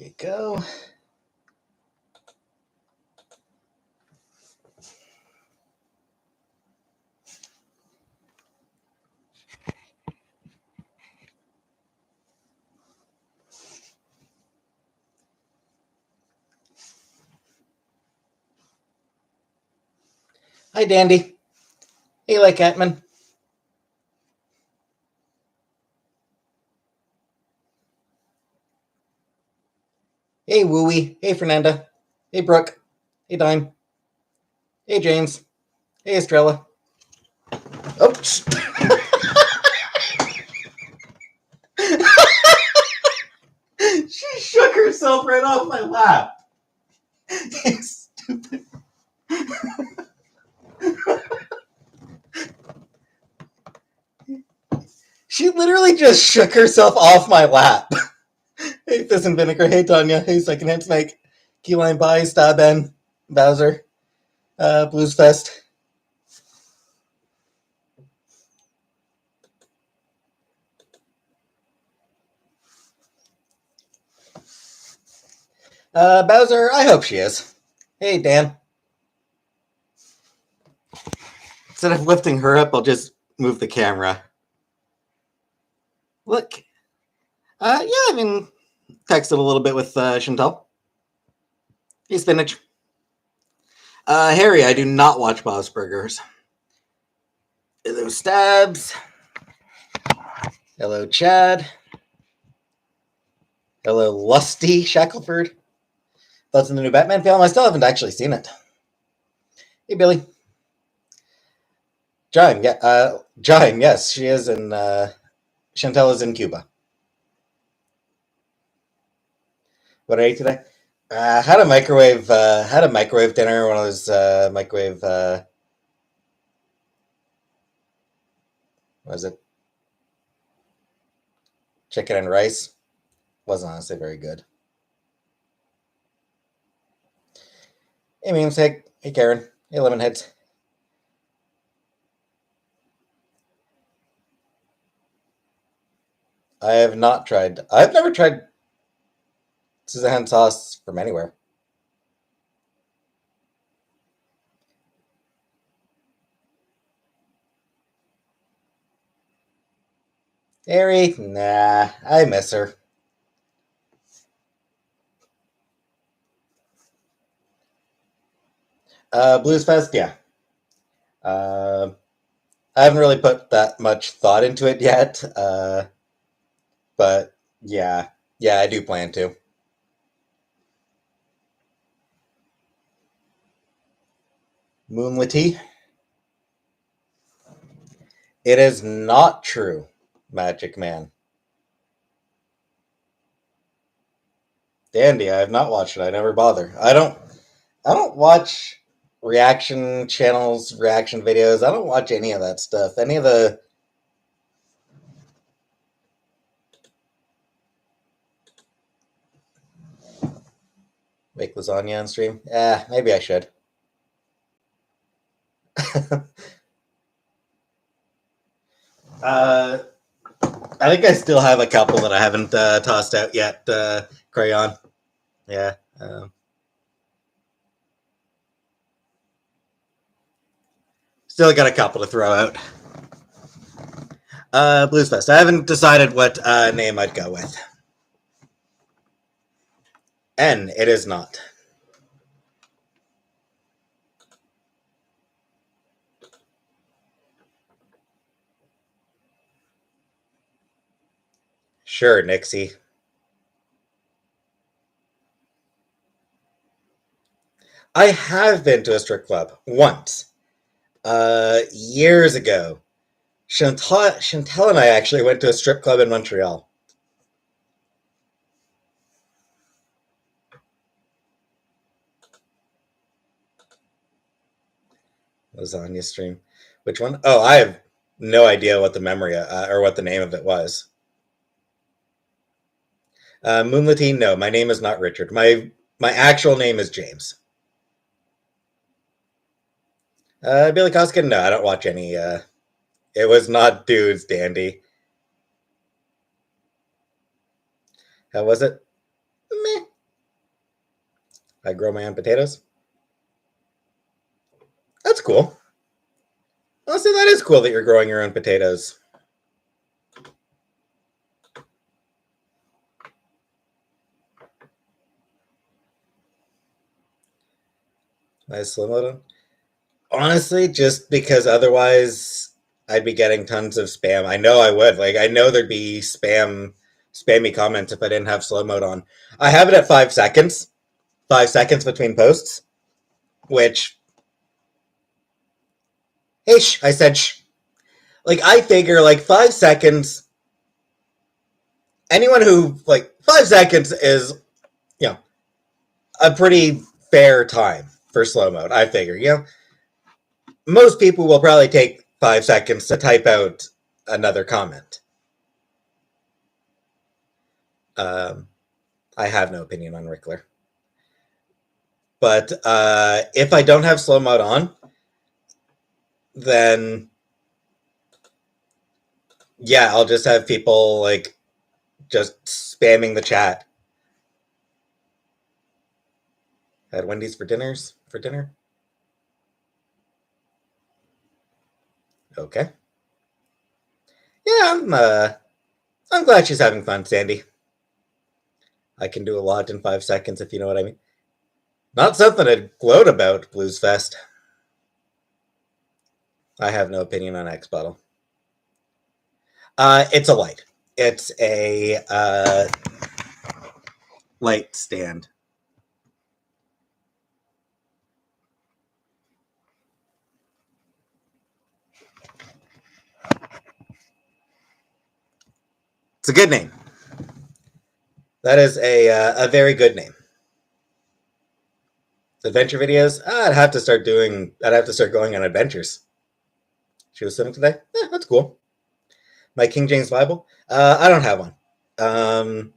you go. Hi, Dandy. Hey, like Catman. Hey, Wooey. Hey, Fernanda. Hey, Brooke. Hey, Dime. Hey, James. Hey, Estrella. Oops. She shook herself right off my lap. You stupid. She literally just shook herself off my lap. Hey, Fizz and Vinegar. Hey, Tanya. Hey, Secondhand Snake. Keyline Pie. Stab Ben. Bowser. Blues Fest. Bowser, I hope she is. Hey, Dan. Instead of lifting her up, I'll just move the camera. Look. Yeah, I mean, texted a little bit with Chantal. Hey, Spinach. Harry, I do not watch Bob's Burgers. Hello, Stabs. Hello, Chad. Hello, Lusty Shackleford. Thoughts on the new Batman film? I still haven't actually seen it. Hey, Billy. John, yeah, John, yes, she is in. Chantal is in Cuba. What did I eat today? Had a microwave dinner. One of those microwave. What was it? Chicken and rice. Wasn't honestly very good. Hey, Memesick. Hey, Karen. Hey, Lemonheads. I have not tried. I've never tried Suzanne sauce from anywhere. Harry, nah, I miss her. Blues Fest, yeah. I haven't really put that much thought into it yet, but yeah, I do plan to. Moonlity. It is not true, Magic Man. Dandy, I have not watched it. I never bother. I don't watch reaction channels, reaction videos. I don't watch any of that stuff. Any of the make lasagna on stream. Yeah, maybe I should. I think I still have a couple that I haven't tossed out yet. Crayon. Yeah. Still got a couple to throw out. Blues Fest. I haven't decided what name I'd go with. N, it is not. Sure, Nixie. I have been to a strip club once. Years ago. Chantal and I actually went to a strip club in Montreal. Lasagna stream. Which one? Oh, I have no idea what the memory or what the name of it was. Moonlatine, no, my name is not Richard. My actual name is James. Billy Coskin, no, I don't watch any. It was not dudes, Dandy. How was it? Meh. I grow my own potatoes. That's cool. Honestly, that is cool that you're growing your own potatoes. Nice slow mode. Honestly, just because otherwise I'd be getting tons of spam. I know I would. Like I know there'd be spammy comments if I didn't have slow mode on. I have it at 5 seconds. 5 seconds between posts, which hey I said like I figure like 5 seconds. Anyone who like 5 seconds is you know a pretty fair time for slow mode. I figure most people will probably take 5 seconds to type out another comment. Um, I have no opinion on Rickler. But if I don't have slow mode on, then yeah, I'll just have people like just spamming the chat. Had Wendy's for dinner. Okay. Yeah, I'm glad she's having fun, Sandy. I can do a lot in 5 seconds, if you know what I mean. Not something to gloat about, Blues Fest. I have no opinion on X Bottle. It's a light. It's a light stand. It's a good name. That is a very good name. Adventure videos. I'd have to start going on adventures. She was swimming today. That's cool. My King James Bible. I don't have one.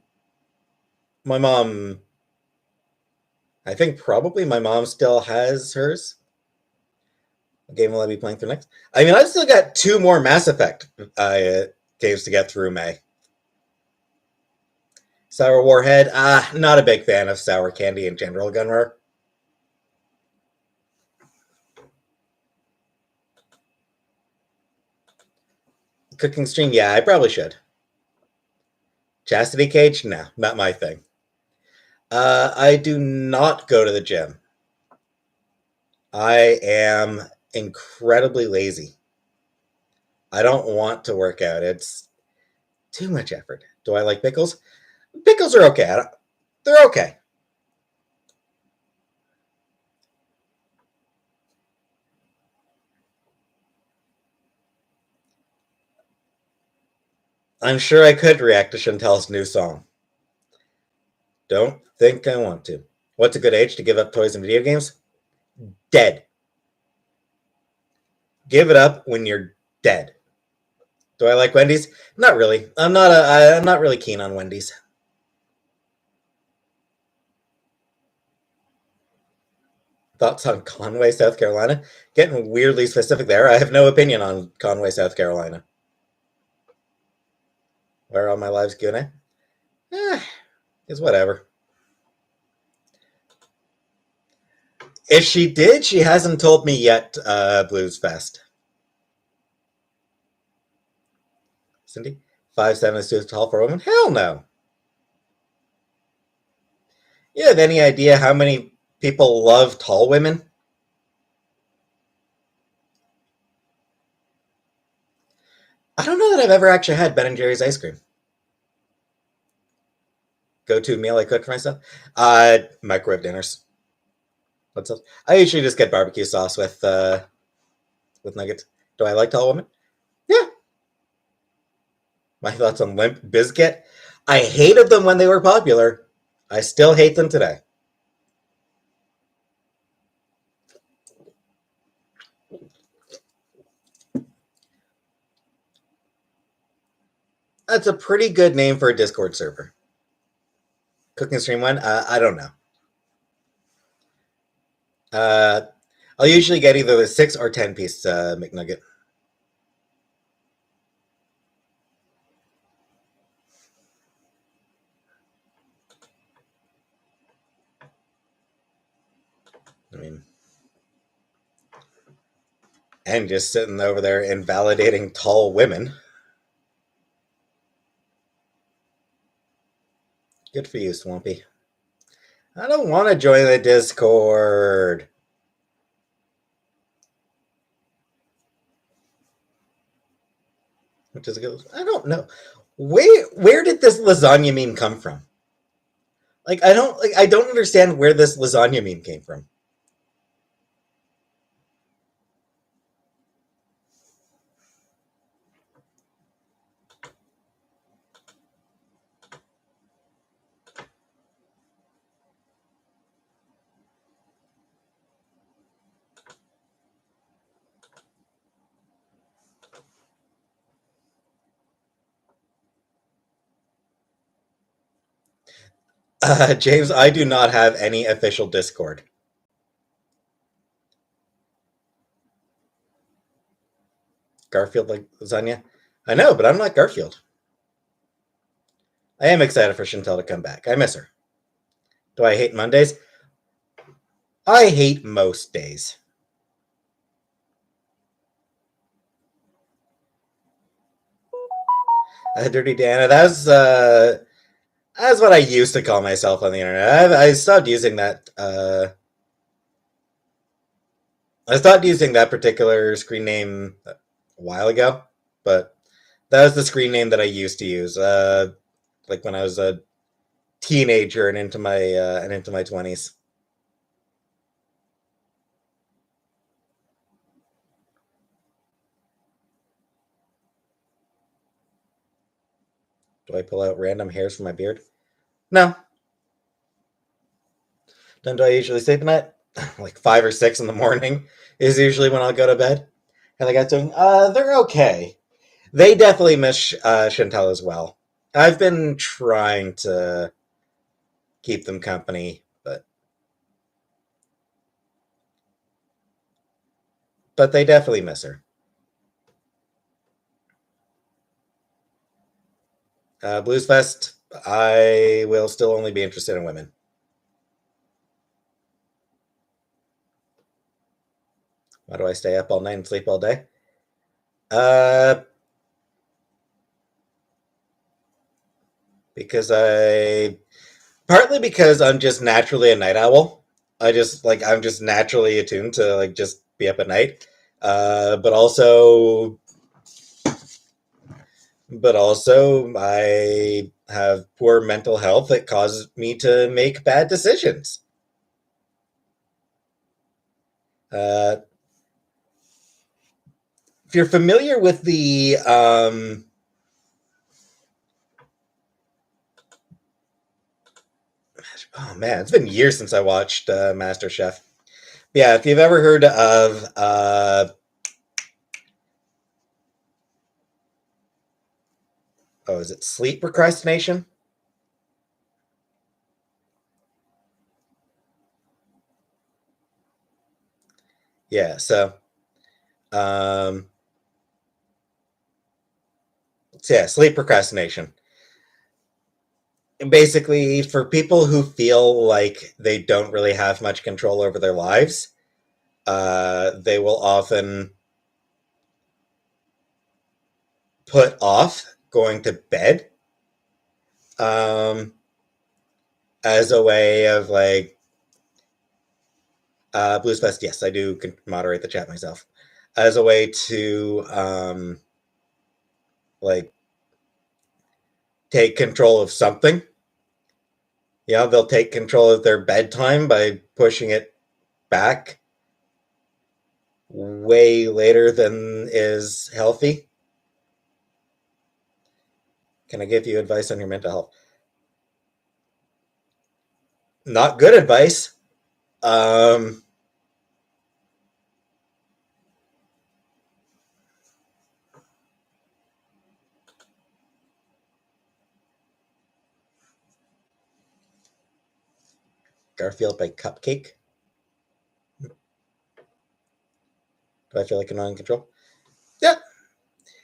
My mom. I think probably my mom still has hers. What game will I be playing through next? I mean, I've still got 2 more Mass Effect games to get through May. Sour Warhead. Not a big fan of sour candy in general, Gunrar. Cooking stream. Yeah, I probably should. Chastity cage? No, not my thing. I do not go to the gym. I am incredibly lazy. I don't want to work out. It's too much effort. Do I like pickles? Pickles are okay. They're okay. I'm sure I could react to Chantel's new song. Don't think I want to. What's a good age to give up toys and video games? Dead. Give it up when you're dead. Do I like Wendy's? Not really. I'm not really keen on Wendy's. Thoughts on Conway, South Carolina? Getting weirdly specific there. I have no opinion on Conway, South Carolina. Where are my lives Q&A? It's whatever. If she did, she hasn't told me yet, Blues Fest. Cindy? 5'7" is too tall for a woman? Hell no. You have any idea how many people love tall women? I don't know that I've ever actually had Ben and Jerry's ice cream. Go-to meal I cook for myself? Microwave dinners. What's else? I usually just get barbecue sauce with nuggets. Do I like tall women? Yeah. My thoughts on Limp Bizkit? I hated them when they were popular. I still hate them today. That's a pretty good name for a Discord server. Cooking stream one? I don't know. I'll usually get either the 6 or 10 piece McNugget. I mean, and just sitting over there invalidating tall women. Good for you, Swampy. I don't want to join the Discord. Which is good. I don't know. Where did this lasagna meme come from? I don't understand where this lasagna meme came from. James, I do not have any official Discord. Garfield like lasagna? I know, but I'm not Garfield. I am excited for Chantel to come back. I miss her. Do I hate Mondays? I hate most days. Dirty Dana, that's what I used to call myself on the internet. I stopped using that. I stopped using that particular screen name a while ago, but that was the screen name that I used to use. Like when I was a teenager and into my 20s. Do I pull out random hairs from my beard? No. Then do I usually sleep at night? Like 5 or 6 in the morning is usually when I'll go to bed. And I got doing. They're okay. They definitely miss Chantel as well. I've been trying to keep them company, but they definitely miss her. Blues Fest, I will still only be interested in women. Why do I stay up all night and sleep all day? Because partly because I'm just naturally a night owl. I'm just naturally attuned to like just be up at night. But also I have poor mental health that causes me to make bad decisions. If you're familiar with the oh man, it's been years since I watched MasterChef. Yeah, if you've ever heard of is it sleep procrastination? Yeah, um, sleep procrastination. And basically, for people who feel like they don't really have much control over their lives, they will often put off going to bed um, as a way of like Blues Fest. Yes, I do moderate the chat myself as a way to like take control of something. Yeah, they'll take control of their bedtime by pushing it back way later than is healthy. Can I give you advice on your mental health? Not good advice. Garfield by Cupcake. Do I feel like I'm not in control? Yeah.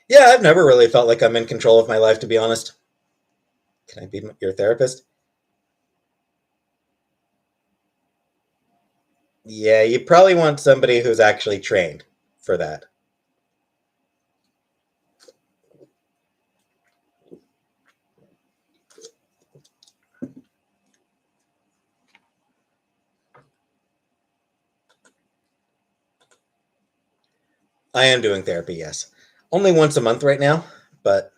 Yeah, I've never really felt like I'm in control of my life, to be honest. Can I be your therapist? Yeah, you probably want somebody who's actually trained for that. I am doing therapy, yes. Only once a month right now, but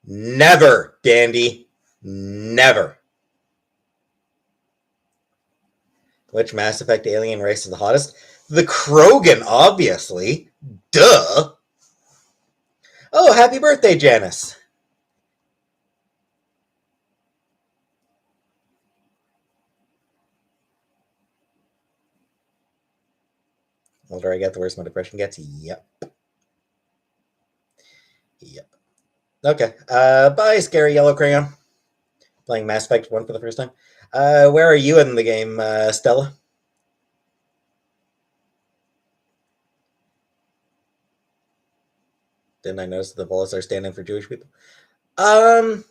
never, Dandy. Never. Which Mass Effect alien race is the hottest? The Krogan, obviously. Duh. Oh, happy birthday, Janice. The older I get, the worse my depression gets. Yep. Yep. Okay. Bye, scary yellow crayon. Playing Mass Effect 1 for the first time. Where are you in the game, Stella? Didn't I notice that the Volus are standing for Jewish people? Um,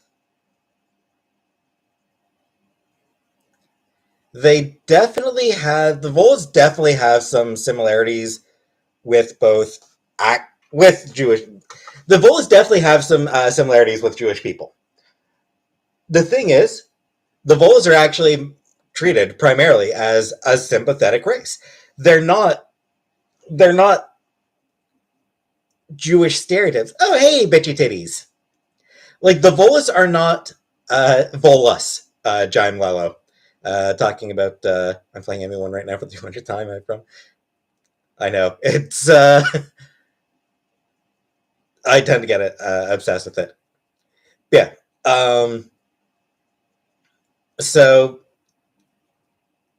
they definitely have, the Volus definitely have some similarities with both with Jewish. The Volus definitely have some similarities with Jewish people. The thing is, the Volus are actually treated primarily as a sympathetic race. They're not. They're not Jewish stereotypes. Oh, hey, bitchy titties. Like the Volus are not Volus. Jaime Lello, talking about. I'm playing anyone right now for the 200th time. I know it's. I tend to get obsessed with it. Yeah. So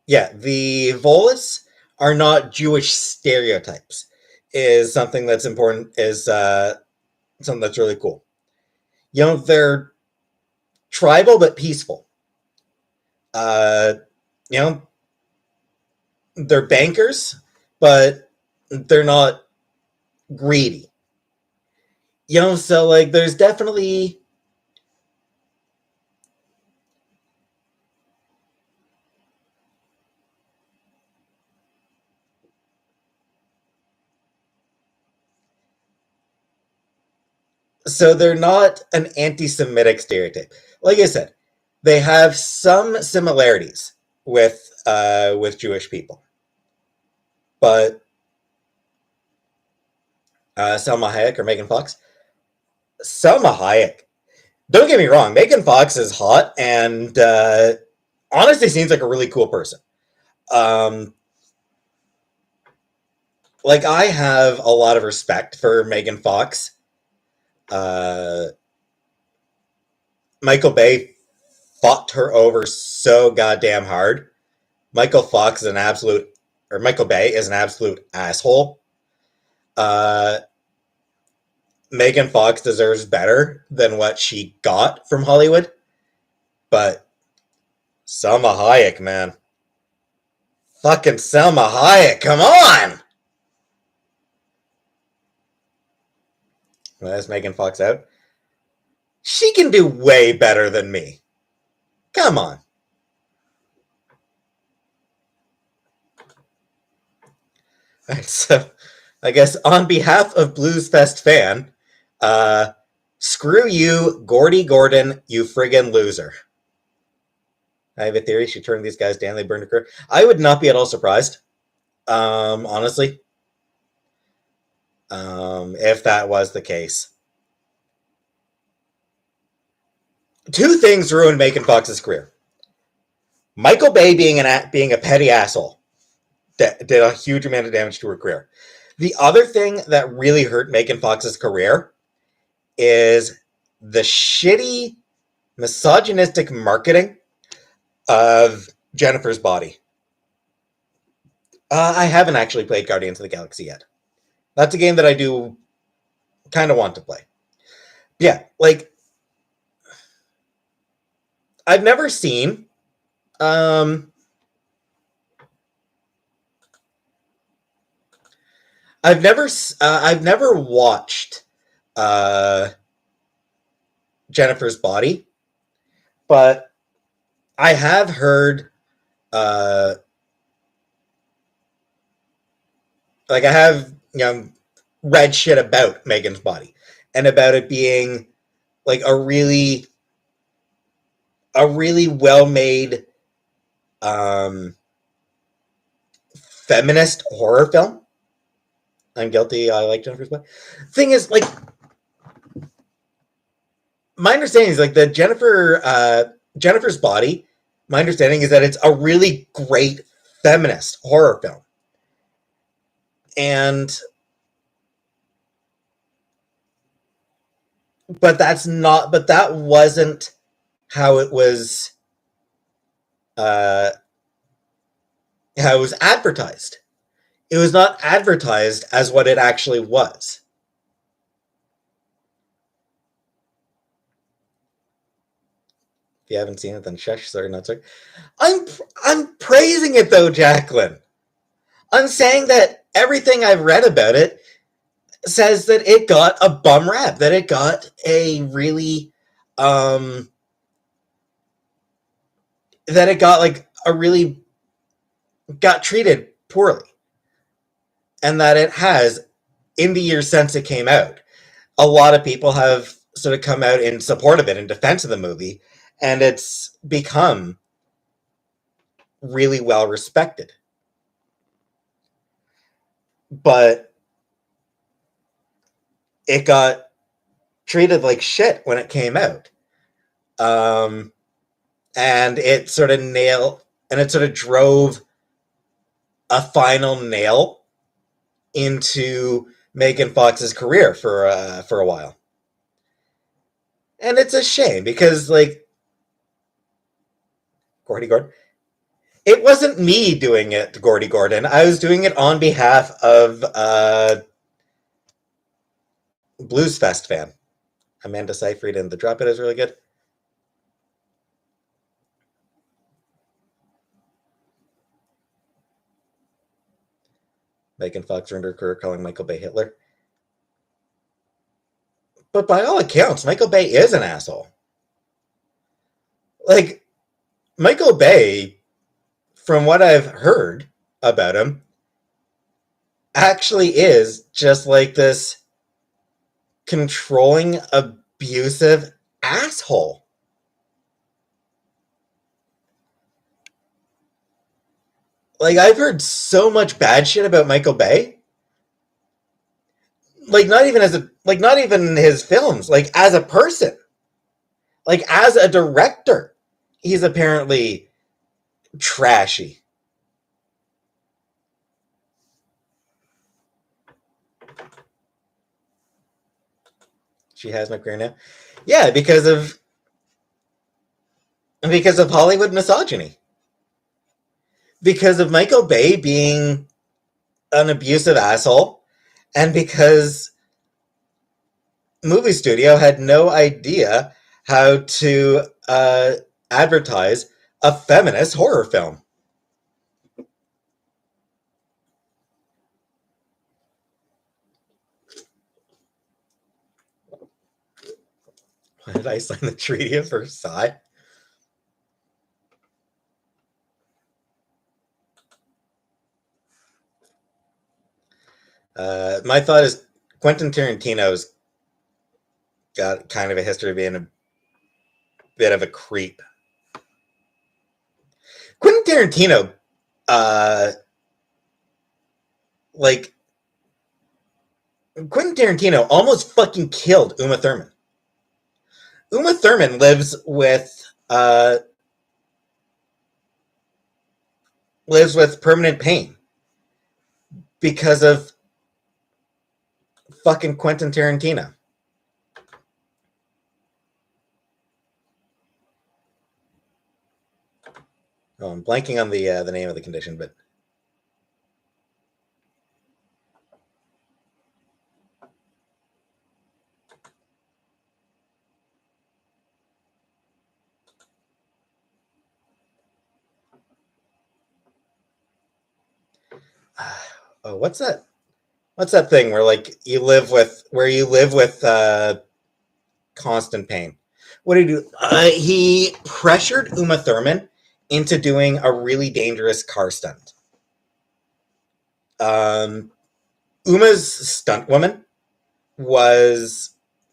yeah, the Volus are not Jewish stereotypes. Is something that's important. Is something that's really cool. You know, they're tribal but peaceful. Uh, you know, they're bankers, but they're not greedy. You know, so like, there's definitely so they're not an anti-Semitic stereotype. Like I said, they have some similarities with Jewish people, but Selma Hayek or Megan Fox. Selma Hayek. Don't get me wrong, Megan Fox is hot and honestly seems like a really cool person. Um, like I have a lot of respect for Megan Fox. Uh, Michael Bay fucked her over so goddamn hard. Michael Fox is an absolute, or Michael Bay is an absolute asshole. Uh, Megan Fox deserves better than what she got from Hollywood, but Selma Hayek, man, fucking Selma Hayek, come on! That's Megan Fox out. She can do way better than me. Come on. Right, so, I guess on behalf of Blues Fest fan, uh, screw you, Gordy Gordon, you friggin' loser. I have a theory she turned these guys down, they burned her career. I would not be at all surprised, honestly, if that was the case. Two things ruined Megan Fox's career. Michael Bay being a petty asshole did a huge amount of damage to her career. The other thing that really hurt Megan Fox's career is the shitty, misogynistic marketing of Jennifer's Body. I haven't actually played Guardians of the Galaxy yet. That's a game that I do kind of want to play. Yeah, like I've never seen. Um, I've never watched uh, Jennifer's Body, but I have heard like I have read shit about Megan's Body and about it being like a really well made feminist horror film. I'm guilty. I like Jennifer's Body. Thing is, like, my understanding is like that Jennifer's Body. My understanding is that it's a really great feminist horror film, and but that wasn't how it was advertised. It was not advertised as what it actually was. If you haven't seen it, then shush. Sorry, not sorry. I'm praising it though, Jacqueline. I'm saying that everything I've read about it says that it got a bum rap, that it got a really that it got like a really got treated poorly, and that it has, in the years since it came out, a lot of people have sort of come out in support of it, in defense of the movie, and it's become really well respected. But it got treated like shit when it came out. And it sort of drove a final nail into Megan Fox's career for a while. And it's a shame because, like, Gordy Gordon, it wasn't me doing it, Gordy Gordon. I was doing it on behalf of Blues Fest fan Amanda Seyfried, and the drop it is really good. Megan Fox earned her career calling Michael Bay Hitler. But by all accounts, Michael Bay is an asshole. Like, Michael Bay, from what I've heard about him, actually is just like this controlling, abusive asshole. Like, I've heard so much bad shit about Michael Bay. Like, not even his films, like as a person. Like, as a director, he's apparently trashy. She has no career now. Yeah, because of Hollywood misogyny. Because of Michael Bay being an abusive asshole, and because movie studio had no idea how to advertise a feminist horror film. Why did I sign the Treaty of Versailles? My thought is Quentin Tarantino's got kind of a history of being a bit of a creep. Quentin Tarantino, Quentin Tarantino almost fucking killed Uma Thurman. Uma Thurman lives with permanent pain because of fucking Quentin Tarantino. Oh, I'm blanking on the name of the condition, but oh, what's that? What's that thing where like you live with constant pain? What did he do? He pressured Uma Thurman into doing a really dangerous car stunt. Uma's stunt woman was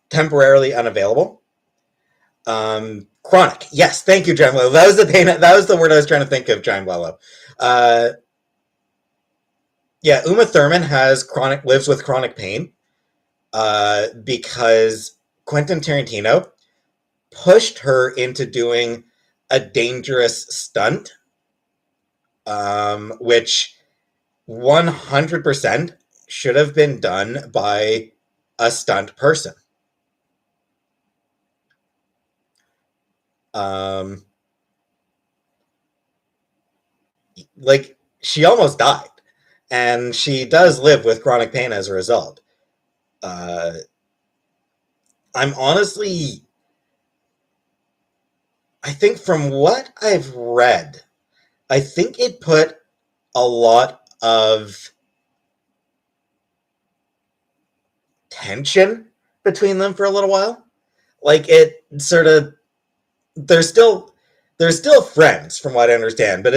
temporarily unavailable. Chronic. Yes, thank you, John Wello. That was the pain. That was the word I was trying to think of, John Wello. Yeah, Uma Thurman lives with chronic pain because Quentin Tarantino pushed her into doing a dangerous stunt, which 100% should have been done by a stunt person. Like, she almost died, and she does live with chronic pain as a result. I'm honestly, I think from what I've read, I think it put a lot of tension between them for a little while. Like, it sort of, they're still friends from what I understand, but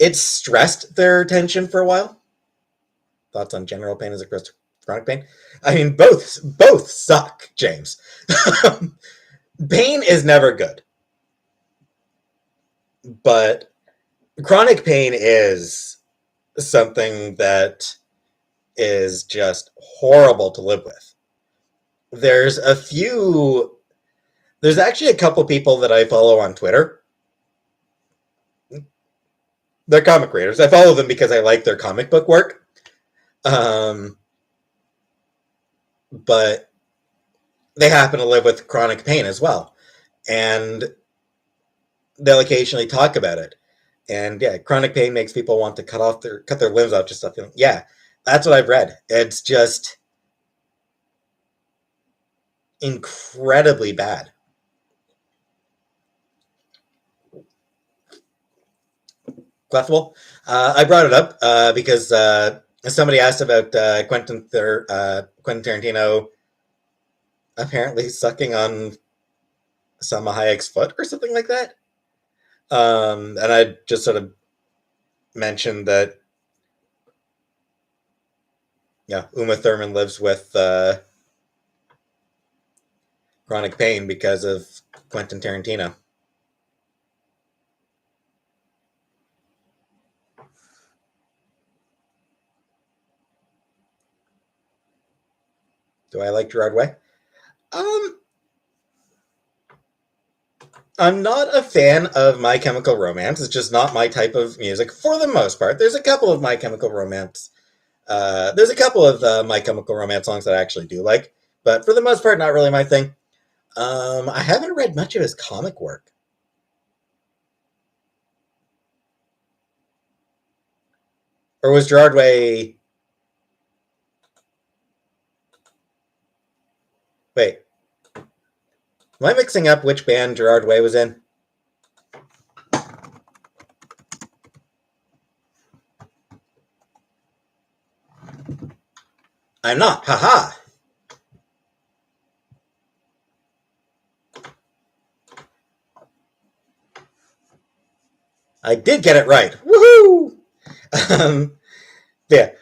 it stressed their tension for a while. Thoughts on general pain as opposed to chronic pain? I mean, both suck, James. Pain is never good, but chronic pain is something that is just horrible to live with. There's actually a couple people that I follow on Twitter. They're comic creators. I follow them because I like their comic book work. But they happen to live with chronic pain as well. And they'll occasionally talk about it. And yeah, chronic pain makes people want to cut their limbs off, just stuff. Yeah, that's what I've read. It's just incredibly bad. Clefable. I brought it up because somebody asked about Quentin Tarantino apparently sucking on Salma Hayek's foot or something like that. And I just sort of mentioned that, yeah, Uma Thurman lives with chronic pain because of Quentin Tarantino. Do I like Gerard Way? I'm not a fan of My Chemical Romance. It's just not my type of music for the most part. There's a couple of My Chemical Romance. There's a couple of My Chemical Romance songs that I actually do like, but for the most part, not really my thing. I haven't read much of his comic work. Or was Gerard Way... Wait. Am I mixing up which band Gerard Way was in? I'm not. Haha. I did get it right. Woohoo! Yeah.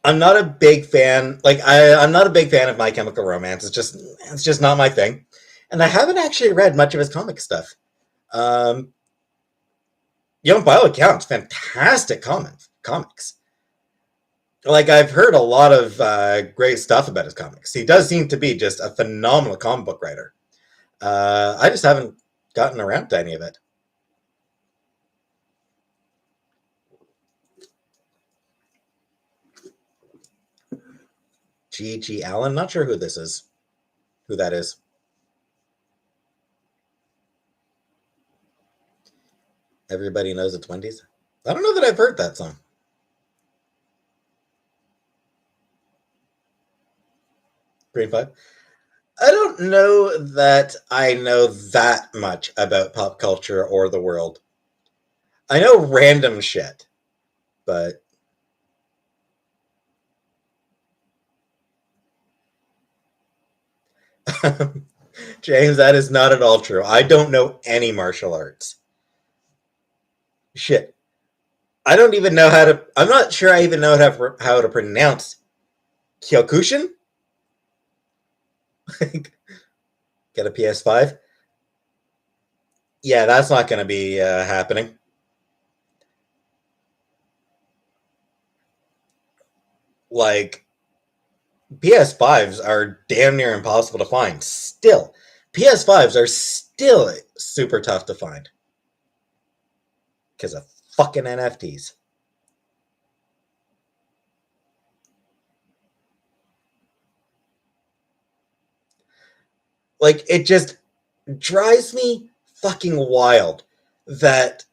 I'm not a big fan. I'm not a big fan of My Chemical Romance. It's just not my thing. And I haven't actually read much of his comic stuff. By all accounts, fantastic comics. Like, I've heard a lot of great stuff about his comics. He does seem to be just a phenomenal comic book writer. I just haven't gotten around to any of it. G.G. Allen? Not sure who this is. Who that is. Everybody Knows It's Wendy's? I don't know that I've heard that song. Green 5? I don't know that I know that much about pop culture or the world. I know random shit, but James, that is not at all true. I don't know any martial arts. Shit. I don't even know how to. I'm not sure I even know how to pronounce Kyokushin. Get a PS5. Yeah, that's not going to be happening. Like, PS5s are damn near impossible to find. Still, PS5s are still super tough to find because of fucking NFTs. Like, it just drives me fucking wild that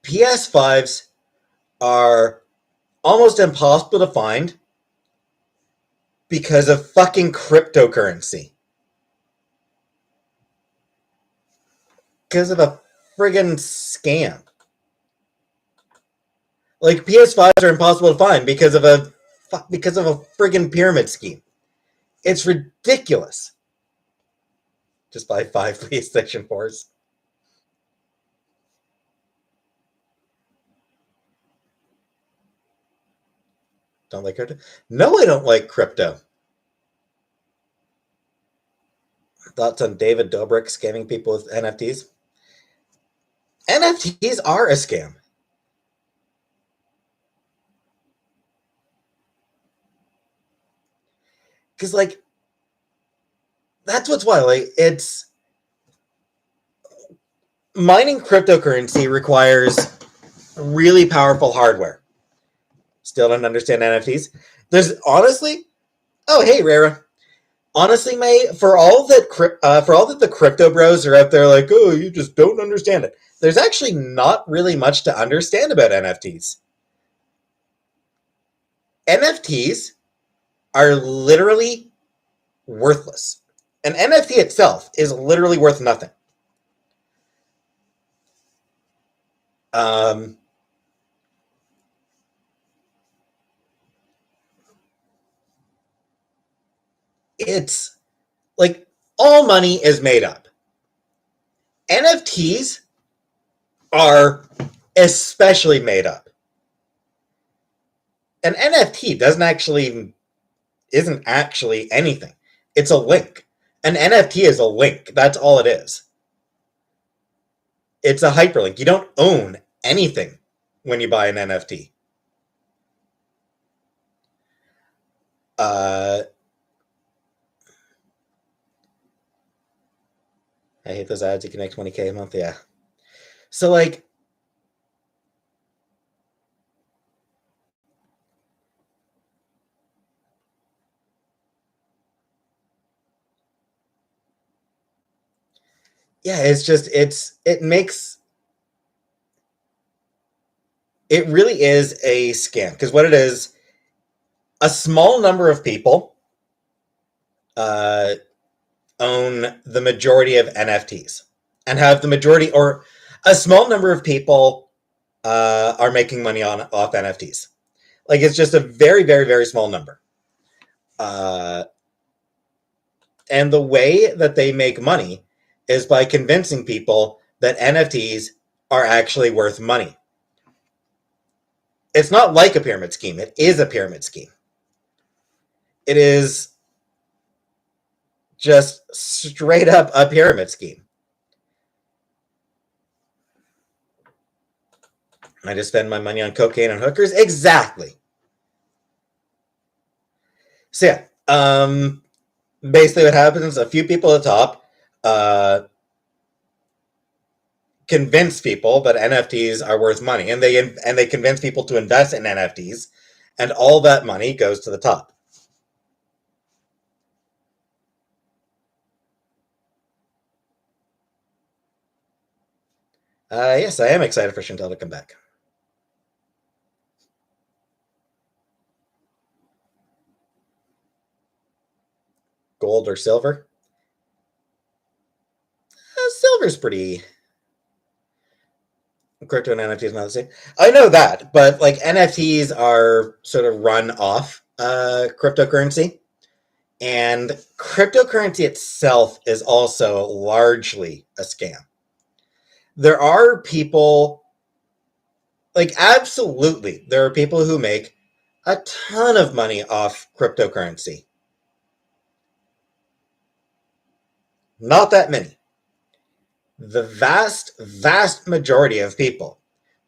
PS5s are almost impossible to find because of fucking cryptocurrency. Because of a friggin' scam. Like, PS5s are impossible to find because of a friggin' pyramid scheme. It's ridiculous. Just buy 5 PlayStation 4s. Don't like crypto? No, I don't like crypto. Thoughts on David Dobrik scamming people with NFTs? NFTs are a scam. Because, like, that's what's wild. Like, it's mining cryptocurrency requires really powerful hardware. Still don't understand NFTs. There's honestly, oh hey Rara, honestly, May, for all that the crypto bros are out there like, oh, you just don't understand it. There's actually not really much to understand about NFTs. NFTs are literally worthless. An NFT itself is literally worth nothing. It's like all money is made up. NFTs are especially made up. An NFT isn't actually anything. It's a link. An NFT is a link. That's all it is. It's a hyperlink. You don't own anything when you buy an NFT. I hate those ads. You can make 20K a month. Yeah. So, like, yeah, it's just, it really is a scam. Because what it is, a small number of people own the majority of NFTs and have the majority, or a small number of people are making money off NFTs. Like, it's just a very, very, very small number. And the way that they make money is by convincing people that NFTs are actually worth money. It's not like a pyramid scheme. It is a pyramid scheme. It is just straight up a pyramid scheme. I just spend my money on cocaine and hookers? Exactly. So yeah, basically what happens, a few people at the top convince people that NFTs are worth money, and they convince people to invest in NFTs, and all that money goes to the top. Yes, I am excited for Chantel to come back. Gold or silver? Silver's pretty. Crypto and NFTs not the same. I know that, but like NFTs are sort of run off cryptocurrency. And cryptocurrency itself is also largely a scam. There are people, like, absolutely, there are people who make a ton of money off cryptocurrency. Not that many. The vast majority of people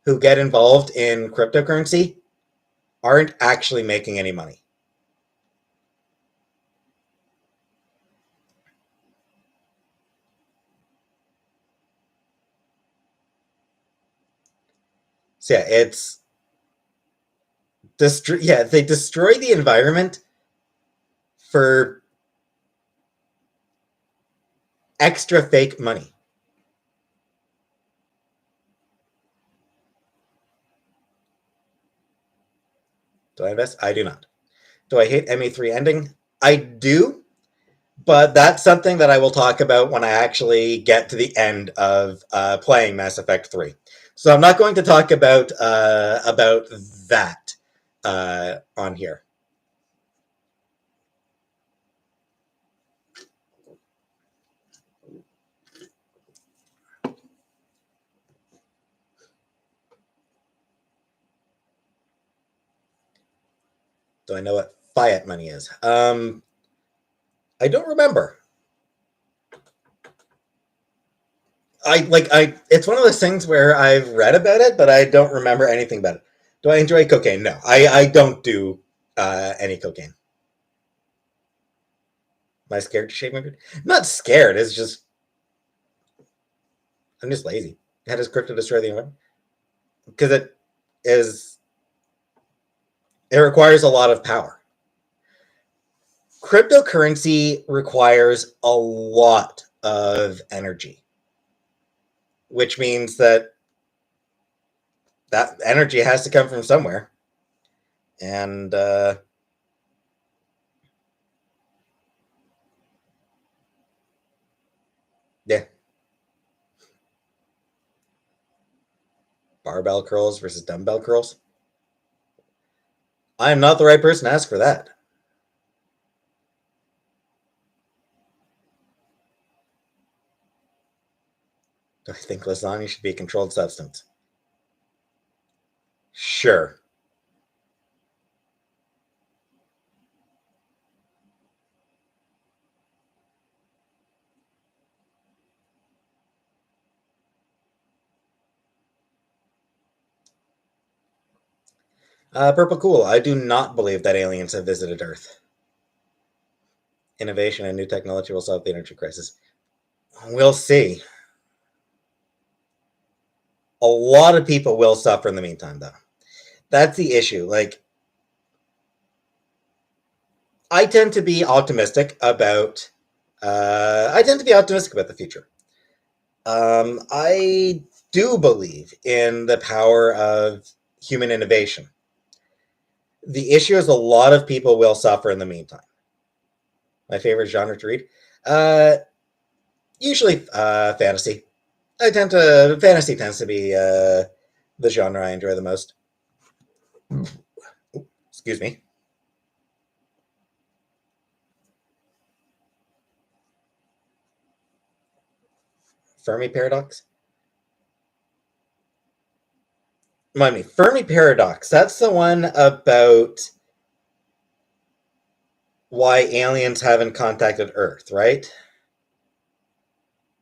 who get involved in cryptocurrency aren't actually making any money. So yeah, they destroy the environment for extra fake money. Do I invest? I do not. Do I hate ME3 ending? I do, but that's something that I will talk about when I actually get to the end of playing Mass Effect 3. So I'm not going to talk about that on here. Do I know what fiat money is? I don't remember. It's one of those things where I've read about it, but I don't remember anything about it. Do I enjoy cocaine? No, I don't do any cocaine. Am I scared to shave my beard? I'm not scared. It's just I'm just lazy. How does crypto destroy the environment? Because is it requires a lot of power. Cryptocurrency requires a lot of energy, which means that energy has to come from somewhere. And yeah, barbell curls versus dumbbell curls. I am not the right person to ask for that. Do I think lasagna should be a controlled substance? Sure. Purple Cool. I do not believe that aliens have visited Earth. Innovation and new technology will solve the energy crisis. We'll see. A lot of people will suffer in the meantime, though. That's the issue. Like, I tend to be optimistic about. I tend to be optimistic about the future. I do believe in the power of human innovation. The issue is a lot of people will suffer in the meantime. My favorite genre to read, uh, usually fantasy. Fantasy tends to be the genre I enjoy the most. Excuse me. Fermi Paradox. Remind me, Fermi Paradox. That's the one about why aliens haven't contacted Earth, right?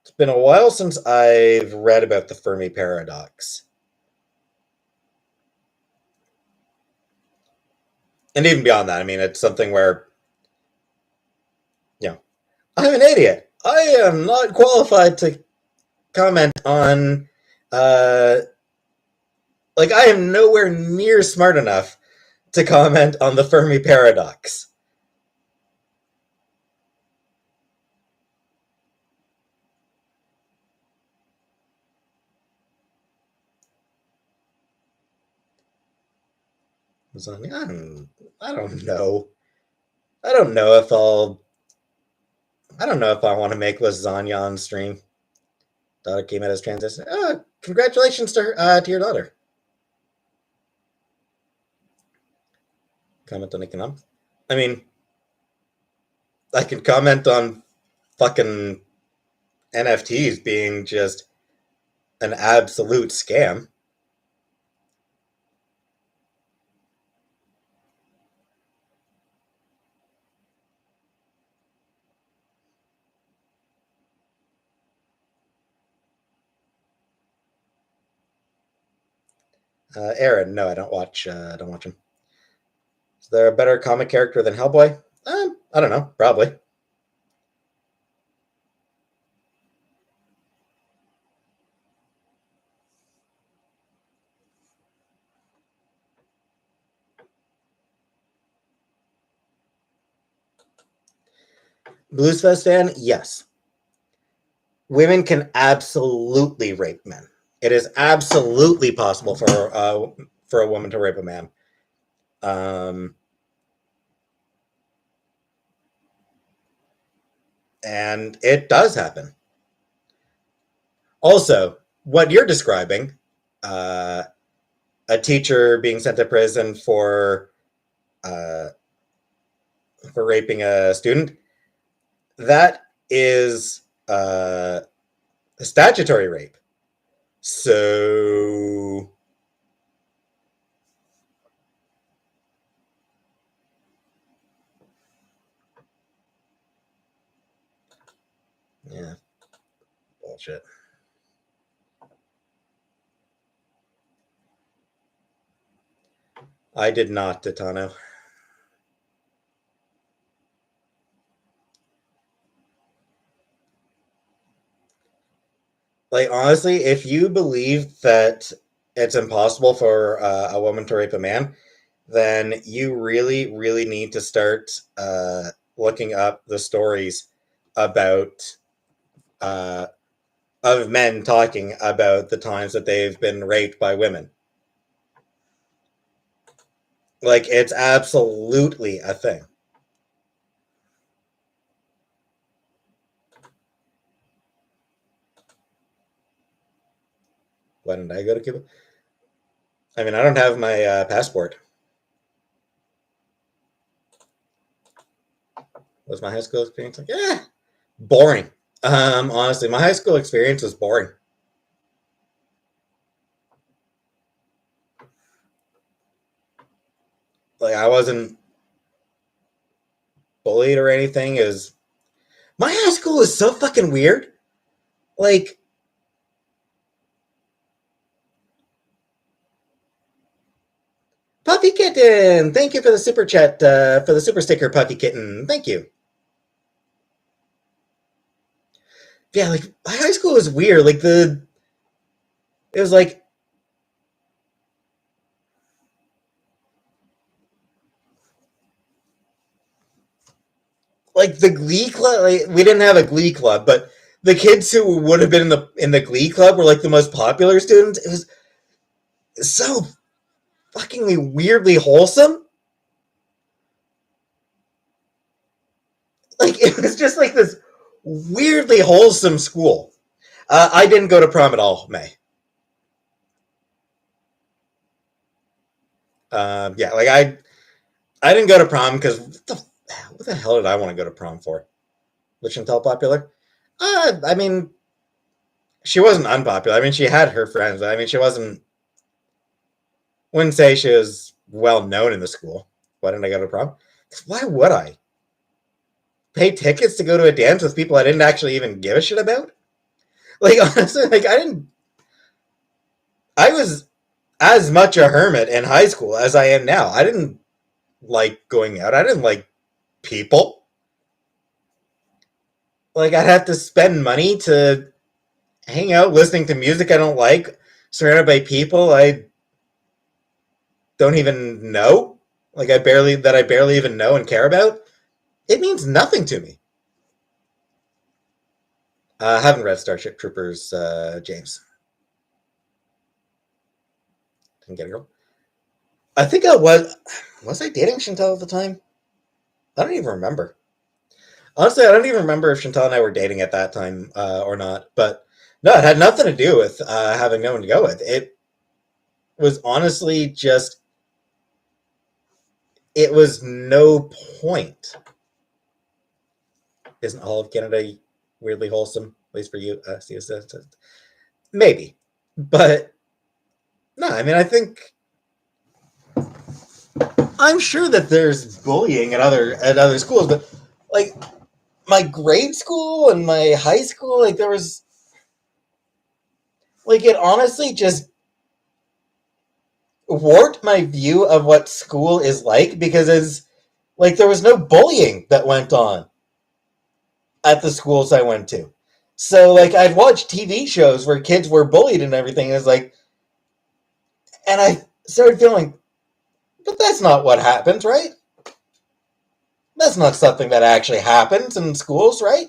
It's been a while since I've read about the Fermi Paradox. And even beyond that, I mean, it's something where, you know, I'm an idiot. I am not qualified to comment on, uh, like, I am nowhere near smart enough to comment on the Fermi Paradox. I don't know. I don't know if I'll. I don't know if I want to make lasagna on stream. Daughter came out as transition. Congratulations to your daughter. Comment on economics. I mean, I can comment on fucking NFTs being just an absolute scam. Aaron, no, I don't watch. Don't watch him. Is there a better comic character than Hellboy? I don't know. Probably. Blues Fest fan, yes. Women can absolutely rape men. It is absolutely possible for a woman to rape a man. Um, and it does happen. Also, what you're describing, uh, a teacher being sent to prison uh, for raping a student, that is a statutory rape. So yeah, bullshit. I did not, Titano. Like honestly, if you believe that it's impossible for a woman to rape a man, then you really, really need to start looking up the stories about uh, of men talking about the times that they've been raped by women. Like it's absolutely a thing. Why didn't I go to Cuba? I mean, I don't have my passport. Was my high school experience like, yeah, boring. Honestly, my high school experience was boring. Like I wasn't bullied or anything. Is my high school was so fucking weird. Like Puppy Kitten, thank you for the super chat for the super sticker, Puppy Kitten. Thank you. Yeah, like my high school was weird. Like it was like the Glee club. Like, we didn't have a Glee club, but the kids who would have been in the Glee club were like the most popular students. It was so fucking weirdly wholesome. Like it was just like this weirdly wholesome school. I didn't go to prom at all, May. Yeah, like I didn't go to prom because what the hell did I want to go to prom for? Was Chantel popular? I mean, she wasn't unpopular. I mean, she had her friends. I mean, she wasn't. Wouldn't say she was well known in the school. Why didn't I go to prom? Why would I pay tickets to go to a dance with people I didn't actually even give a shit about? Like honestly, like I didn't. I was as much a hermit in high school as I am now. I didn't like going out. I didn't like people. Like I'd have to spend money to hang out listening to music I don't like, surrounded by people I don't even know. Like I barely even know and care about. It means nothing to me. I haven't read Starship Troopers, James. Didn't get a girl. I think I was I dating Chantel at the time? I don't even remember. Honestly, I don't even remember if Chantal and I were dating at that time or not. But no, it had nothing to do with having no one to go with. It was honestly just, it was no point. Isn't all of Canada weirdly wholesome? At least for you, maybe. But no, I mean, I'm sure that there's bullying at other schools, but like my grade school and my high school, like there was like it honestly just warped my view of what school is like because it's like there was no bullying that went on at the schools I went to. So like I'd watch TV shows where kids were bullied and everything, and it's like, and I started feeling, but that's not what happens, right? That's not something that actually happens in schools, right?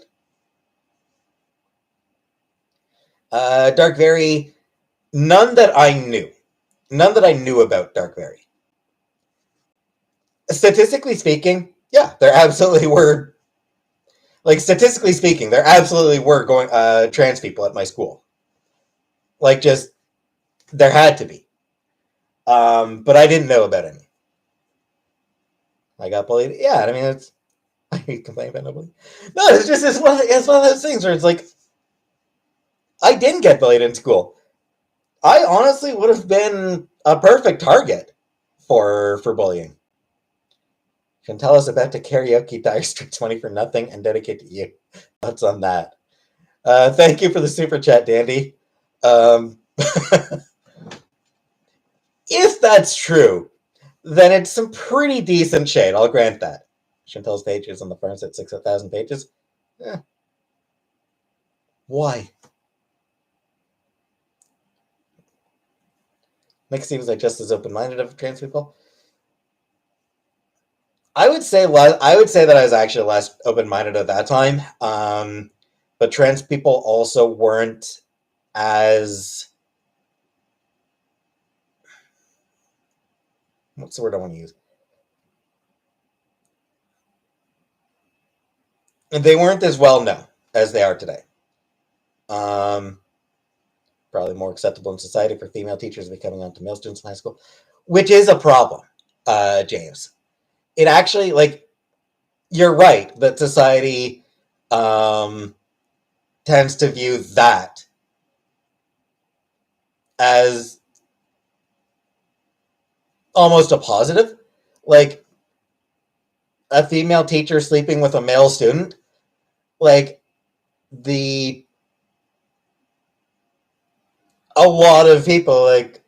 Dark Very, none that I knew. None that I knew about Dark Very. Statistically speaking, yeah, there absolutely were. Like statistically speaking, there absolutely were going trans people at my school. Like just there had to be. But I didn't know about any. I got bullied. Yeah, I mean it's. I complain about nobody. No, it's one of those things where it's like I didn't get bullied in school. I honestly would have been a perfect target for bullying. Chantal is about to karaoke Dire Straits 20 for nothing and dedicate to you. Thoughts on that? Thank you for the super chat, Dandy. If that's true, then it's some pretty decent shade. I'll grant that. Chantal's page is on the forums at 6,000 pages. Eh. Why? Nick seems like just as open-minded of trans people. I would say that I was actually less open-minded at that time. But trans people also weren't as what's the word I want to use? They weren't as well known as they are today. Probably more acceptable in society for female teachers to be coming on to male students in high school, which is a problem, James. It actually, like, you're right that society tends to view that as almost a positive. Like, a female teacher sleeping with a male student, like, a lot of people, like,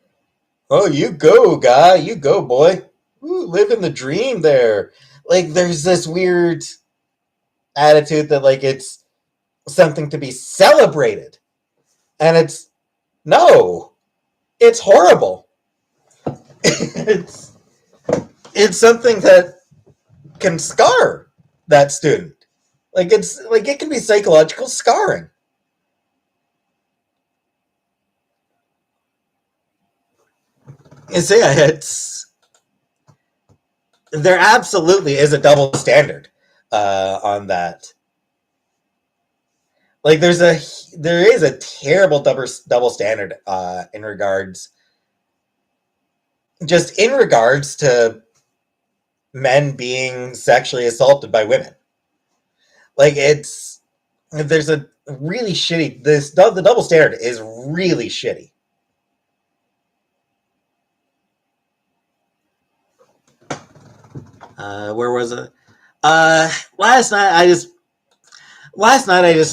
oh, you go, guy, you go, boy. Ooh, living the dream there. Like, there's this weird attitude that, like, it's something to be celebrated. And no, it's horrible. it's, it's something that can scar that student. Like, it can be psychological scarring. So, yeah, there absolutely is a double standard on that. Like there is a terrible double standard in regards to men being sexually assaulted by women. Like there's a really shitty the double standard is really shitty. Where was it? Last night I just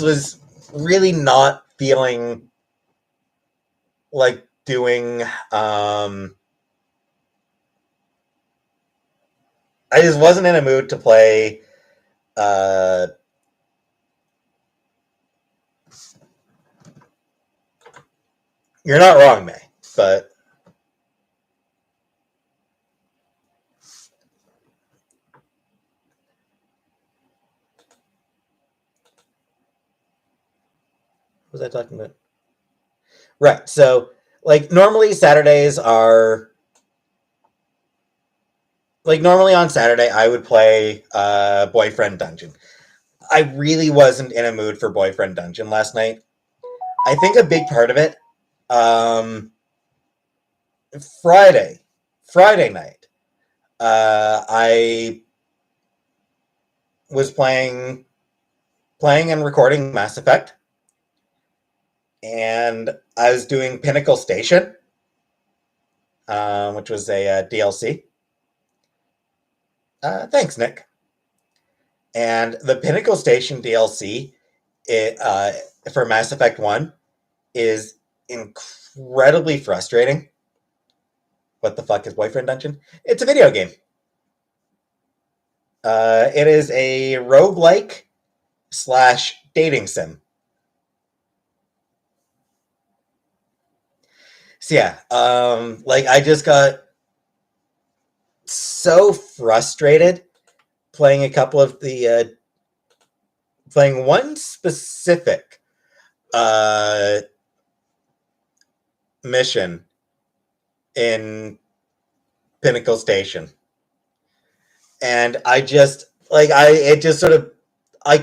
was really not feeling like doing I just wasn't in a mood to play you're not wrong, May, but what was I talking about? Right. So, like, normally on Saturday, I would play Boyfriend Dungeon. I really wasn't in a mood for Boyfriend Dungeon last night. I think a big part of it, Friday night, I was playing playing and recording Mass Effect, and I was doing Pinnacle Station, which was a DLC. Thanks, Nick. And the Pinnacle Station DLC for Mass Effect 1 is incredibly frustrating. What the fuck is Boyfriend Dungeon? It's a video game. It is a roguelike / dating sim. So yeah, I just got so frustrated playing a couple of playing one specific mission in Pinnacle Station, and I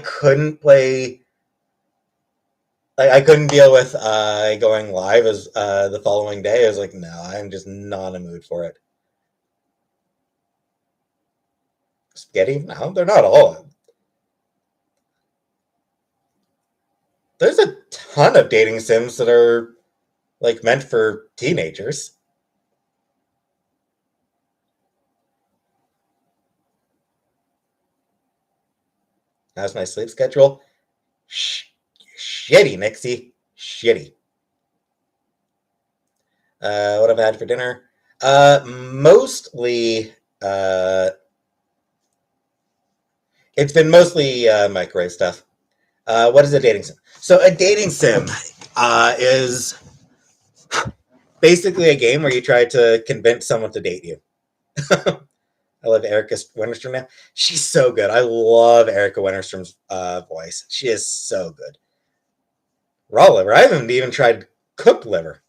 couldn't play. I couldn't deal with going live as the following day. I was like, no, I'm just not in a mood for it. Spaghetti? No, they're not all. There's a ton of dating sims that are meant for teenagers. How's my sleep schedule? Shitty, Nixie. Shitty. What have I had for dinner? Mostly. It's been mostly microwave stuff. What is a dating sim? So a dating sim is basically a game where you try to convince someone to date you. I love Erica Wennerstrom now. She's so good. I love Erica Wennerstrom's voice. She is so good. Raw liver. I haven't even tried cooked liver.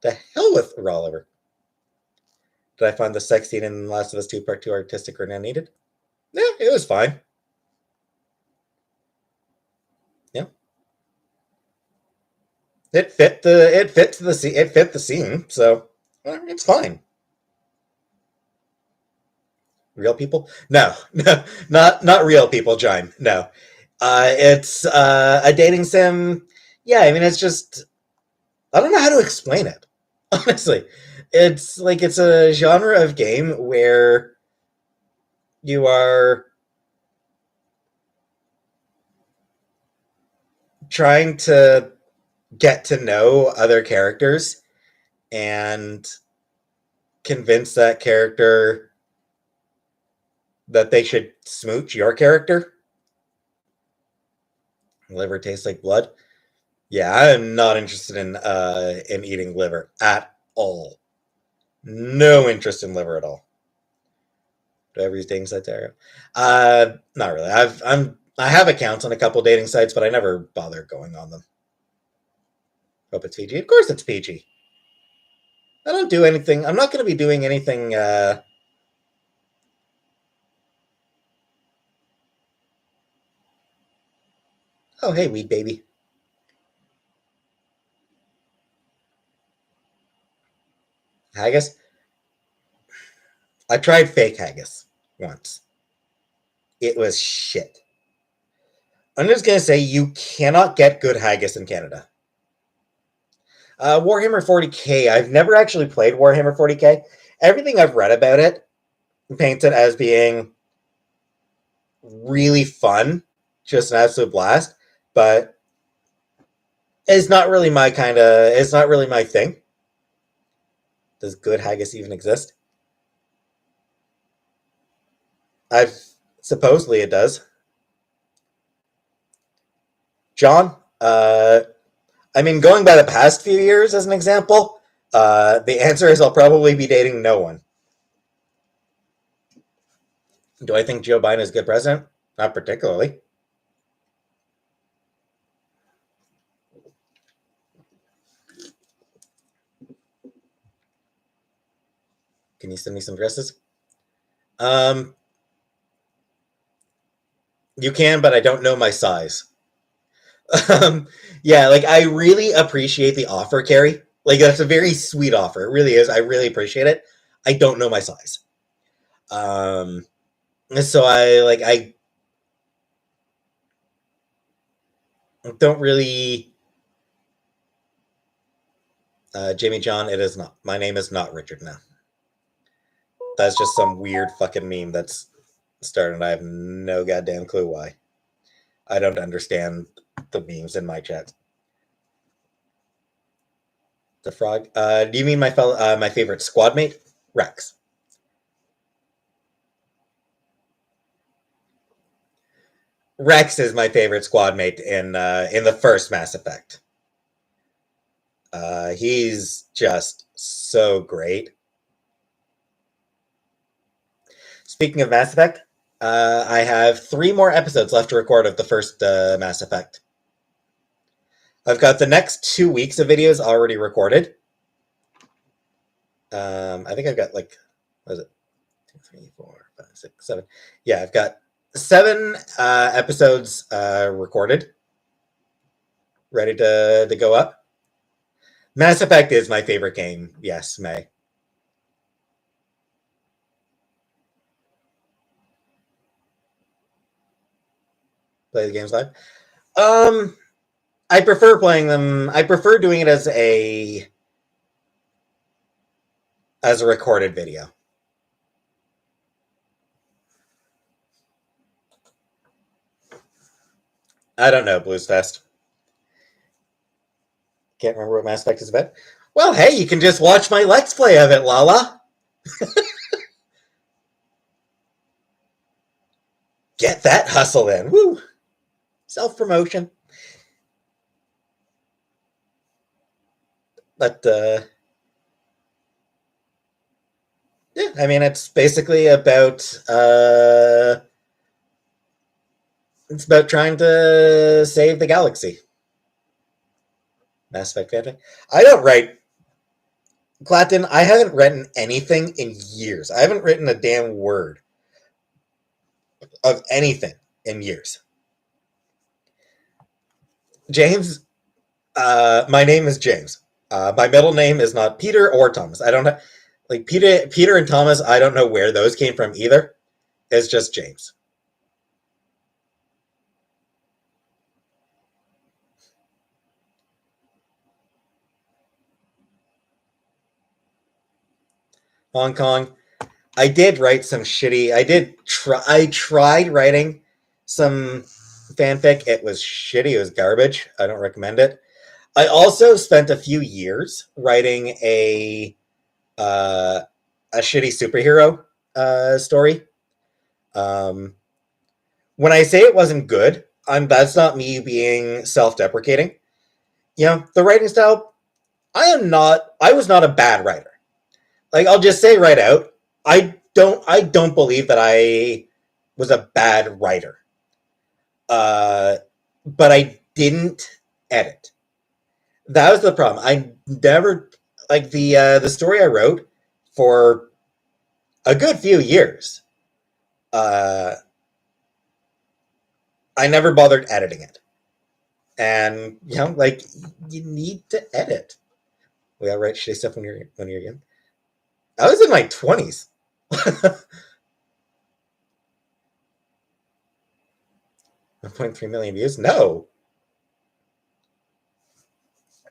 The hell with raw liver. Did I find the sex scene in Last of Us 2 Part 2 artistic or not needed? Yeah, it was fine. Yeah. It fit the scene, so it's fine. Real people? No, not real people, Jime. No. It's a dating sim. Yeah, I mean, it's just, I don't know how to explain it. Honestly, it's a genre of game where you are trying to get to know other characters and convince that character that they should smooch your character. Liver tastes like blood. Yeah, I'm not interested in eating liver at all. No interest in liver at all. Do I ever use dating sites? Not really. I have accounts on a couple dating sites, but I never bother going on them. Hope it's PG. Of course it's PG. I don't do anything. I'm not going to be doing anything. Oh, hey, weed baby. Haggis. I tried fake haggis once. It was shit. I'm just going to say you cannot get good haggis in Canada. Warhammer 40k. I've never actually played Warhammer 40k. Everything I've read about it paints it as being really fun, just an absolute blast. But it's not really my kind of. It's not really my thing. Does good haggis even exist? I've supposedly it does. John, I mean, going by the past few years as an example, the answer is I'll probably be dating no one. Do I think Joe Biden is a good president? Not particularly. Can you send me some dresses? You can, but I don't know my size. Yeah, I really appreciate the offer, Carrie. That's a very sweet offer. It really is. I really appreciate it. I don't know my size. So I don't really... Jimmy John, it is not. My name is not Richard now. That's just some weird fucking meme that's started. I have no goddamn clue why. I don't understand the memes in my chat. The frog. Do you mean my favorite squad mate? Rex. Rex is my favorite squad mate in the first Mass Effect. He's just so great. Speaking of Mass Effect, I have 3 more episodes left to record of the first Mass Effect. I've got the next 2 weeks of videos already recorded. I think I've got what is it? 2, 3, 4, 5, 6, 7. Yeah, I've got 7 episodes recorded, ready to go up. Mass Effect is my favorite game. Yes, May. Play the games live. I prefer playing them. I prefer doing it as a recorded video. I don't know, Blues Fest. Can't remember what Mass Effect is about. Well, hey, you can just watch my Let's Play of it, Lala. Get that hustle in. Woo! Self-promotion. But, yeah, I mean, it's basically about, it's about trying to save the galaxy. Mass Effect fanfic. I don't write... Clayton, I haven't written anything in years. I haven't written a damn word of anything in years. James, my name is James. My middle name is not Peter or Thomas. I don't know, Peter and Thomas. I don't know where those came from either. It's just James. Hong Kong. I did write some shitty. I tried writing some fanfic. It was shitty. It was garbage. I don't recommend it. I also spent a few years writing a shitty superhero story. When I say it wasn't good, that's not me being self-deprecating. The writing style, I was not a bad writer. I'll just say right out, I don't believe that I was a bad writer. But I didn't edit. That was the problem. I never, the story I wrote for a good few years, I never bothered editing it. And, you need to edit. We all write shitty stuff when you're young. I was in my 20s. 1.3 million views? No.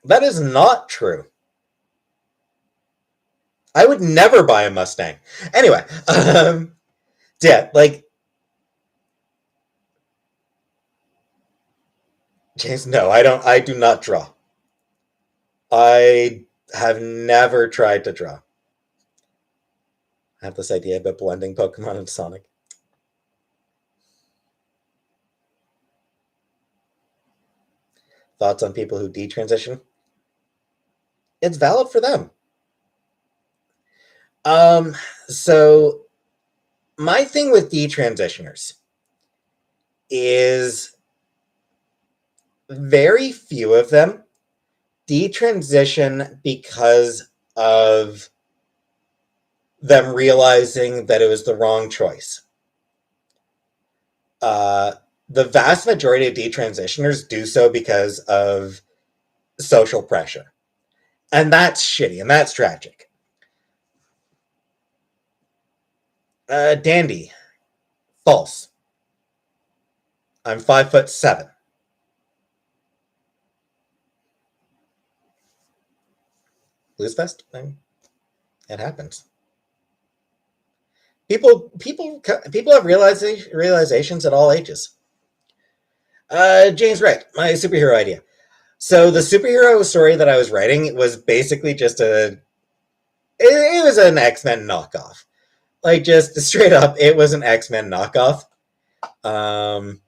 That is not true. I would never buy a Mustang. Anyway, yeah, James, no, I do not draw. I have never tried to draw. I have this idea about blending Pokemon and Sonic. Thoughts on people who detransition? It's valid for them. So my thing with detransitioners is very few of them detransition because of them realizing that it was the wrong choice. The vast majority of detransitioners do so because of social pressure. And that's shitty, and that's tragic. Dandy. False. I'm 5'7". Blues Fest. I mean, it happens. People have realizations at all ages. James Wright, my superhero idea. So the superhero story that I was writing was basically just it was an X-Men knockoff. Like, just straight up, it was an X-Men knockoff. Um,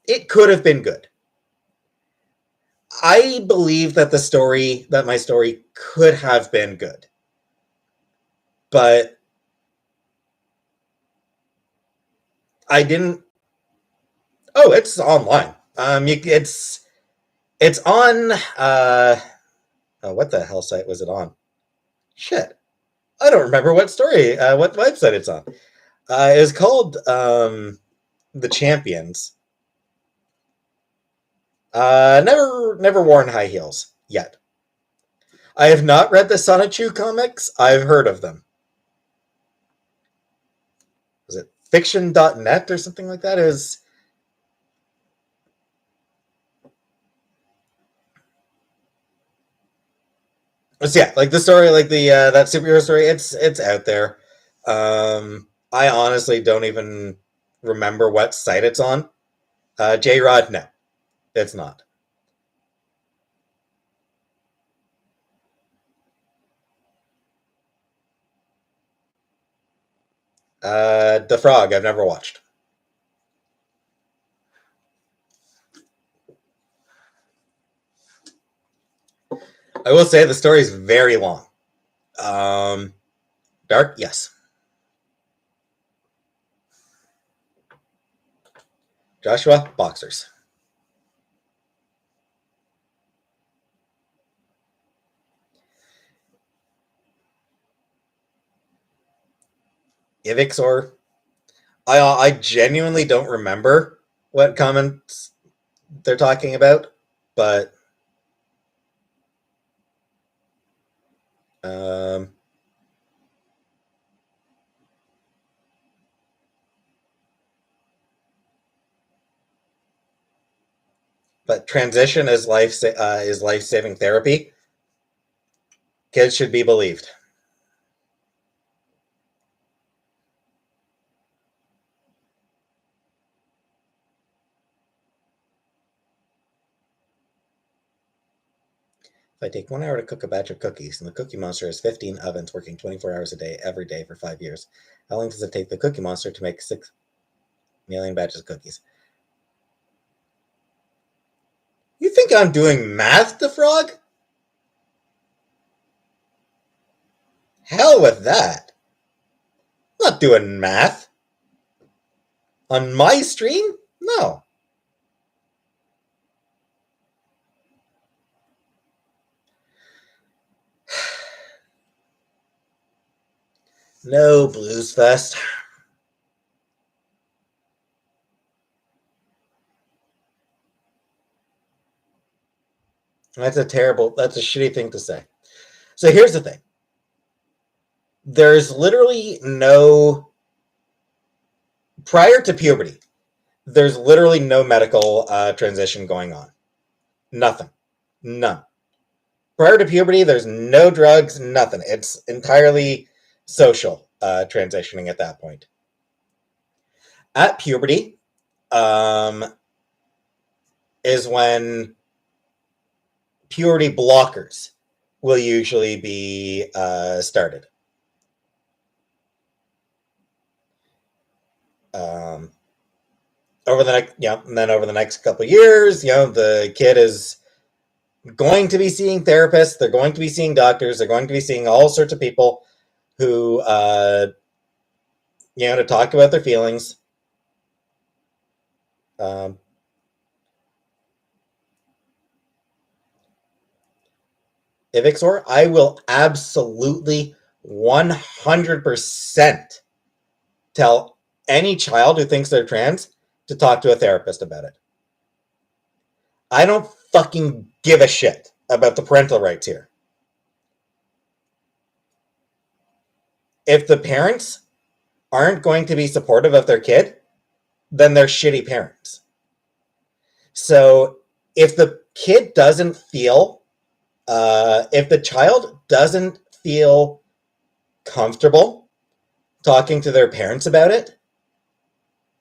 it could have been good. I believe that my story could have been good. But I didn't. Oh, it's online. It's on. Oh, what the hell site was it on? Shit, I don't remember what website it's on. It was called The Champions. Never worn high heels yet. I have not read the Sonichu comics. I've heard of them. Was it fiction.net or something like that? Yeah, like the story, like the that superhero story. It's out there. I honestly don't even remember what site it's on. J Rod, no, it's not. The Frog, I've never watched. I will say the story is very long. Um, Dark, yes. Joshua, boxers. Ivixor, I genuinely don't remember what comments they're talking about, but um, but transition is life saving therapy. Kids should be believed. If I take 1 hour to cook a batch of cookies, and the Cookie Monster has 15 ovens working 24 hours a day, every day for 5 years, how long does it take the Cookie Monster to make 6 million batches of cookies? You think I'm doing math, the frog? Hell with that. I'm not doing math. On my stream? No. No, Blues Fest. That's a shitty thing to say. So here's the thing. There's literally prior to puberty, there's literally no medical transition going on. Nothing. None. Prior to puberty, there's no drugs, nothing. It's entirely social transitioning at that point. At puberty, um, is when puberty blockers will usually be started. Over the next, and then over the next couple of years, the kid is going to be seeing therapists. They're going to be seeing doctors. They're going to be seeing all sorts of people who, to talk about their feelings. Um, Ivixor, I will absolutely 100% tell any child who thinks they're trans to talk to a therapist about it. I don't fucking give a shit about the parental rights here. If the parents aren't going to be supportive of their kid, then they're shitty parents. So if the kid doesn't feel, if the child doesn't feel comfortable talking to their parents about it,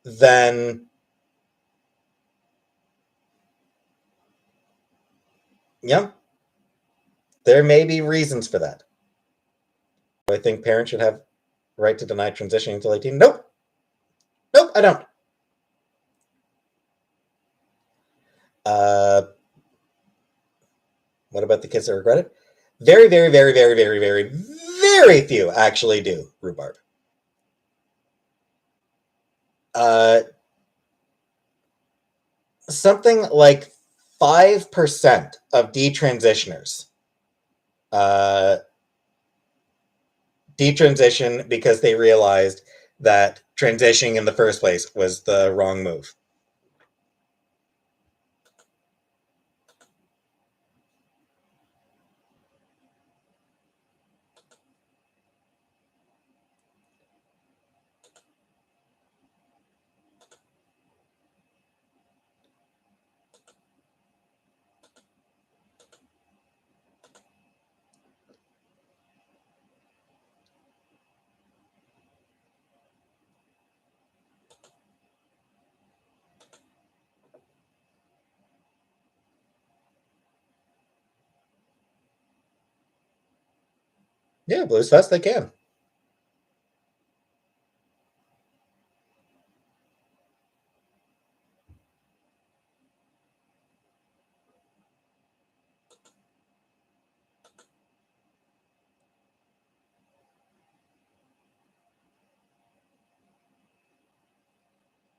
then yeah, there may be reasons for that. Do I think parents should have the right to deny transitioning until 18? Nope. Nope, I don't. What about the kids that regret it? Very, very, very, very, very, very, very few actually do, rhubarb. Something like 5% of detransitioners detransition because they realized that transitioning in the first place was the wrong move. Yeah, Blues Fest, they can.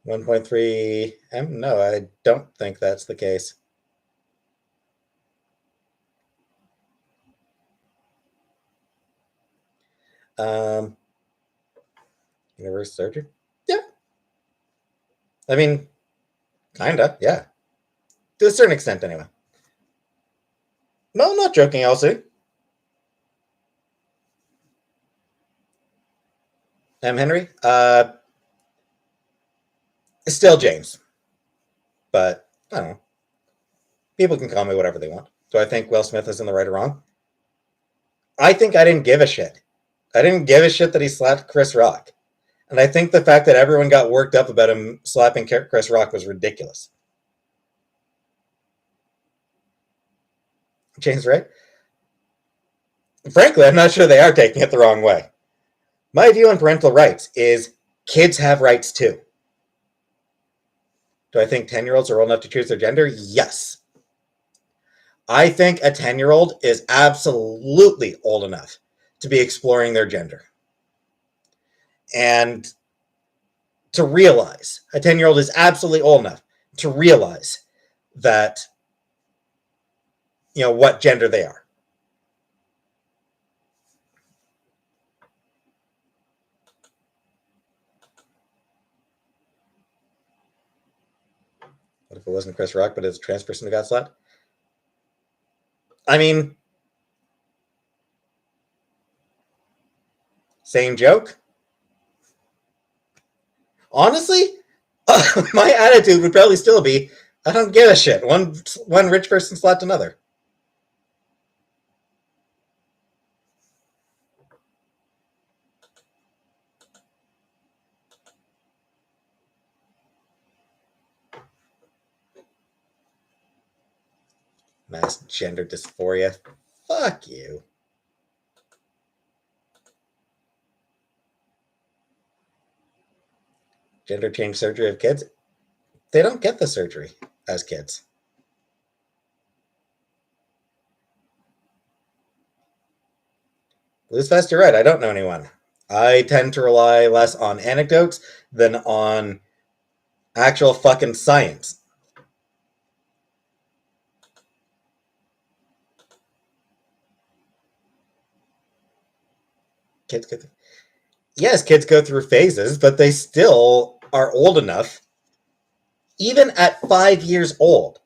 $1.3M? No, I don't think that's the case. Universe surgery? Yeah. I mean, kinda, yeah. To a certain extent, anyway. No, I'm not joking, Elsie. M. Henry? Still James. But, I don't know. People can call me whatever they want. Do I think Will Smith is in the right or wrong? I think I didn't give a shit. I didn't give a shit that he slapped Chris Rock. And I think the fact that everyone got worked up about him slapping Chris Rock was ridiculous. James, right? Frankly, I'm not sure they are taking it the wrong way. My view on parental rights is kids have rights too. Do I think 10-year-olds are old enough to choose their gender? Yes. I think a 10-year-old is absolutely old enough to be exploring their gender. And to realize, a 10-year-old is absolutely old enough to realize that, what gender they are. What if it wasn't Chris Rock, but it's a trans person who got slapped? I mean, same joke. Honestly, my attitude would probably still be, I don't give a shit. One rich person slapped another. Mass gender dysphoria. Fuck you. Gender change surgery of kids. They don't get the surgery as kids. Bluesfest, you're right. I don't know anyone. I tend to rely less on anecdotes than on actual fucking science. Kids go through phases, but they still are old enough. Even at 5 years old,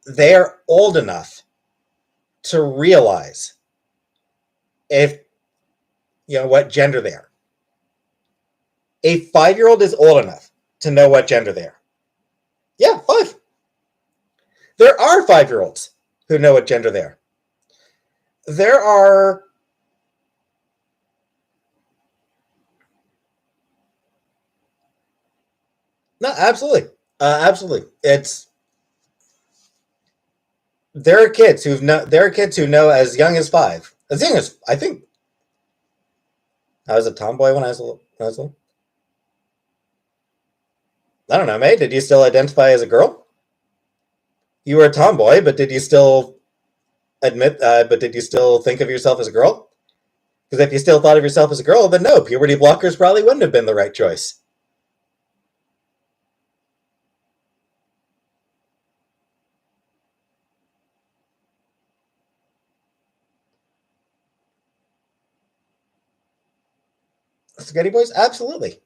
they're old enough to realize if what gender they are. A 5-year-old is old enough to know what gender they are. Yeah, 5. There are 5-year-olds who know what gender they are. There are no, absolutely, absolutely. There are kids who know as young as 5, as young as I think. I was a tomboy when I was little. I don't know, mate. Did you still identify as a girl? You were a tomboy, but did you still But did you still think of yourself as a girl? Because if you still thought of yourself as a girl, then no, puberty blockers probably wouldn't have been the right choice. Spaghetti boys, absolutely.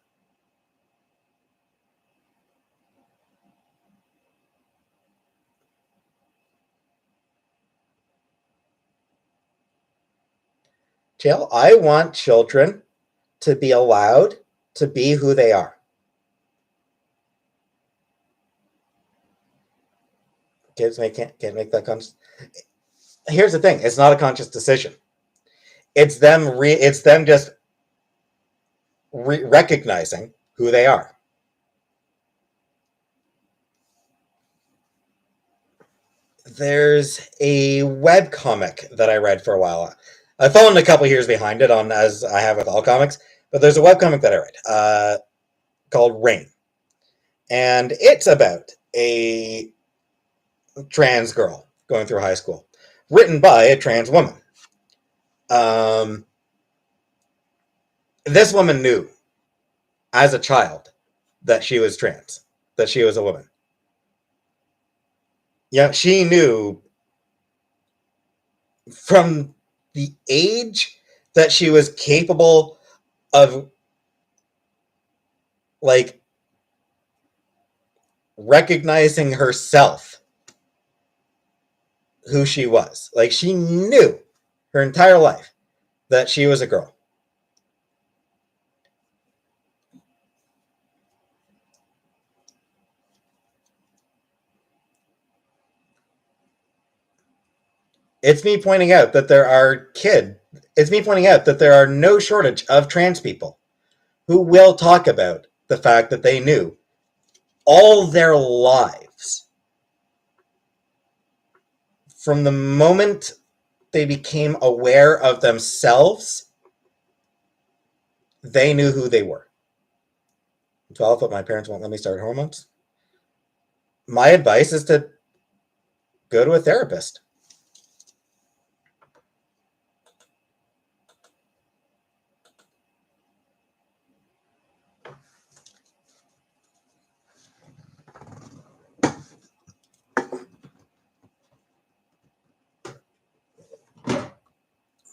Jill, I want children to be allowed to be who they are. Kids can't make that conscious. Here's the thing: it's not a conscious decision. It's them just recognizing who they are. There's a webcomic that I read for a while. I've fallen a couple years behind it on as I have with all comics, but there's a webcomic that I read called Rain. And it's about a trans girl going through high school, written by a trans woman. This woman knew as a child that she was trans, that she was a woman. Yeah, she knew from the age that she was capable of like recognizing herself who she was. Like she knew her entire life that she was a girl. It's me pointing out that there are no shortage of trans people who will talk about the fact that they knew all their lives from the moment they became aware of themselves, they knew who they were. 12, but my parents won't let me start hormones. My advice is to go to a therapist.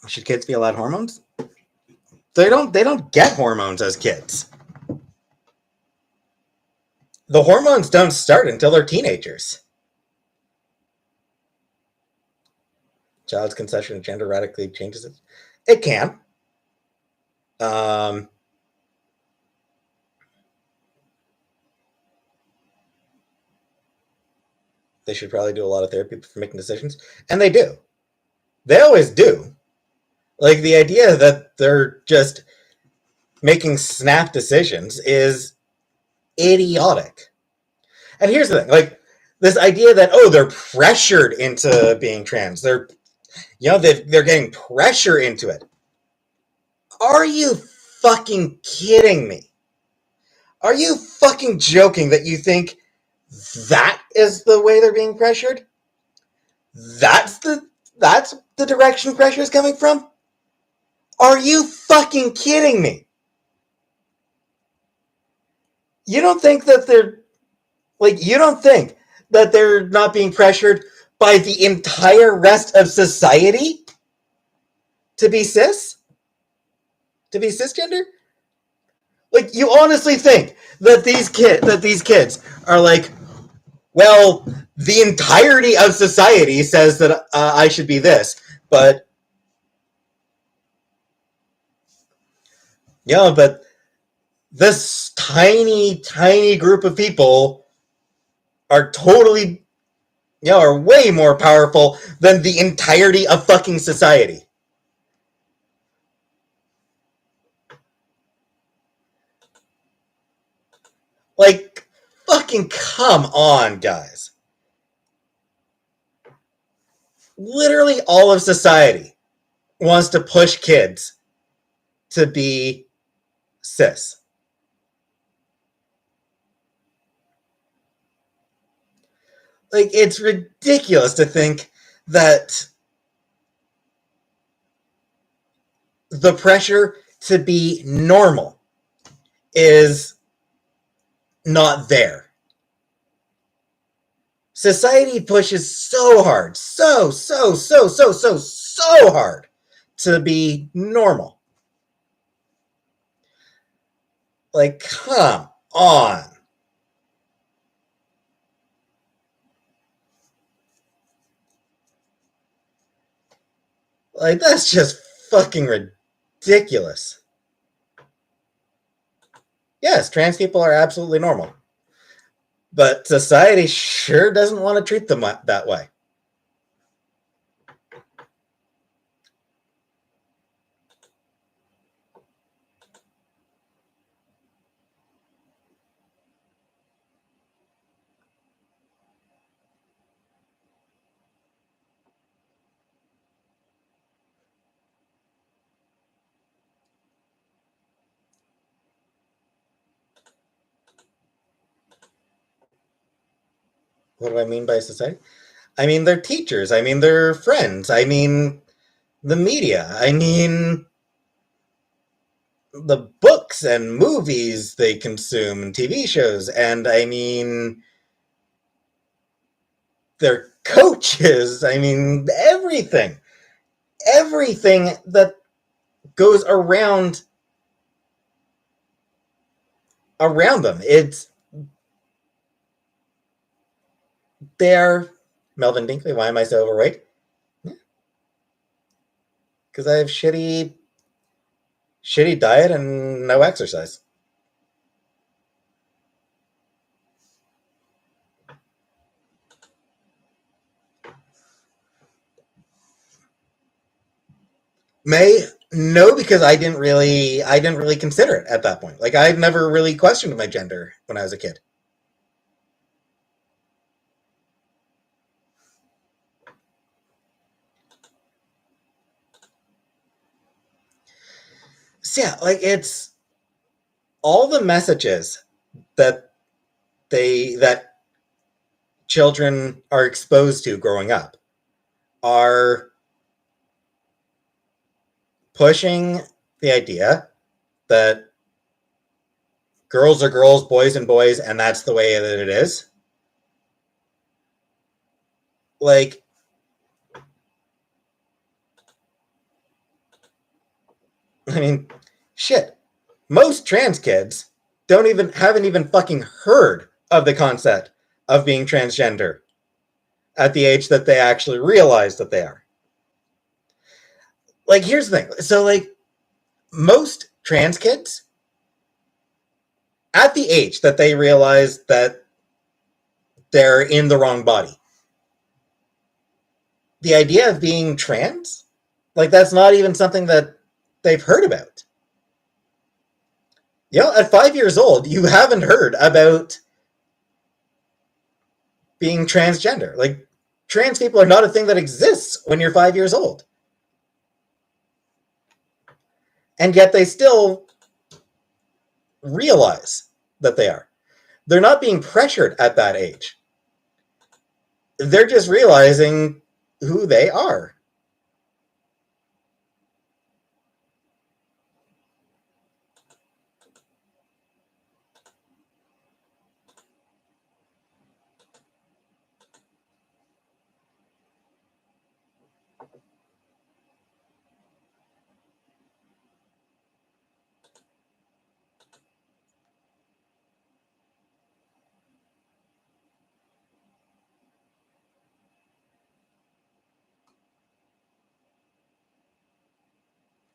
Should kids be allowed hormones? They don't get hormones as kids. The hormones don't start until they're teenagers. Child's conception of gender radically changes it. It can. They should probably do a lot of therapy for making decisions. And they do. They always do. Like the idea that they're just making snap decisions is idiotic. And here's the thing, like this idea that they're pressured into being trans. They're getting pressure into it. Are you fucking kidding me? Are you fucking joking that you think that is the way they're being pressured? That's the direction pressure is coming from? Are you fucking kidding me? You don't think that they're not being pressured by the entire rest of society to be cis? To be cisgender? Like, you honestly think that these kids are like, well, the entirety of society says that I should be this, but this tiny group of people are totally, are way more powerful than the entirety of fucking society. Like, fucking come on, guys. Literally all of society wants to push kids to be cis. Like, it's ridiculous to think that the pressure to be normal is not there. Society pushes so hard, so hard to be normal. Like, come on. Like, that's just fucking ridiculous. Yes, trans people are absolutely normal. But society sure doesn't want to treat them that way. What do I mean by society? I mean, they're teachers. I mean, they're friends. I mean, the media. I mean, the books and movies they consume and TV shows. And I mean, their coaches. I mean, everything. Everything that goes around them. It's they're Melvin Dinkley. Why am I so overweight? Because I have shitty diet and no exercise. May no, because I didn't really consider it at that point. Like, I've never really questioned my gender when I was a kid. So yeah, like, it's all the messages that children are exposed to growing up are pushing the idea that girls are girls, boys and boys, and that's the way that it is. Like, I mean, shit. Most trans kids haven't even fucking heard of the concept of being transgender at the age that they actually realize that they are. Like, here's the thing. So, like, most trans kids, at the age that they realize that they're in the wrong body, the idea of being trans, like, that's not even something that they've heard about. At 5 years old, you haven't heard about being transgender. Like, trans people are not a thing that exists when you're 5 years old. And yet they still realize that they are. They're not being pressured at that age. They're just realizing who they are.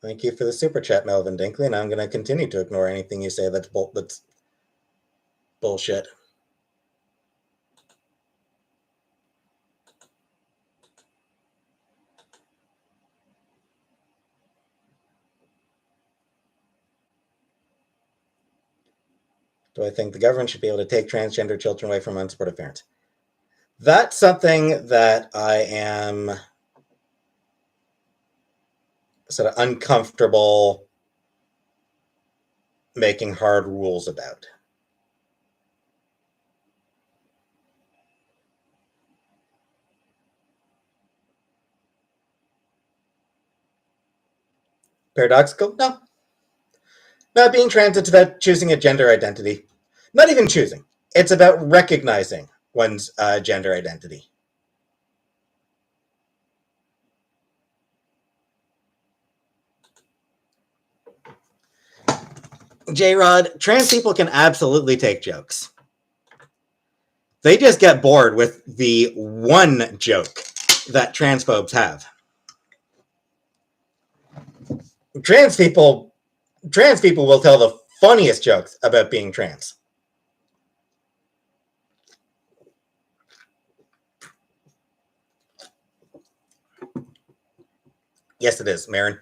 Thank you for the super chat, Melvin Dinkley, and I'm going to continue to ignore anything you say that's Bullshit. Do I think the government should be able to take transgender children away from unsupportive parents? That's something that I am sort of uncomfortable making hard rules about. Paradoxical? No. Not being trans, it's about choosing a gender identity. Not even choosing. It's about recognizing one's gender identity. J-Rod, trans people can absolutely take jokes. They just get bored with the one joke that transphobes have. Trans people will tell the funniest jokes about being trans. Yes, it is, Marin.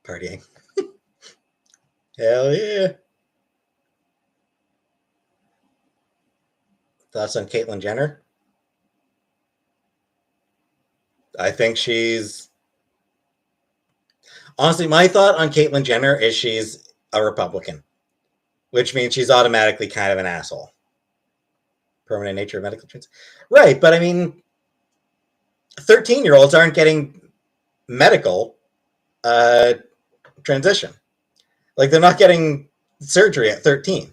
Partying. Hell yeah. Thoughts on Caitlyn Jenner? I think she's... Honestly, my thought on Caitlyn Jenner is she's a Republican, which means she's automatically kind of an asshole. Permanent nature of medical trans. Right, but I mean, 13-year-olds aren't getting medical transition. Like, they're not getting surgery at 13.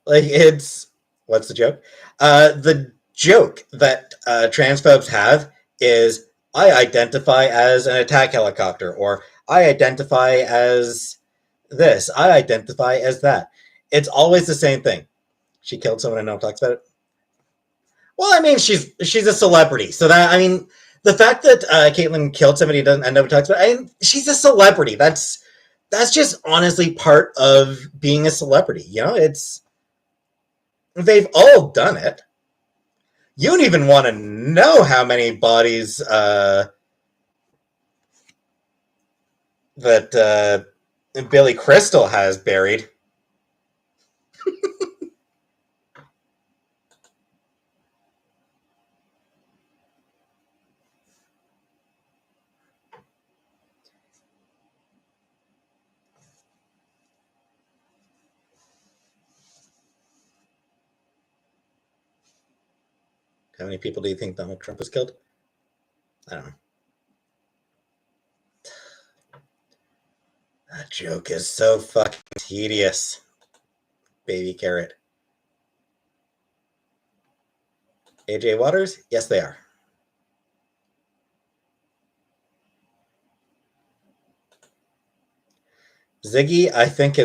Like, it's... What's the joke? The joke that transphobes have is, I identify as an attack helicopter, or I identify as this, I identify as that. It's always the same thing. She killed someone and no one talks about it. Well, I mean, she's a celebrity, so that, I mean, the fact that Caitlyn killed somebody and no one talks about it, she's a celebrity. That's just honestly part of being a celebrity. You know, they've all done it. You don't even want to know how many bodies that Billy Crystal has buried. How many people do you think Donald Trump has killed? I don't know. That joke is so fucking tedious. Baby carrot. AJ Waters? Yes, they are. Ziggy, I think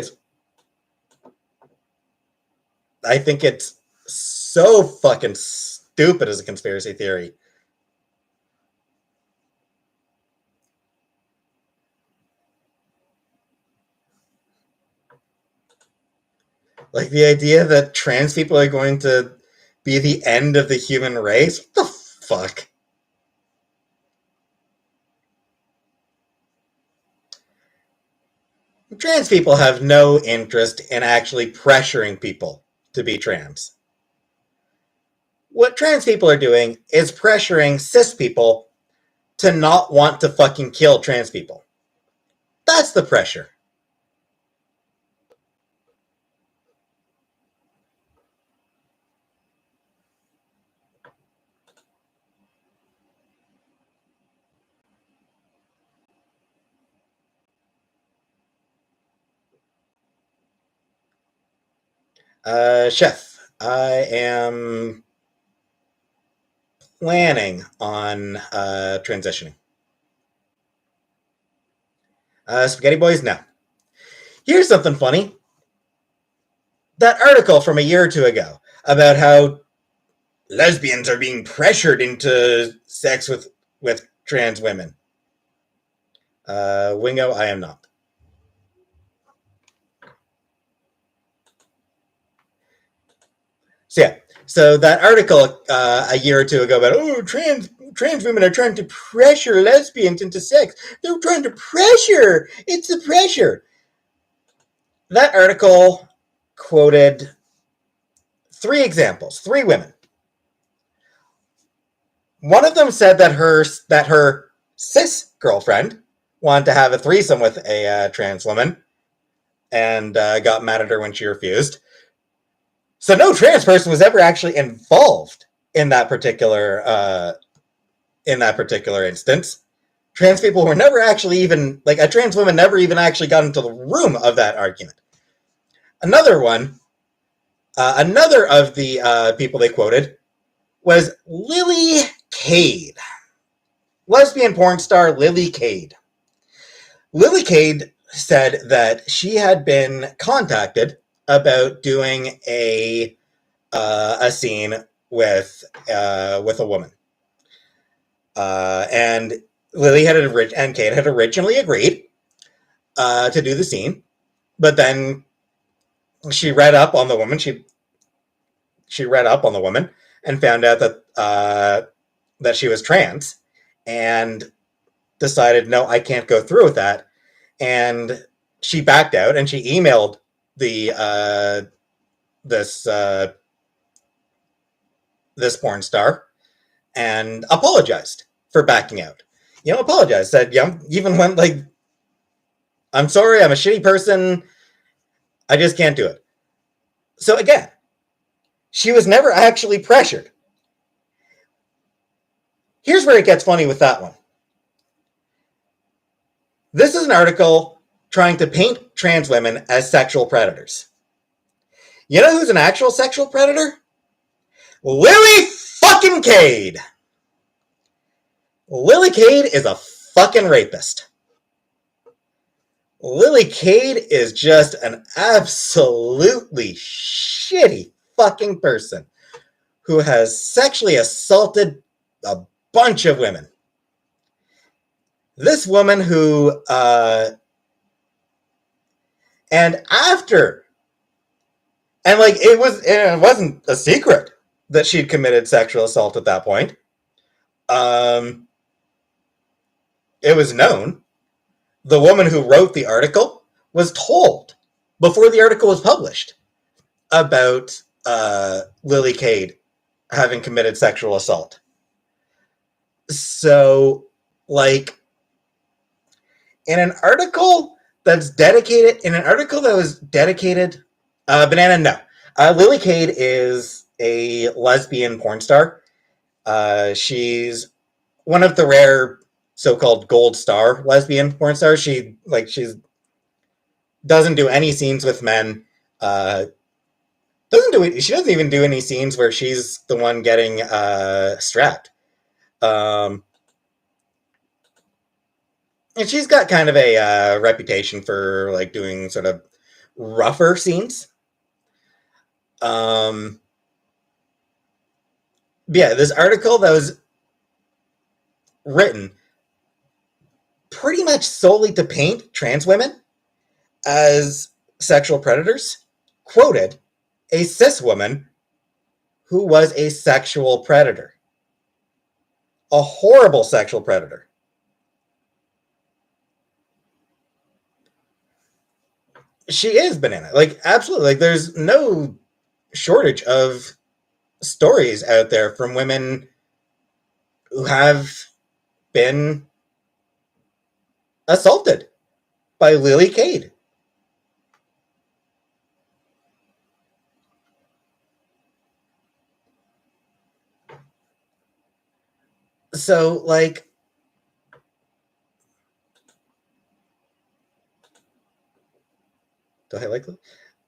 it's so fucking stupid as a conspiracy theory. Like, the idea that trans people are going to be the end of the human race? What the fuck? Trans people have no interest in actually pressuring people to be trans. What trans people are doing is pressuring cis people to not want to fucking kill trans people. That's the pressure. Chef, I am planning on transitioning. Spaghetti Boys, no. Here's something funny. That article from a year or two ago about how lesbians are being pressured into sex with trans women. Wingo, I am not. So yeah, so that article a year or two ago about trans women are trying to pressure lesbians into sex. They're trying to pressure. It's the pressure. That article quoted 3 examples, 3 women. One of them said that her cis girlfriend wanted to have a threesome with a trans woman and got mad at her when she refused. So no trans person was ever actually involved in that particular instance. Trans people were never actually even, like, a trans woman never even actually got into the room of that argument. Another of the people they quoted was Lily Cade. Lesbian porn star Lily Cade. Lily Cade said that she had been contacted about doing a scene with a woman, and Cade had originally agreed to do the scene, but then she read up on the woman. She read up on the woman and found out that she was trans, and decided, no, I can't go through with that. And she backed out, and she emailed the this porn star and apologized for backing out. Apologized, said, even went like, I'm sorry, I'm a shitty person, I just can't do it. So again, she was never actually pressured. Here's where it gets funny with that one. This is an article trying to paint trans women as sexual predators. You know who's an actual sexual predator? Lily fucking Cade. Lily Cade is a fucking rapist. Lily Cade is just an absolutely shitty fucking person who has sexually assaulted a bunch of women. This woman who, and it wasn't a secret that she'd committed sexual assault at that point. It was known. The woman who wrote the article was told before the article was published about Lily Cade having committed sexual assault. So, like, in an article that was dedicated, Banana, no. Lily Cade is a lesbian porn star. She's one of the rare so-called gold star lesbian porn stars. She doesn't do any scenes with men. She doesn't even do any scenes where she's the one getting strapped. And she's got kind of a reputation for like doing sort of rougher scenes. Yeah, this article that was written pretty much solely to paint trans women as sexual predators quoted a cis woman who was a sexual predator. A horrible sexual predator. She is Banana. Like, absolutely. Like, there's no shortage of stories out there from women who have been assaulted by Lily Cade. So, like, do I like her?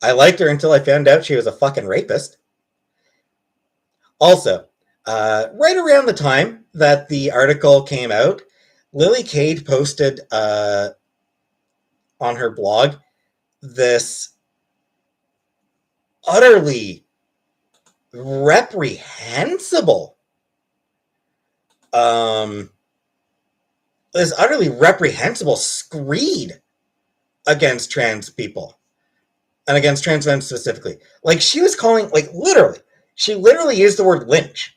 I liked her until I found out she was a fucking rapist. Also, right around the time that the article came out, Lily Cade posted on her blog this utterly reprehensible screed against trans people and against trans men specifically. Like, she was calling, like, literally, she literally used the word lynch.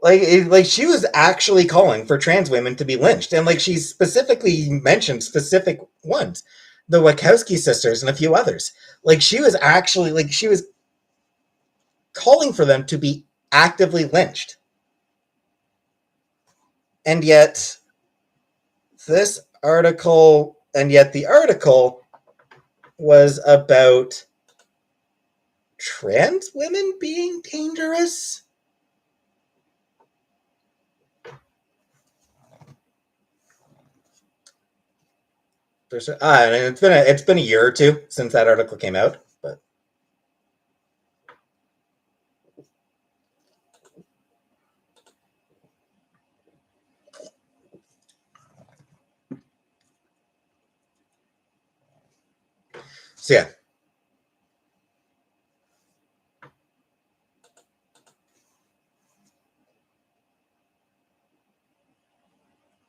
Like she was actually calling for trans women to be lynched, and like she specifically mentioned specific ones, the Wachowski sisters and a few others. Like she was calling for them to be actively lynched, and yet the article was about trans women being dangerous. And it's been a year or two since that article came out, but so yeah.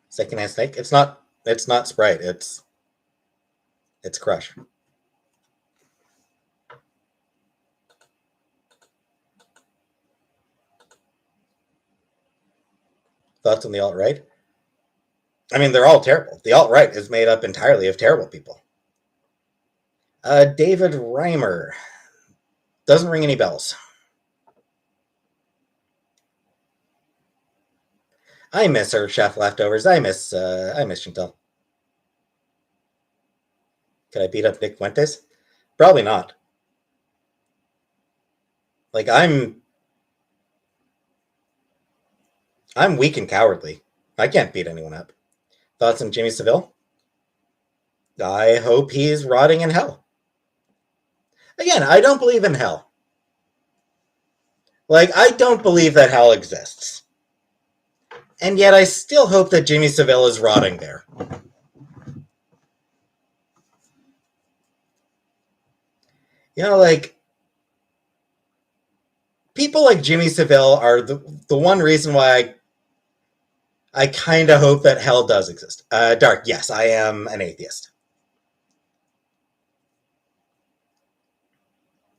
Secondhand Snake. It's not Sprite. It's Crush. Thoughts on the alt-right? I mean, they're all terrible. The alt-right is made up entirely of terrible people. David Reimer. Doesn't ring any bells. I miss her chef leftovers. I miss Chantel. Could I beat up Nick Fuentes? Probably not. Like, I'm weak and cowardly. I can't beat anyone up. Thoughts on Jimmy Savile? I hope he's rotting in hell. Again, I don't believe in hell. Like, I don't believe that hell exists. And yet I still hope that Jimmy Savile is rotting there. You know, like, people like Jimmy Savile are the one reason why I kind of hope that hell does exist. Dark, yes, I am an atheist.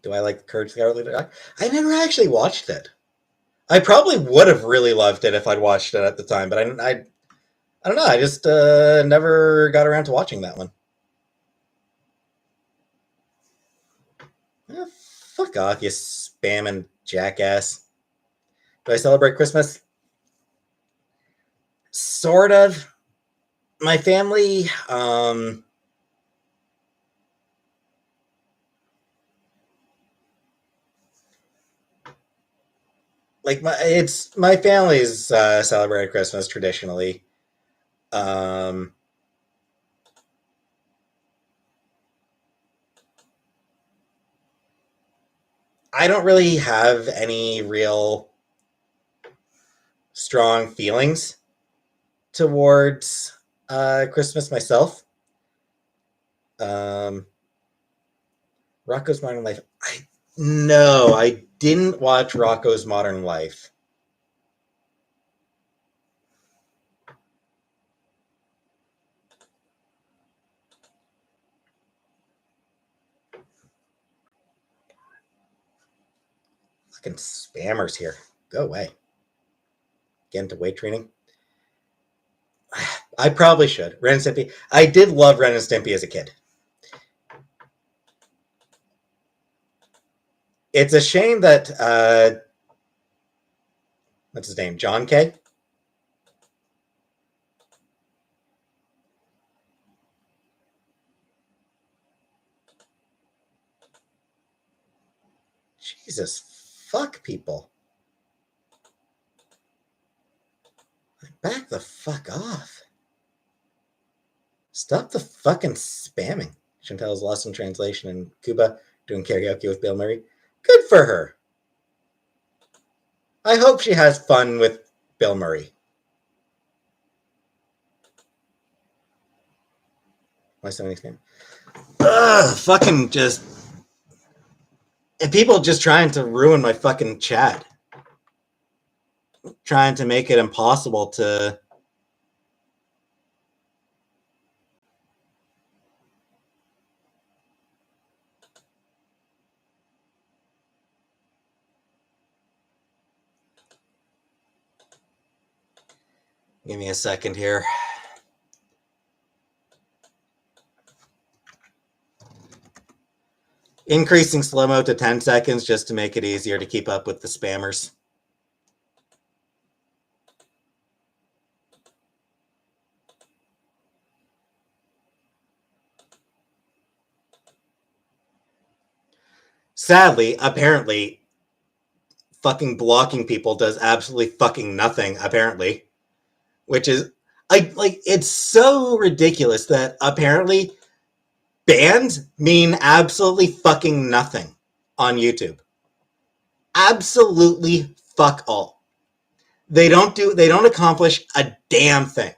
Do I like Courage the Cowardly Dog? I never actually watched it. I probably would have really loved it if I'd watched it at the time, but I don't know. I just never got around to watching that one. Fuck off, you spamming jackass. Do I celebrate Christmas? Sort of. My family, like my family's celebrated Christmas traditionally. I don't really have any real strong feelings towards Christmas myself. Rocko's Modern Life. No, I didn't watch Rocko's Modern Life. Fucking spammers here. Go away. Get into weight training. I probably should. Ren and Stimpy. I did love Ren and Stimpy as a kid. It's a shame that what's his name? John K. Jesus, fuck people. Back the fuck off. Stop the fucking spamming. Chantel's lost in translation in Cuba, doing karaoke with Bill Murray. Good for her. I hope she has fun with Bill Murray. my 70s game. Fucking just... And people just trying to ruin my fucking chat. Trying to make it impossible to... Give me a second here. Increasing slow-mo to 10 seconds just to make it easier to keep up with the spammers. Sadly, apparently, fucking blocking people does absolutely fucking nothing, apparently. Which is, like, it's so ridiculous that apparently bans mean absolutely fucking nothing on YouTube. Absolutely fuck all. They don't accomplish a damn thing.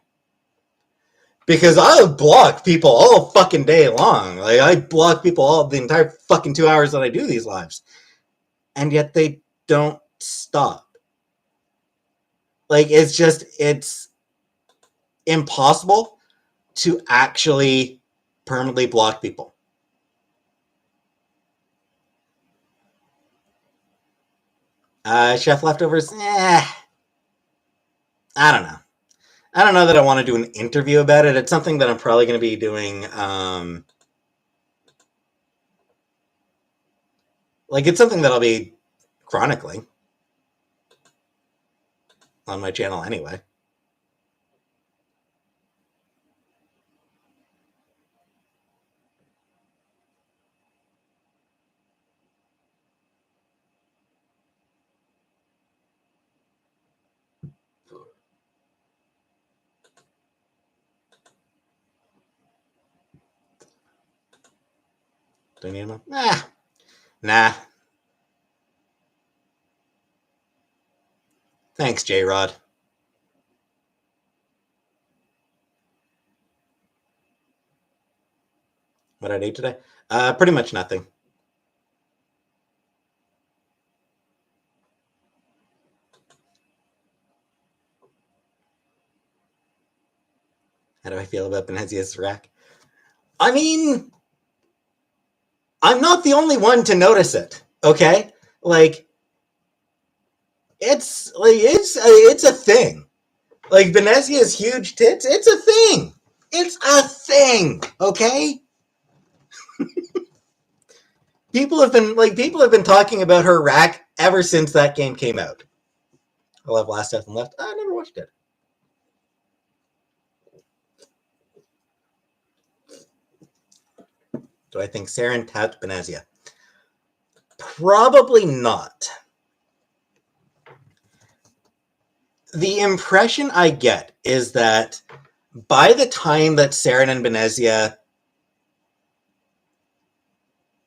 Because I block people all fucking day long. Like, I block people all the entire fucking 2 hours that I do these lives. And yet they don't stop. Like, it's impossible to actually permanently block people. Chef Leftovers, I don't know. I don't know that I want to do an interview about it. It's something that I'm probably going to be doing, like, it's something that I'll be chronicling on my channel anyway. Do I need them? Nah. Thanks, J-Rod. What did I do today? Pretty much nothing. How do I feel about Benezia's rack? I mean, I'm not the only one to notice it, okay? Like, it's a thing. Like, Benezia's huge tits, it's a thing. It's a thing, okay? People have been talking about her rack ever since that game came out. I'll have Last Death and Left. I never watched it. Do I think Saren tapped Benezia? Probably not. The impression I get is that by the time that Saren and Benezia,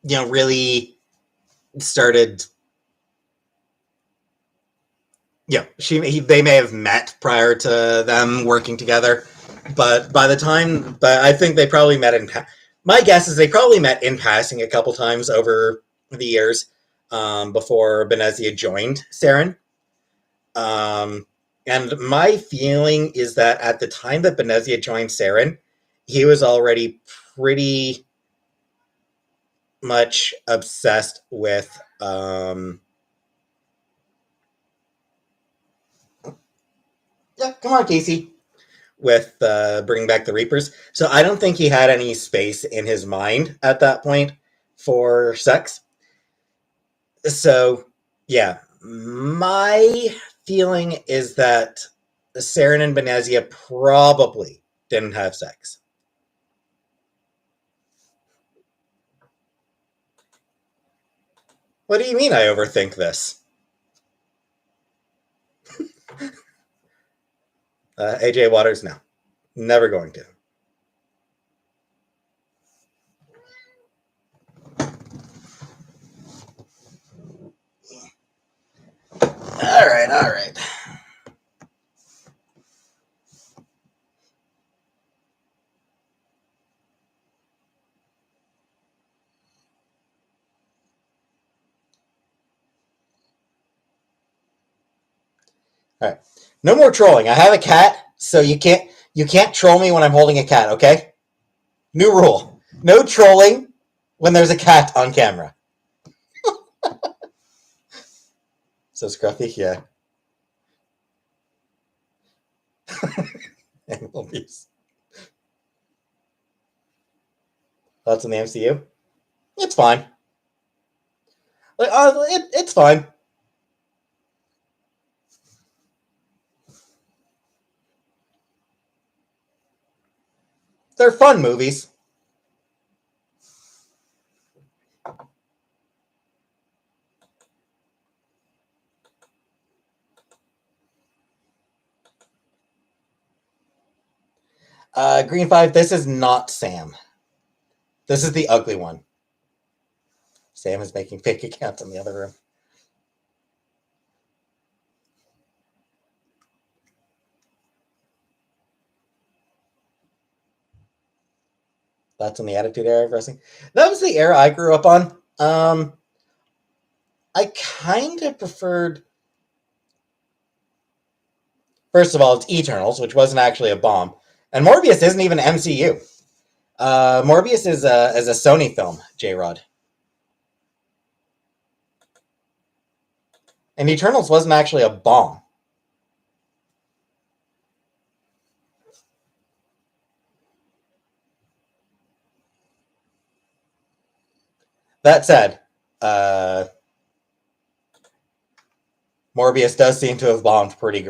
really started, they may have met prior to them working together, but I think they probably met my guess is they probably met in passing a couple times over the years before Benezia joined Saren. And my feeling is that at the time that Benezia joined Saren, he was already pretty much obsessed with come on, Casey, with bringing back the Reapers. So I don't think he had any space in his mind at that point for sex. So, yeah, my feeling is that Saren and Benezia probably didn't have sex. What do you mean I overthink this? AJ Waters, no. Never going to. All right. All right. No more trolling. I have a cat, so you can't troll me when I'm holding a cat, okay? New rule. No trolling when there's a cat on camera. So Scruffy, yeah. Animal abuse. Thoughts on the MCU? It's fine. It's fine. They're fun movies. Green 5, this is not Sam. This is the ugly one. Sam is making fake accounts in the other room. Thoughts on the Attitude Era of wrestling? That was the era I grew up on. I kind of preferred. First of all, it's Eternals, which wasn't actually a bomb, and Morbius isn't even MCU. Morbius is a Sony film, J-Rod. And Eternals wasn't actually a bomb. That said, Morbius does seem to have bombed pretty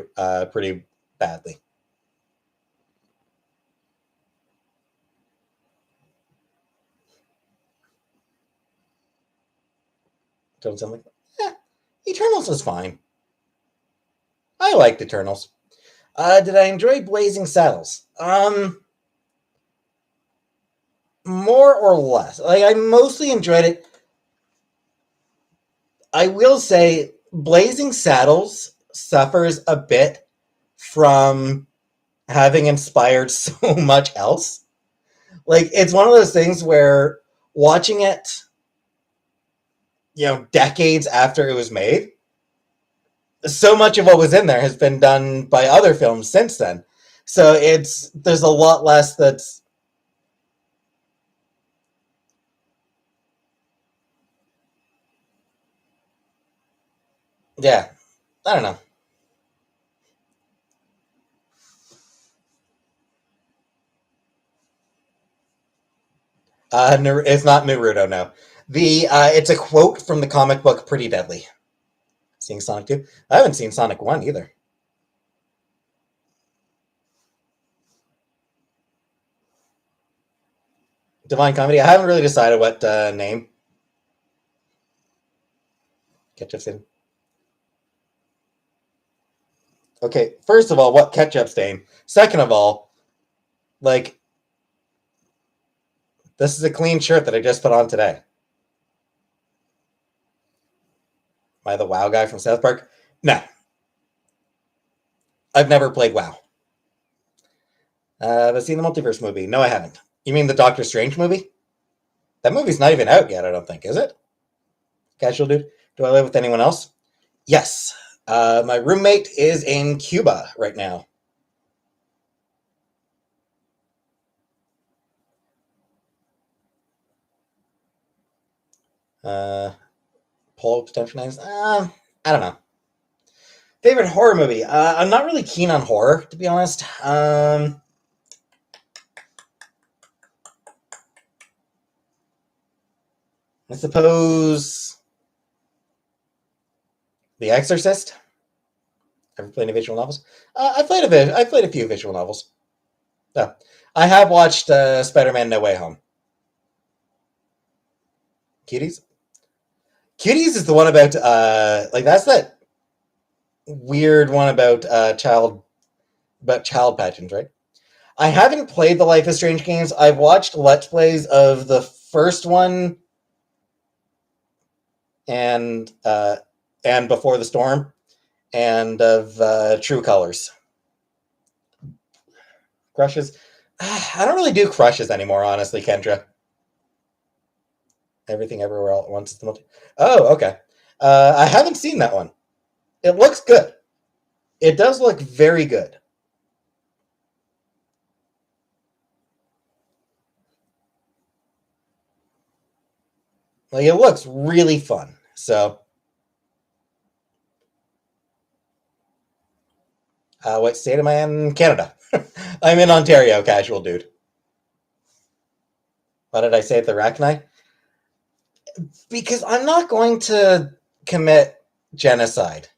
badly. Don't sound like Eternals was fine. I liked Eternals. Did I enjoy Blazing Saddles? More or less. Like, I mostly enjoyed it. I will say Blazing Saddles suffers a bit from having inspired so much else. Like, it's one of those things where watching it, decades after it was made, so much of what was in there has been done by other films since then. So there's a lot less that's. Yeah, I don't know. It's not Naruto, no. It's a quote from the comic book Pretty Deadly. Seeing Sonic 2? I haven't seen Sonic 1 either. Divine Comedy? I haven't really decided what name. Ketchup Stain. Okay, first of all, what ketchup stain? Second of all, like, this is a clean shirt that I just put on today. Am I the WoW guy from South Park? No. I've never played WoW. I've seen the Multiverse movie. No, I haven't. You mean the Doctor Strange movie? That movie's not even out yet, I don't think, is it? Casual dude. Do I live with anyone else? Yes. My roommate is in Cuba right now. Poll potential names? I don't know. Favorite horror movie? I'm not really keen on horror, to be honest. I suppose The Exorcist. Ever played any visual novels? I played a few visual novels. Oh, I have watched Spider-Man: No Way Home. Cuties. Cuties is the one about that's that weird one about child pageants, right? I haven't played the Life is Strange games. I've watched Let's Plays of the first one and Before the Storm, and of True Colors. Crushes? I don't really do crushes anymore, honestly, Kendra. Everything Everywhere All at Once is the multi. Oh, okay. I haven't seen that one. It looks good. It does look very good. Like, it looks really fun. So, what state am I in? Canada. I'm in Ontario, casual dude. What did I say at the Arachni? Because I'm not going to commit genocide.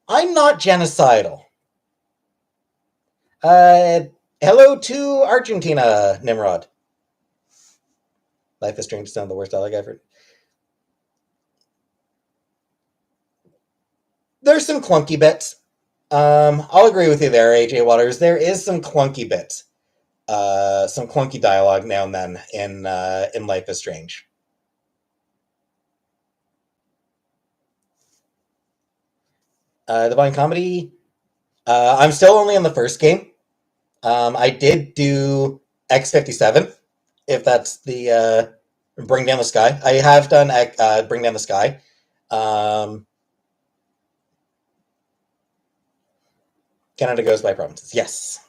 I'm not genocidal. Hello to Argentina, Nimrod. Life is Strange is not the worst dialogue I've heard. There's some clunky bits. I'll agree with you there, AJ Waters. There is some clunky bits. Some clunky dialogue now and then in Life is Strange. Divine Comedy. I'm still only in the first game. I did do X57, if that's the Bring Down the Sky. I have done Bring Down the Sky. Canada goes by provinces. Yes.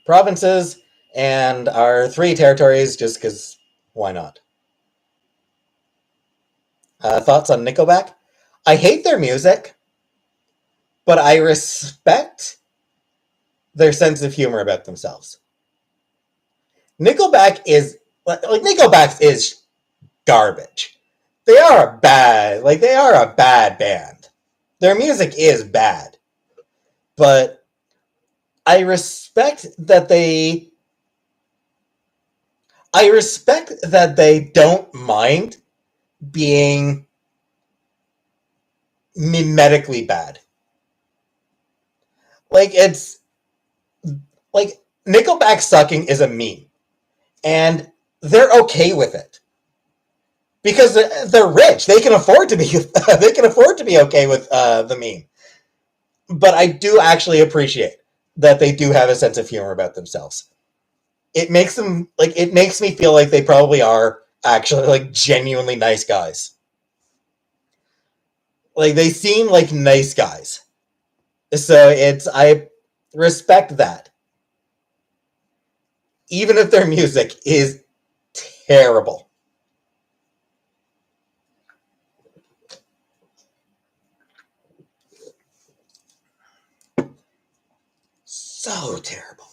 Provinces and our 3 territories, just because why not? Thoughts on Nickelback? I hate their music, but I respect their sense of humor about themselves. Nickelback is garbage. They are a bad band. Their music is bad. But I respect that they don't mind being mimetically bad. Like, it's like Nickelback sucking is a meme, and they're okay with it because they're rich. They can afford to be okay with the meme. But I do actually appreciate that they do have a sense of humor about themselves. It makes me feel like they probably are actually like genuinely nice guys. Like, they seem like nice guys. So I respect that. Even if their music is terrible. So terrible.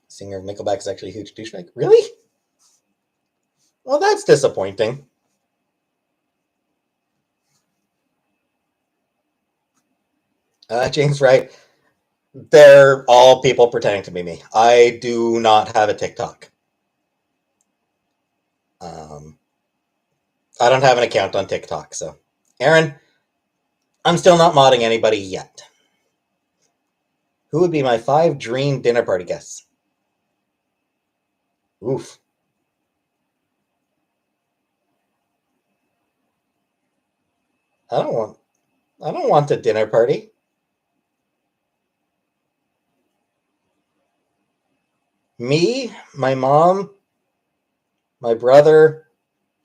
Singer of Nickelback is actually a huge douchebag. Really? Well, that's disappointing. James Wright. They're all people pretending to be me. I do not have a TikTok. I don't have an account on TikTok, so. Aaron, I'm still not modding anybody yet. Who would be my 5 dream dinner party guests? Oof. I don't want a dinner party. Me, my mom, my brother,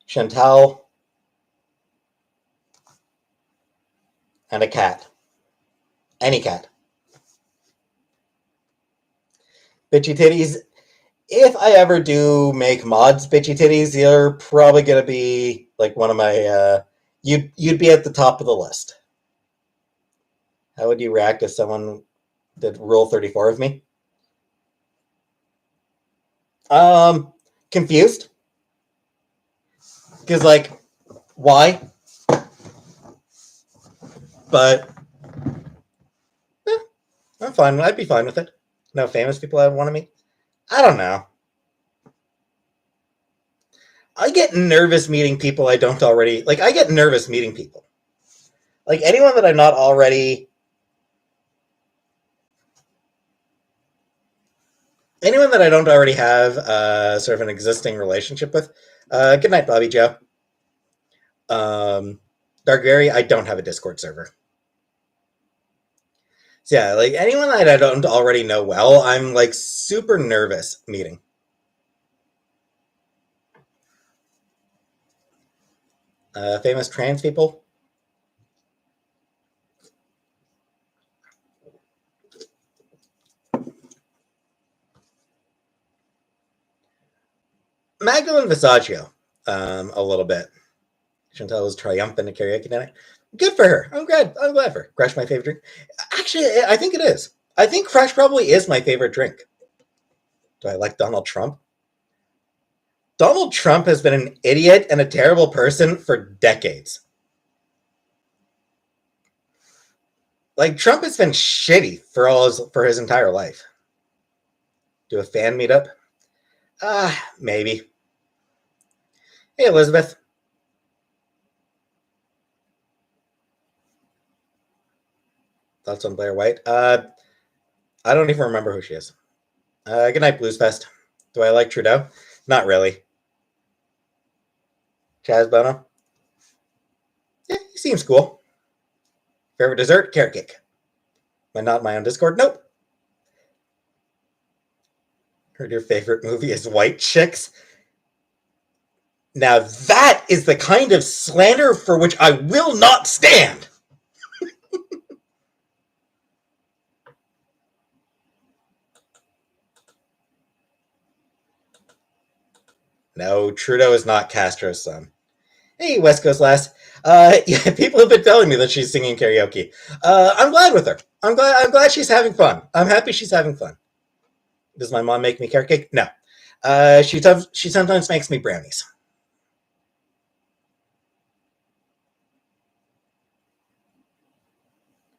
Chantal, and a cat. Any cat. Bitchy titties. If I ever do make mods bitchy titties, you're probably gonna be like one of my you'd be at the top of the list. How would you react if someone did Rule 34 of me? Confused. Because, like, why? But I'm fine. I'd be fine with it. No famous people I would want to meet. I don't know. I get nervous meeting people I don't already like. I get nervous meeting people. Like, anyone that I'm not already. Anyone that I don't already have sort of an existing relationship with. Good night, Bobby Joe. Dark Gary, I don't have a Discord server. So yeah, like, anyone that I don't already know well, I'm like super nervous meeting. Famous trans people. Magdalene Visaggio, a little bit. Chantal was triumphant at karaoke night. Good for her. I'm glad. I'm glad for her. Crush, my favorite drink. Actually, I think it is. I think Crush probably is my favorite drink. Do I like Donald Trump? Donald Trump has been an idiot and a terrible person for decades. Like, Trump has been shitty for his entire life. Do a fan meetup? Maybe. Hey, Elizabeth. Thoughts on Blair White? I don't even remember who she is. Good night, Blues Fest. Do I like Trudeau? Not really. Chaz Bono? Yeah, he seems cool. Favorite dessert? Carrot cake. Am I not my own Discord? Nope. Heard your favorite movie is White Chicks? Now that is the kind of slander for which I will not stand. No, Trudeau is not Castro's son. Hey, West Coast lass. Yeah, people have been telling me that she's singing karaoke. I'm glad with her. I'm glad she's having fun. I'm happy she's having fun. Does my mom make me carrot cake? No. She sometimes makes me brownies.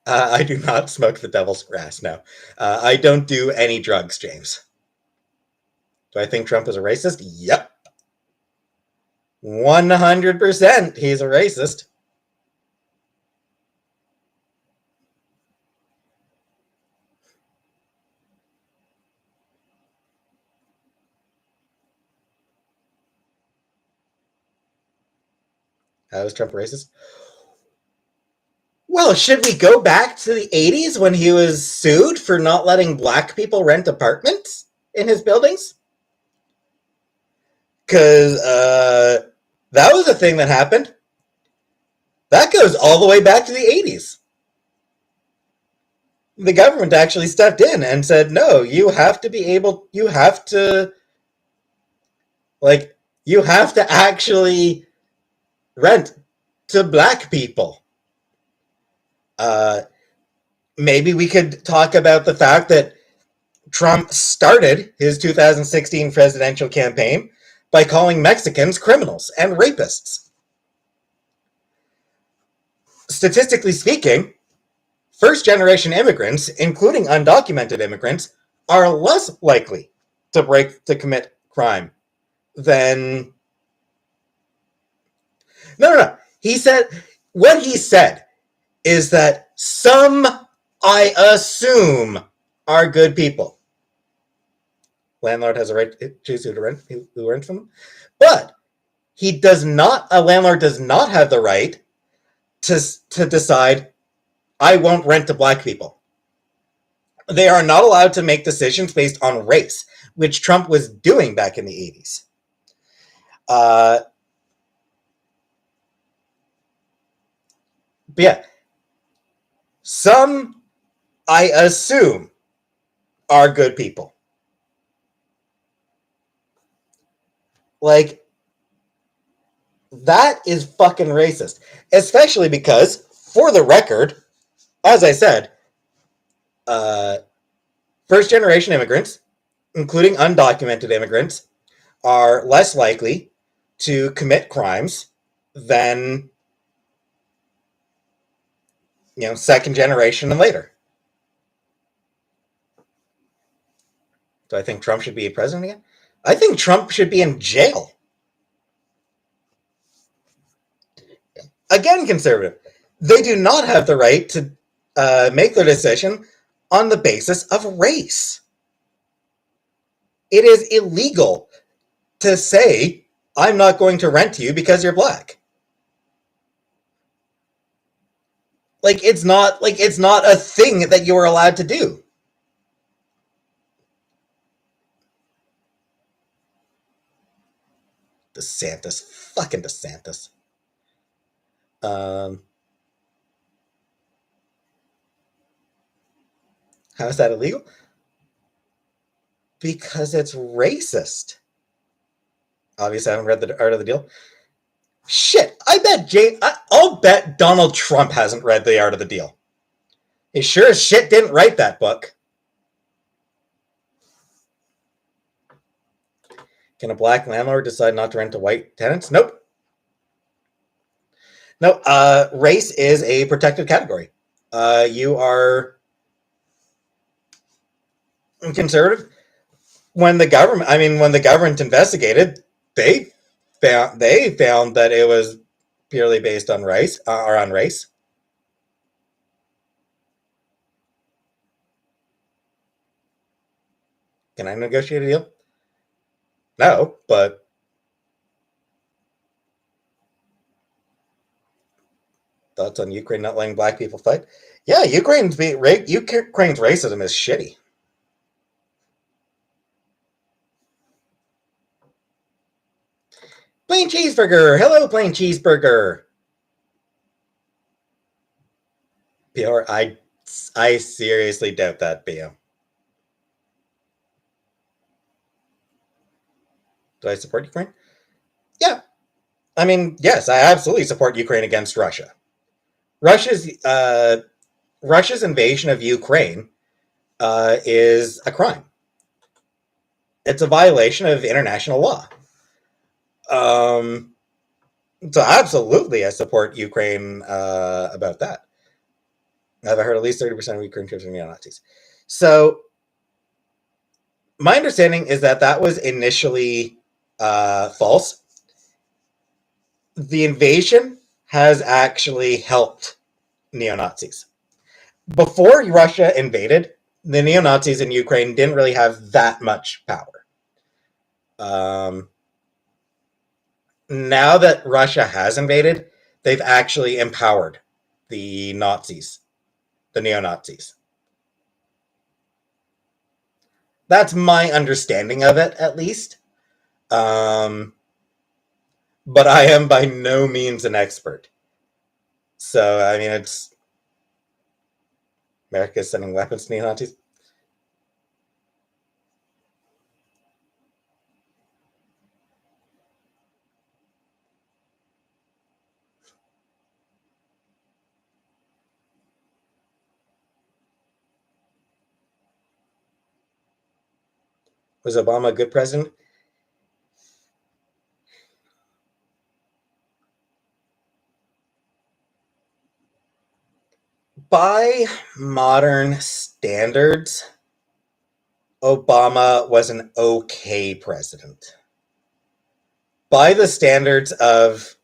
I do not smoke the devil's grass. No, I don't do any drugs, James. Do I think Trump is a racist? Yep. 100% he's a racist. How is Trump racist? Well, should we go back to the 80s when he was sued for not letting black people rent apartments in his buildings? Because that was a thing that happened. That goes all the way back to the 80s. The government actually stepped in and said, no, you have to actually rent to black people. Maybe we could talk about the fact that Trump started his 2016 presidential campaign by calling Mexicans criminals and rapists. Statistically speaking, first-generation immigrants, including undocumented immigrants, are less likely to commit crime than... No. What he said is that some, I assume, are good people. Landlord has a right to choose who rent from them. But a landlord does not have the right to decide, I won't rent to black people. They are not allowed to make decisions based on race, which Trump was doing back in the 80s. But yeah, some, I assume, are good people. Like, that is fucking racist. Especially because, for the record, as I said, first-generation immigrants, including undocumented immigrants, are less likely to commit crimes than, second generation and later. Do I think Trump should be president again? I think Trump should be in jail. Again, conservative. They do not have the right to make their decision on the basis of race. It is illegal to say, I'm not going to rent to you because you're black. It's not a thing that you are allowed to do. DeSantis. Fucking DeSantis. Um, how is that illegal? Because it's racist. Obviously, I haven't read The Art of the Deal. Shit, I'll bet Donald Trump hasn't read The Art of the Deal. He sure as shit didn't write that book. Can a black landlord decide not to rent to white tenants? Nope. No, race is a protected category. You are conservative. When the government investigated, they found that it was purely based on race or on race. Can I negotiate a deal? No, but thoughts on Ukraine not letting black people fight? Yeah, Ukraine's racism is shitty. Plain cheeseburger. Hello, plain cheeseburger. PR, I seriously doubt that, BO. Do I support Ukraine? Yeah. I mean, yes, I absolutely support Ukraine against Russia. Russia's invasion of Ukraine is a crime. It's a violation of international law. So absolutely, I support Ukraine about that. I've heard at least 30% of Ukraine troops are neo-Nazis. So my understanding is that was initially false. The invasion has actually helped neo-Nazis. Before Russia invaded, the neo-Nazis in Ukraine didn't really have that much power. Now that Russia has invaded, they've actually empowered the Nazis, the neo-Nazis. That's my understanding of it, at least. But I am by no means an expert. So, I mean, it's America sending weapons to neo-Nazis. Was Obama a good president? By modern standards, Obama was an okay president. By the standards of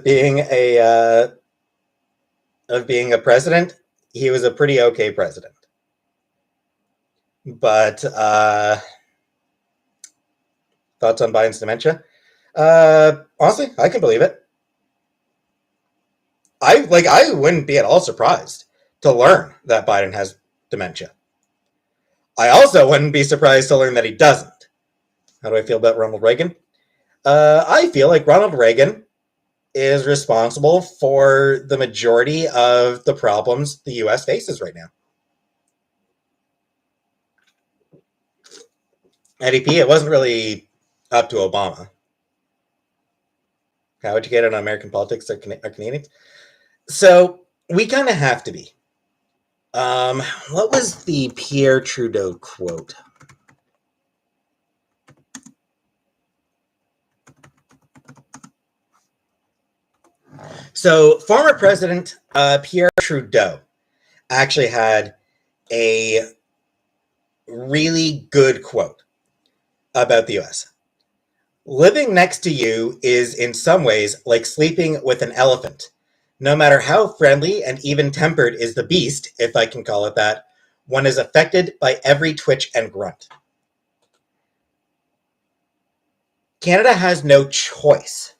being a president, he was a pretty okay president. But thoughts on Biden's dementia? Honestly, I can believe it. I wouldn't be at all surprised to learn that Biden has dementia. I also wouldn't be surprised to learn that he doesn't. How do I feel about Ronald Reagan? I feel like Ronald Reagan is responsible for the majority of the problems the U.S. faces right now. NDP, it wasn't really up to Obama. How educated on American politics are Canadians? So we kind of have to be. What was the Pierre Trudeau quote? So former President Pierre Trudeau actually had a really good quote about the U.S. Living next to you is in some ways like sleeping with an elephant. No matter how friendly and even-tempered is the beast, if I can call it that, one is affected by every twitch and grunt. Canada has no choice.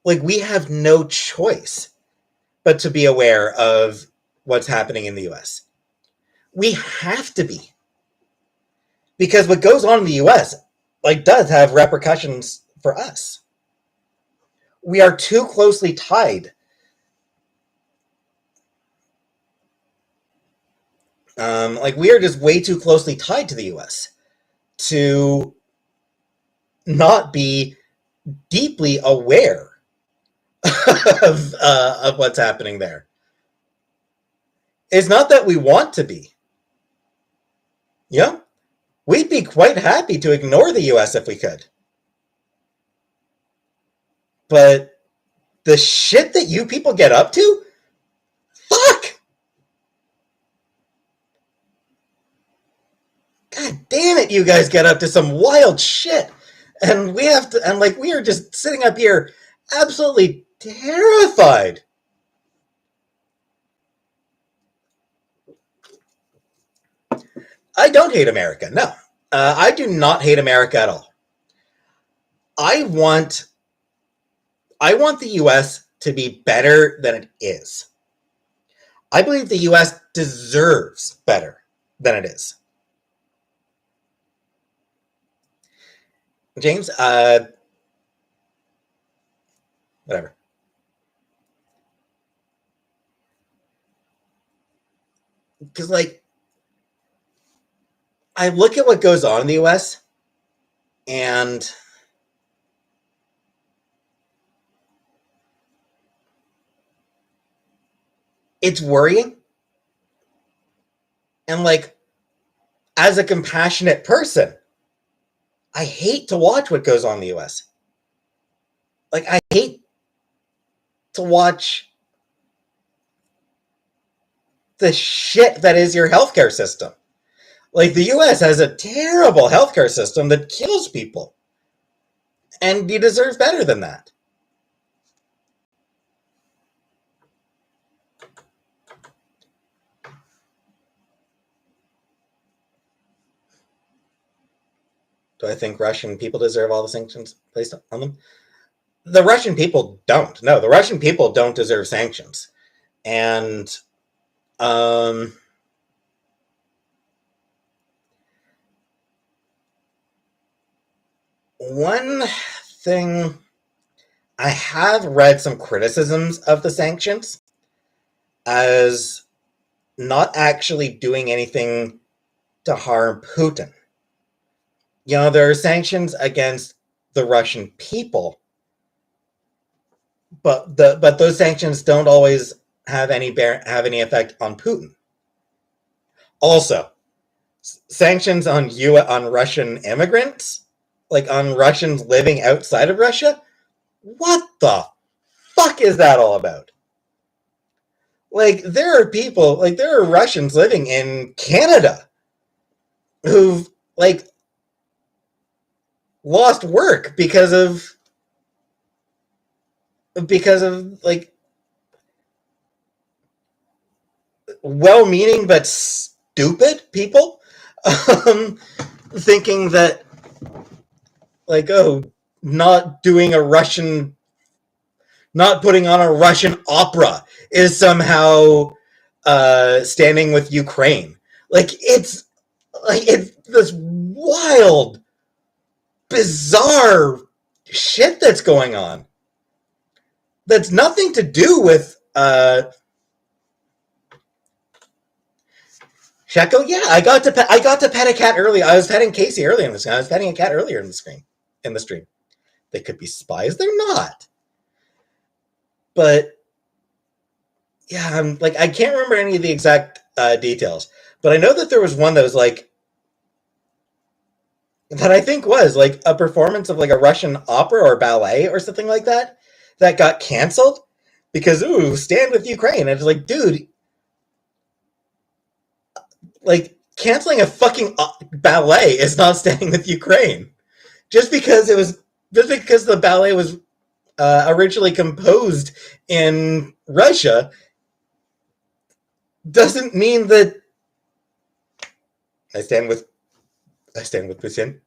Like, we have no choice but to be aware of what's happening in the U.S. We have to be. Because what goes on in the U.S., does have repercussions for us. we are too closely tied. Like, we are just way too closely tied to the US to not be deeply aware of what's happening there. It's not that we want to be. Yeah, we'd be quite happy to ignore the US if we could. But the shit that you people get up to, fuck! God damn it, you guys get up to some wild shit. And we have to, and like, we are just sitting up here absolutely terrified. I don't hate America, no. I do not hate America at all. I want the US to be better than it is. I believe the US deserves better than it is. James, whatever. Because, like, I look at what goes on in the US, and it's worrying. And, like, as a compassionate person, I hate to watch what goes on in the US. Like, I hate to watch the shit that is your healthcare system. Like, the US has a terrible healthcare system that kills people. And you deserve better than that. Do I think Russian people deserve all the sanctions placed on them? The Russian people don't. No, the Russian people don't deserve sanctions. And one thing, I have read some criticisms of the sanctions as not actually doing anything to harm Putin. You know, there are sanctions against the Russian people, but those sanctions don't always have any effect on Putin. Also, sanctions on Russian immigrants, like on Russians living outside of Russia. What the fuck is that all about? Like, there are Russians living in Canada who've, like, lost work because of like, well-meaning but stupid people thinking that, like, oh, not putting on a Russian opera is somehow standing with Ukraine. Like, it's this wild, bizarre shit that's going on. That's nothing to do with Sheko. Yeah, I got to pet a cat earlier. I was petting Casey earlier in the stream. I was petting a cat earlier in the stream. They could be spies. They're not. But yeah, I'm like, I can't remember any of the exact details, but I know that there was one that was like, that I think was like a performance of like a Russian opera or ballet or something like that got canceled because, ooh, stand with Ukraine. And it's like, dude, like, canceling a fucking ballet is not standing with Ukraine. Just because the ballet was originally composed in Russia doesn't mean that I stand with Putin.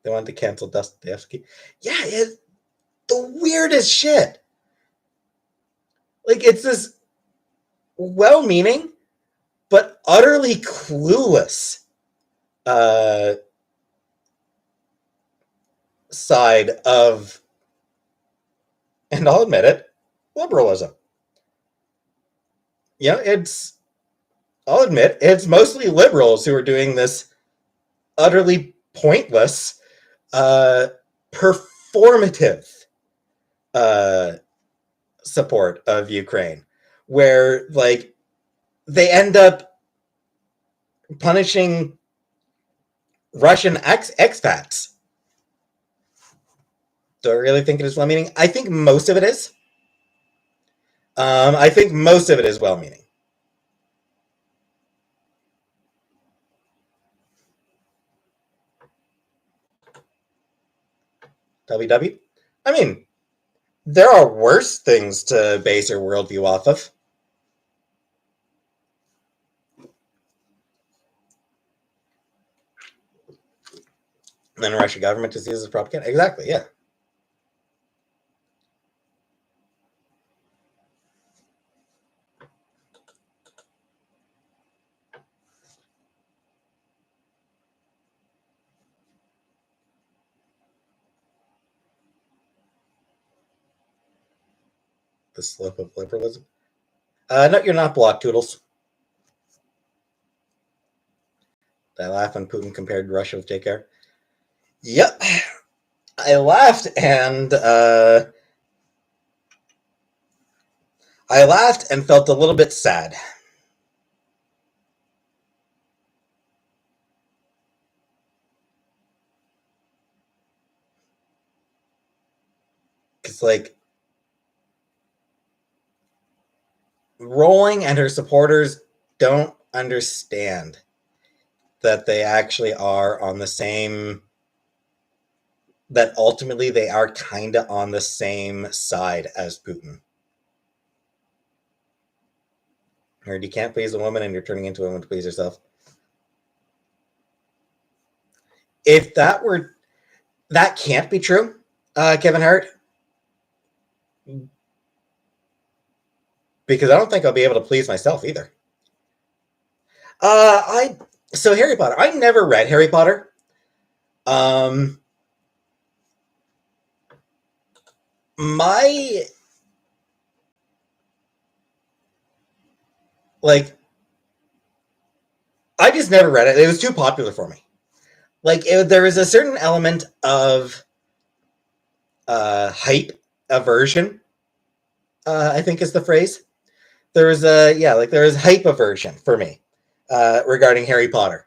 They wanted to cancel Dostoevsky. Yeah, it's the weirdest shit. Like, it's this well-meaning but utterly clueless side of and I'll admit it, liberalism. I'll admit, it's mostly liberals who are doing this utterly pointless, performative support of Ukraine, where like they end up punishing Russian expats. Do I really think it is well-meaning? I think most of it is. I think most of it is well-meaning. WW? I mean, there are worse things to base your worldview off of. And then the Russian government just uses propaganda. Exactly, yeah. The slope of liberalism. No, you're not block toodles. I laugh when Putin compared Russia with JKR. Yep. I laughed and felt a little bit sad. Because, like, Rowling and her supporters don't understand that they actually are on the same, that ultimately they are kind of on the same side as Putin. Heard you can't please a woman and you're turning into a woman to please yourself. If that can't be true, Kevin Hart, because I don't think I'll be able to please myself either. So Harry Potter. I never read Harry Potter. I just never read it. It was too popular for me. There was a certain element of hype aversion, I think is the phrase. There was there was hype aversion for me regarding Harry Potter.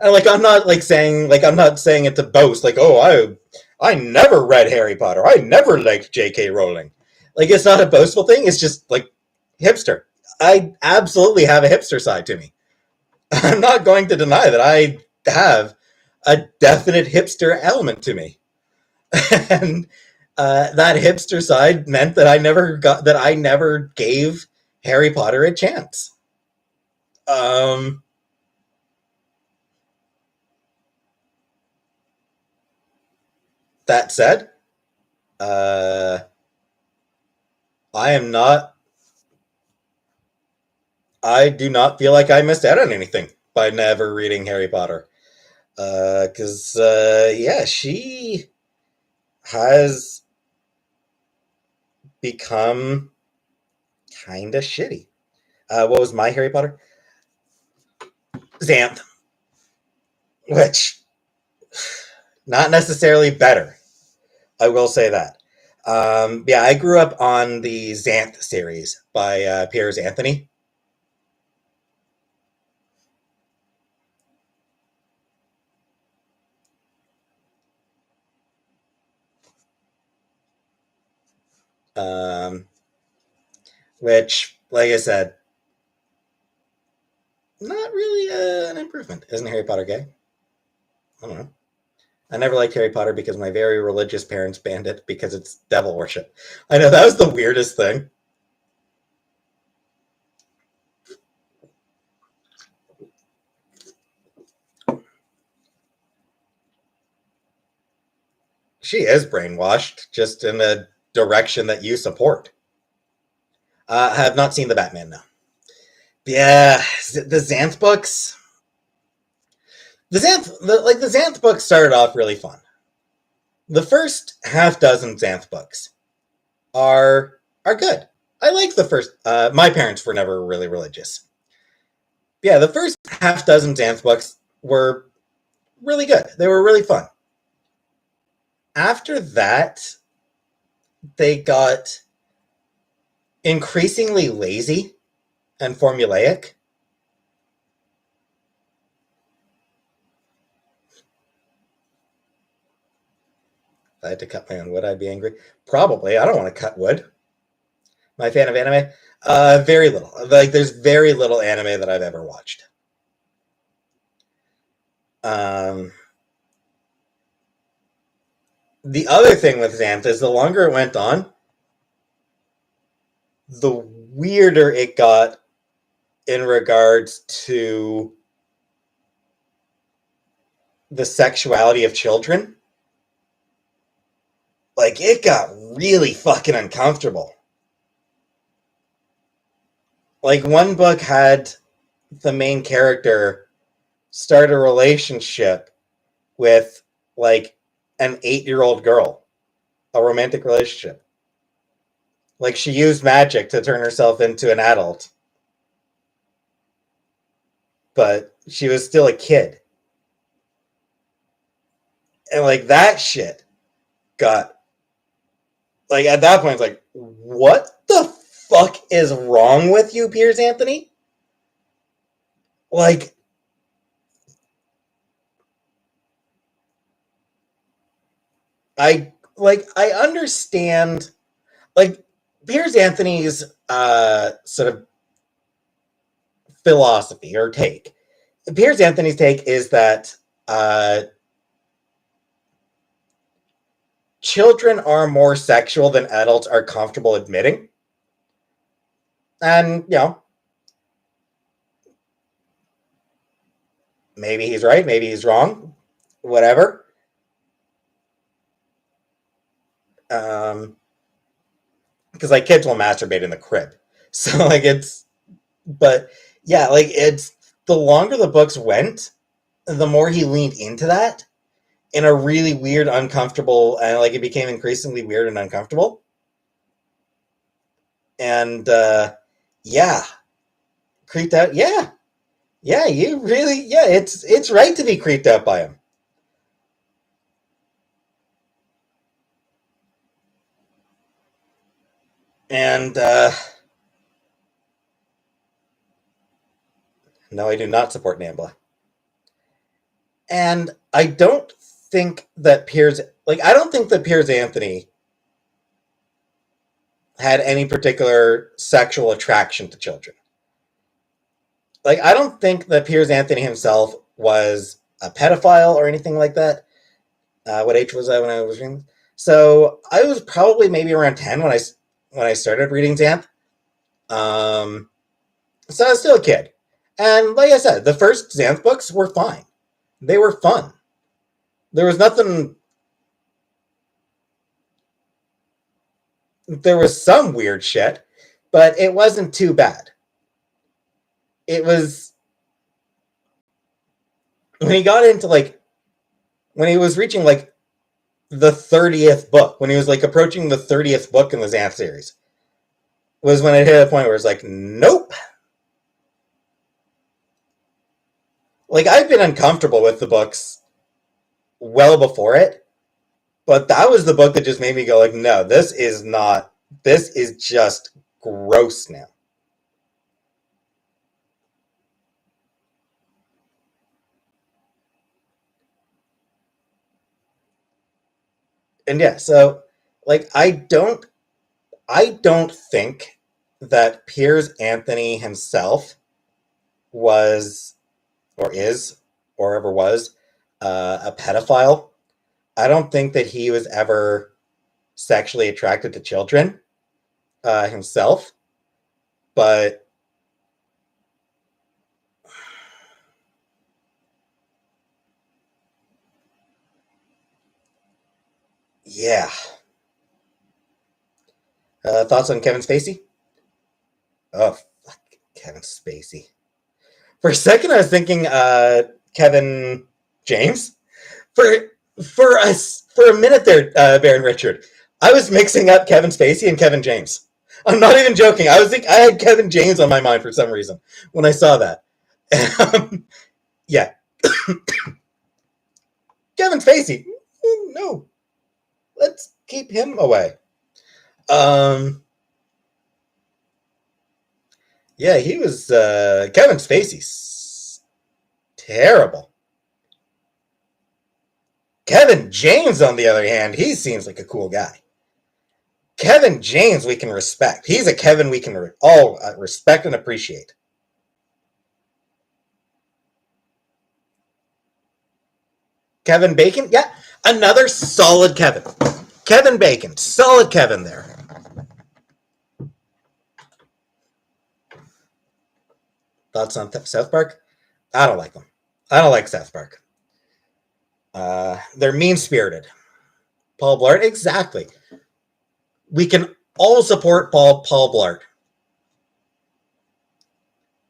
And I'm not saying it to boast, I never read Harry Potter. I never liked J.K. Rowling. It's not a boastful thing. It's just hipster. I absolutely have a hipster side to me. I'm not going to deny that I have a definite hipster element to me. And that hipster side meant that I never gave Harry Potter a chance. That said, I do not feel like I missed out on anything by never reading Harry Potter. Because, she has become kind of shitty. What was my Harry Potter? Xanth. Which, not necessarily better. I will say that. I grew up on the Xanth series by Piers Anthony. Which, like I said, not really an improvement. Isn't Harry Potter gay? I don't know. I never liked Harry Potter because my very religious parents banned it because it's devil worship. I know, that was the weirdest thing. She is brainwashed, just in a direction that you support. I have not seen the Batman, no. Yeah, the Xanth books. The Xanth books started off really fun. The first half dozen Xanth books are good. I like the first. My parents were never really religious. Yeah, the first half dozen Xanth books were really good. They were really fun. After that, they got increasingly lazy and formulaic. If I had to cut my own wood, I'd be angry. Probably. I don't want to cut wood. Am I a fan of anime? Very little. Like, there's very little anime that I've ever watched. The other thing with Xanth is the longer it went on, the weirder it got in regards to the sexuality of children. Like, it got really fucking uncomfortable. Like, one book had the main character start a relationship with, like, an 8-year-old girl. A romantic relationship. Like, she used magic to turn herself into an adult. But she was still a kid. And, like, that shit got... Like, at that point, it's like, what the fuck is wrong with you, Piers Anthony? Like... I understand, like, Piers Anthony's sort of philosophy or take. Piers Anthony's take is that children are more sexual than adults are comfortable admitting. And, you know, maybe he's right, maybe he's wrong, whatever. Because, like, kids will masturbate in the crib. So, like, it's... But, yeah, like, it's... The longer the books went, the more he leaned into that in a really weird, uncomfortable... And, like, it became increasingly weird and uncomfortable. And, yeah. Creeped out? Yeah. Yeah, you really... Yeah, it's right to be creeped out by him. And, no, I do not support NAMBLA. And I don't think that Piers... Like, I don't think that Piers Anthony had any particular sexual attraction to children. Like, I don't think that Piers Anthony himself was a pedophile or anything like that. What age was I when I was reading? So I was probably maybe around 10 when I started reading Xanth. So I was still a kid. And like I said, the first Xanth books were fine. They were fun. There was nothing... There was some weird shit, but it wasn't too bad. It was... When he got into, like... When he was reaching, like, the 30th book, when he was, like, approaching the 30th book in the Xanth series, was when it hit a point where it's like, nope. Like, I've been uncomfortable with the books well before it, but that was the book that just made me go, like, no, this is just gross now. And yeah, so, like, I don't think that Piers Anthony himself was, or is, or ever was, a pedophile. I don't think that he was ever sexually attracted to children himself, but yeah. Thoughts on Kevin Spacey? Oh, fuck, Kevin Spacey. For a second, I was thinking Kevin James. For a minute there, Baron Richard. I was mixing up Kevin Spacey and Kevin James. I'm not even joking. I had Kevin James on my mind for some reason when I saw that. Yeah. Kevin Spacey. No. Let's keep him away. Yeah, he was Kevin Spacey's terrible. Kevin James, on the other hand, he seems like a cool guy. Kevin James, we can respect. He's a Kevin we can all respect and appreciate. Kevin Bacon, yeah, another solid Kevin. Kevin Bacon, solid Kevin there. Thoughts on South Park? I don't like them. I don't like South Park. They're mean-spirited. Paul Blart, exactly. We can all support Paul Blart.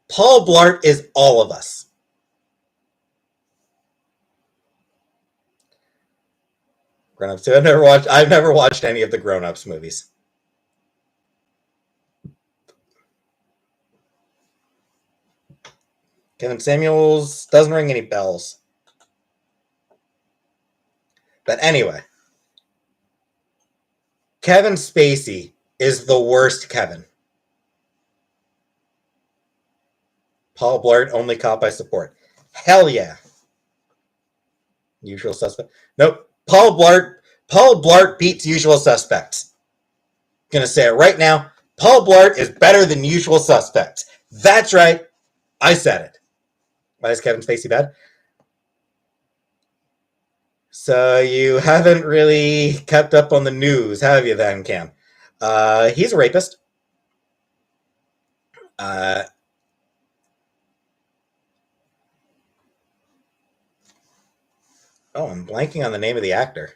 Paul Blart is all of us. Grown-ups too. I've never watched any of the Grown-ups movies. Kevin Samuels doesn't ring any bells. But anyway, Kevin Spacey is the worst Kevin. Paul Blart, only cop I support. Hell yeah. Usual Suspect. Nope. Paul Blart beats Usual Suspects. Gonna say it right now. Paul Blart is better than Usual Suspects. That's right. I said it. Why is Kevin Spacey bad? So you haven't really kept up on the news, have you then, Cam? He's a rapist. Oh, I'm blanking on the name of the actor.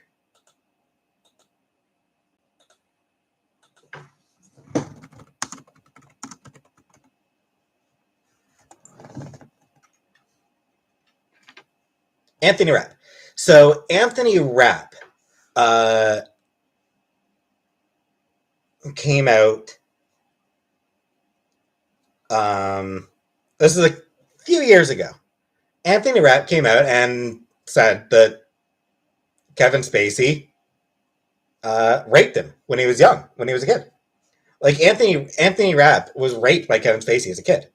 Anthony Rapp. So Anthony Rapp came out. This is a few years ago. Anthony Rapp came out and said that Kevin Spacey raped him when he was young, when he was a kid. Like Anthony Rapp was raped by Kevin Spacey as a kid.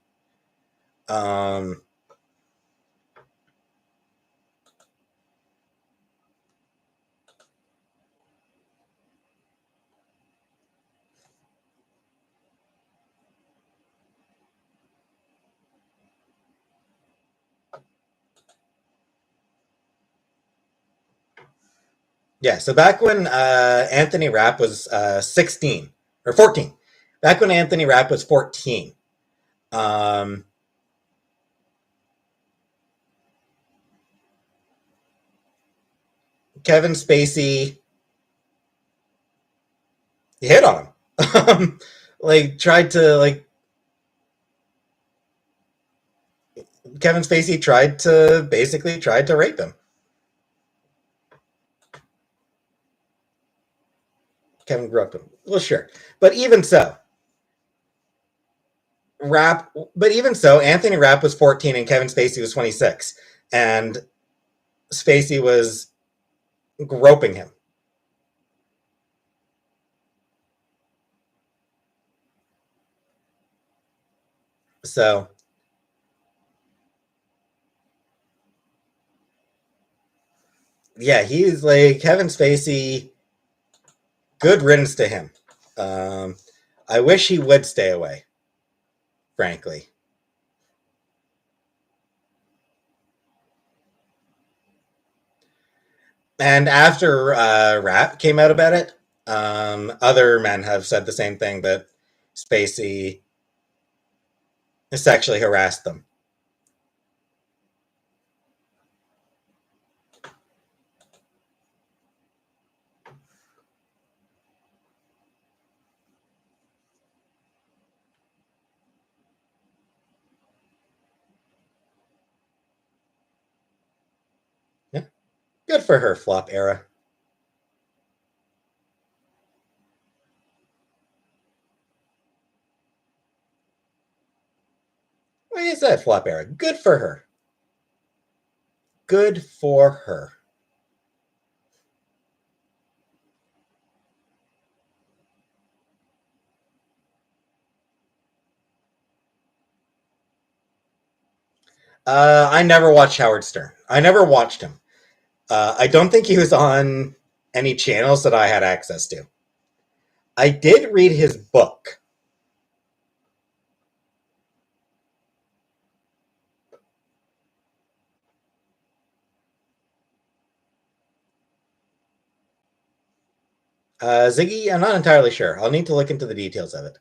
Yeah, so back when Anthony Rapp was 16 or 14, back when Anthony Rapp was 14, um, Kevin Spacey hit on him. Tried to Kevin Spacey tried to rape him. Kevin grew up him. Well, sure, but even so, Anthony Rapp was 14 and Kevin Spacey was 26, and Spacey was groping him. So yeah, he's like Kevin Spacey. Good riddance to him. I wish he would stay away, frankly. And after Rap came out about it, other men have said the same thing, that Spacey sexually harassed them. Yeah, good for her, flop era. Nice that flop era. Good for her. Good for her. I never watched Howard Stern. I never watched him. I don't think he was on any channels that I had access to. I did read his book. Ziggy, I'm not entirely sure. I'll need to look into the details of it.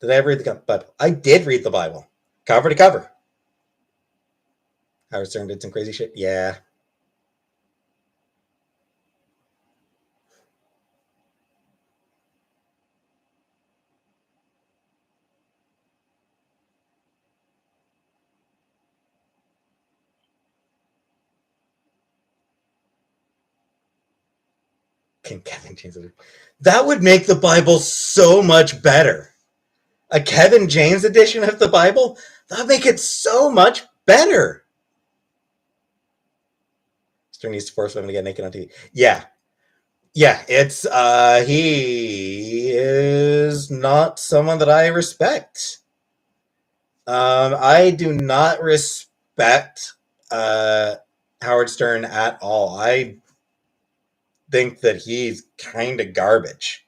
Did I ever read the Bible? I did read the Bible, cover to cover. Howard Stern did some crazy shit. Yeah. Can Kevin James? That would make the Bible so much better. A Kevin James edition of the Bible? That would make it so much better. Stern needs to force women to get naked on TV. Yeah. Yeah, it's he is not someone that I respect. I do not respect Howard Stern at all. I think that he's kind of garbage.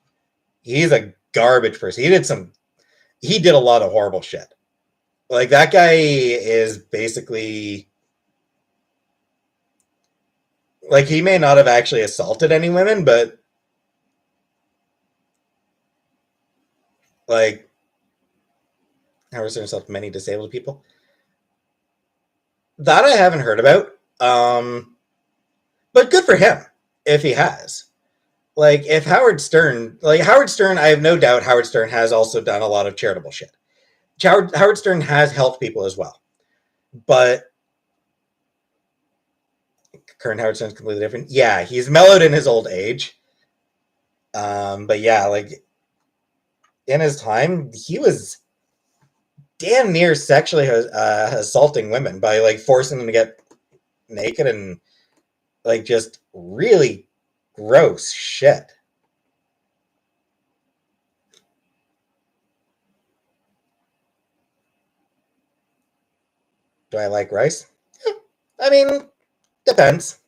He's a garbage person. He did a lot of horrible shit. Like, that guy is basically, like, he may not have actually assaulted any women, but like, Howard Stern assaulted many disabled people. That I haven't heard about. But good for him if he has. Like, if Howard Stern, I have no doubt Howard Stern has also done a lot of charitable shit. Howard Stern has helped people as well. But current Howard Stern's completely different. Yeah, he's mellowed in his old age. But yeah, like, in his time, he was damn near sexually assaulting women by, like, forcing them to get naked and, like, just really gross shit. Do I like rice? I mean, depends.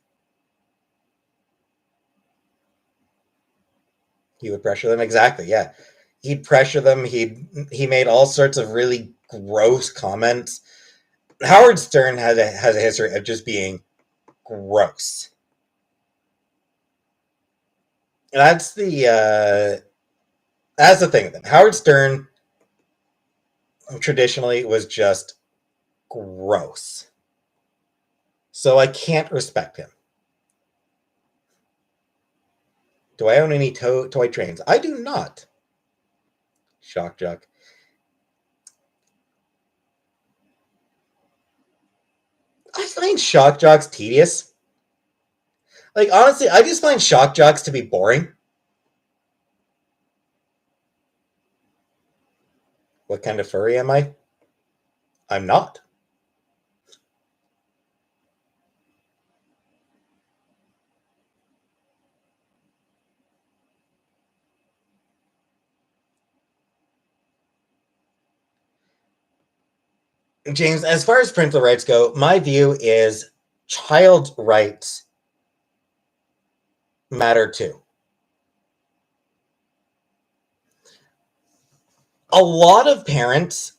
He would pressure them, exactly. Yeah, he'd pressure them. He made all sorts of really gross comments. Howard Stern has a history of just being gross. That's the thing with him. Howard Stern traditionally was just gross, so I can't respect him. Do I own any toy trains? I do not. Shock jock. I find shock jocks tedious. Like, honestly, I just find shock jocks to be boring. What kind of furry am I? I'm not. James, as far as parental rights go, my view is child rights matter too. A lot of parents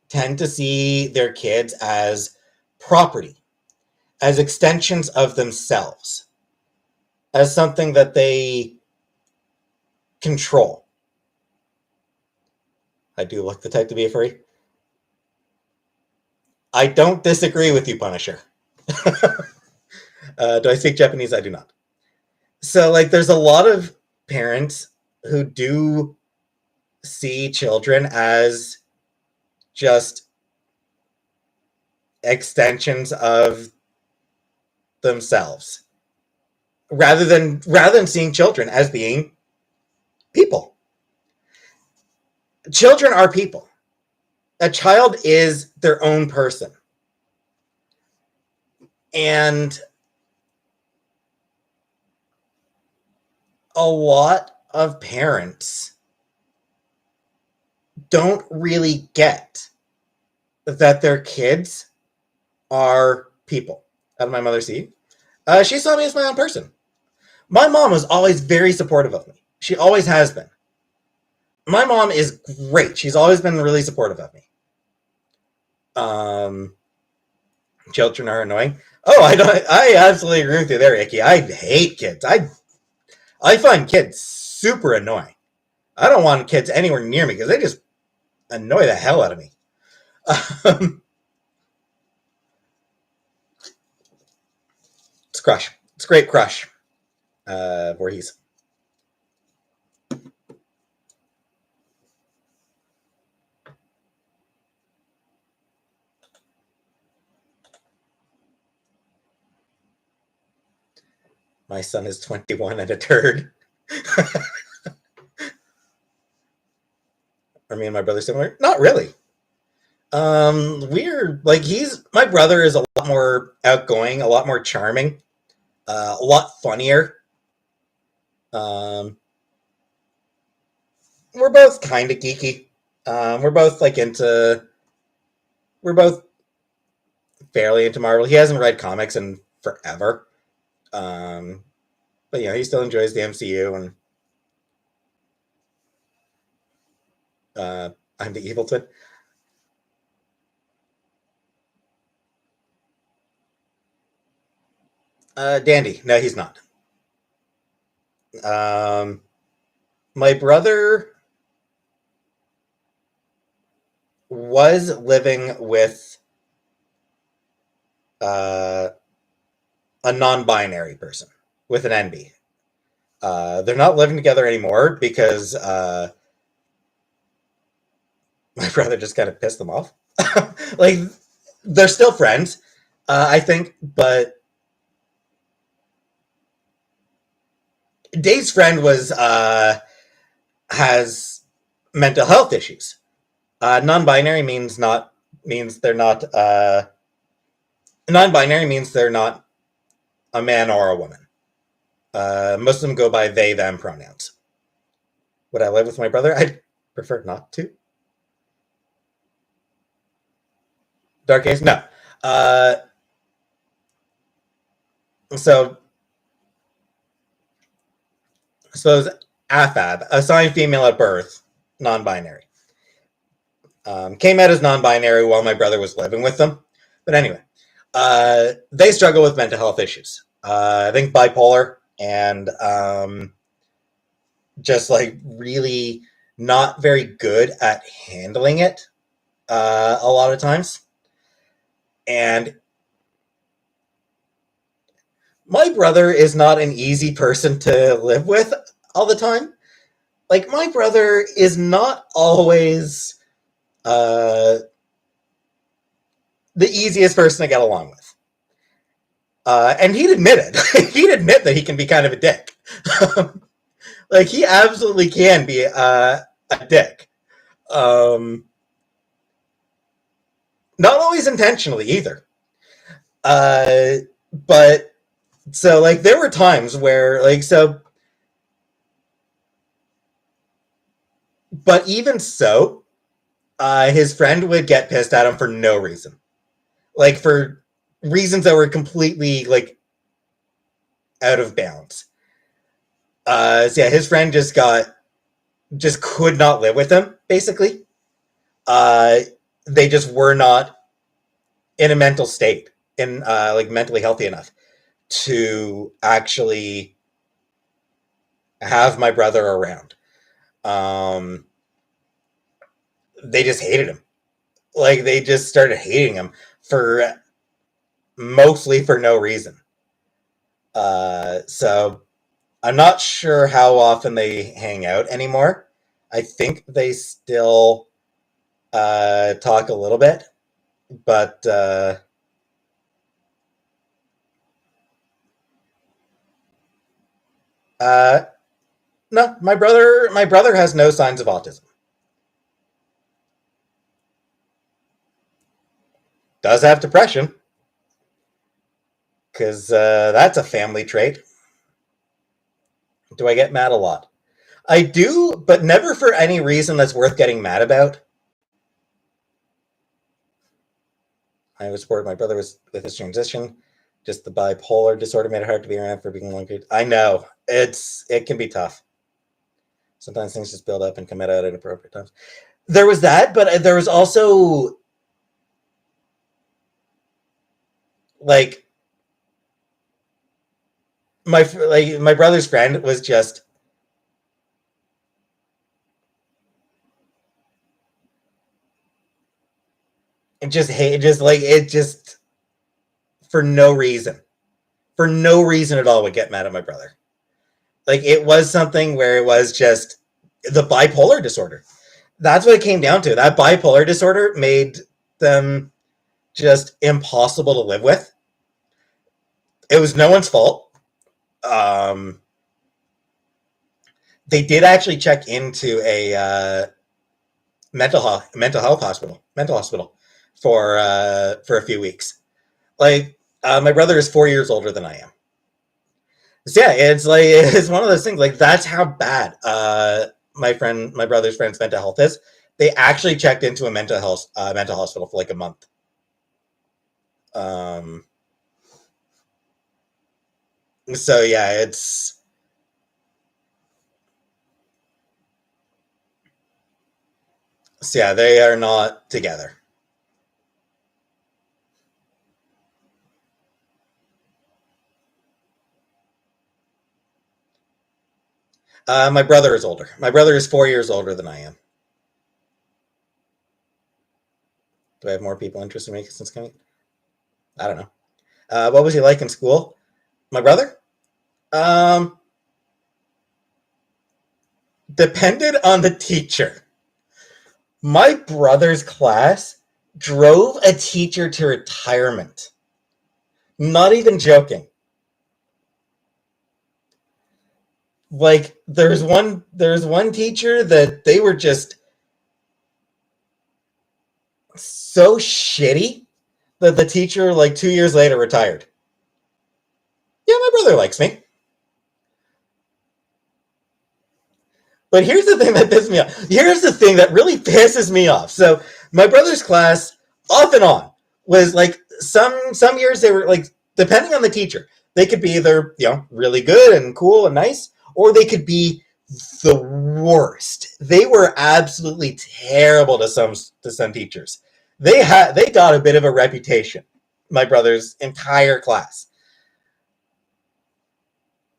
tend to see their kids as property, as extensions of themselves, as something that they control. I do look the type to be a furry. I don't disagree with you, Punisher. Do I speak Japanese? I do not. So, like, there's a lot of parents who do see children as just extensions of themselves, rather than seeing children as being people. Children are people. a child is their own person. And a lot of parents don't really get that their kids are people. How did my mother see? She saw me as my own person. My mom was always very supportive of me. She always has been. My mom is great. She's always been really supportive of me. Children are annoying. Oh, I absolutely agree with you there, Icky. I hate kids. I find kids super annoying. I don't want kids anywhere near me because they just annoy the hell out of me. It's Crush. It's great Crush. Voorhees. My son is 21 and a turd. Are me and my brother similar? Not really. We're like my brother is a lot more outgoing, a lot more charming, a lot funnier. We're both kind of geeky. We're both we're both fairly into Marvel. He hasn't read comics in forever. But he still enjoys the MCU, and I'm the evil twin. Dandy. No, he's not. My brother was living with a non-binary person with an NB. They're not living together anymore because my brother just kind of pissed them off. Like, they're still friends, I think, but Dave's friend has mental health issues. Non-binary means they're not non-binary means they're not a man or a woman. Most of them go by they them pronouns. Would I live with my brother? I'd prefer not to. Dark Ace? No. So suppose AFAB, assigned female at birth, non-binary. Came out as non-binary while my brother was living with them. But anyway, they struggle with mental health issues. I think bipolar and just like really not very good at handling it a lot of times. And my brother is not an easy person to live with all the time. Like, my brother is not always the easiest person to get along with. And he'd admit it. He'd admit that he can be kind of a dick. Like, he absolutely can be a dick. Not always intentionally either. But so, like, there were times where, like, so, but even so, his friend would get pissed at him for no reason. Like, for reasons that were completely, like, out of bounds. So yeah, his friend just could not live with him, basically. They just were not in a mental state, like, mentally healthy enough to actually have my brother around. They just hated him. Like, they just started hating him mostly for no reason. So I'm not sure how often they hang out anymore. I think they still talk a little bit, but no, my brother has no signs of autism. does have depression, because that's a family trait. Do I get mad a lot? I do, but never for any reason that's worth getting mad about. I was supported my brother with his transition. Just the bipolar disorder made it hard to be around for being long period. I know. It can be tough. Sometimes things just build up and come out at inappropriate times. There was that, but there was also like my brother's friend was just for no reason at all would get mad at my brother. Like, it was something where it was just the bipolar disorder. That's what it came down to. That bipolar disorder made them just impossible to live with. It was no one's fault. They did actually check into a mental health hospital for a few weeks. Like, my brother is 4 years older than I am. So yeah, it's one of those things. Like, that's how bad my brother's friend's mental health is. They actually checked into a mental hospital for like a month. So yeah, they are not together. My brother is older. My brother is 4 years older than I am. Do I have more people interested in me since coming? I don't know. What was he like in school? My brother? Depended on the teacher. My brother's class drove a teacher to retirement. Not even joking. Like, there's one teacher that they were just so shitty that the teacher, like, 2 years later, retired. Yeah, my brother likes me. But here's the thing that pisses me off. Here's the thing that really pisses me off. So my brother's class, off and on, was like some years they were like, depending on the teacher, they could be either, really good and cool and nice, or they could be the worst. They were absolutely terrible to some teachers. They got a bit of a reputation. My brother's entire class.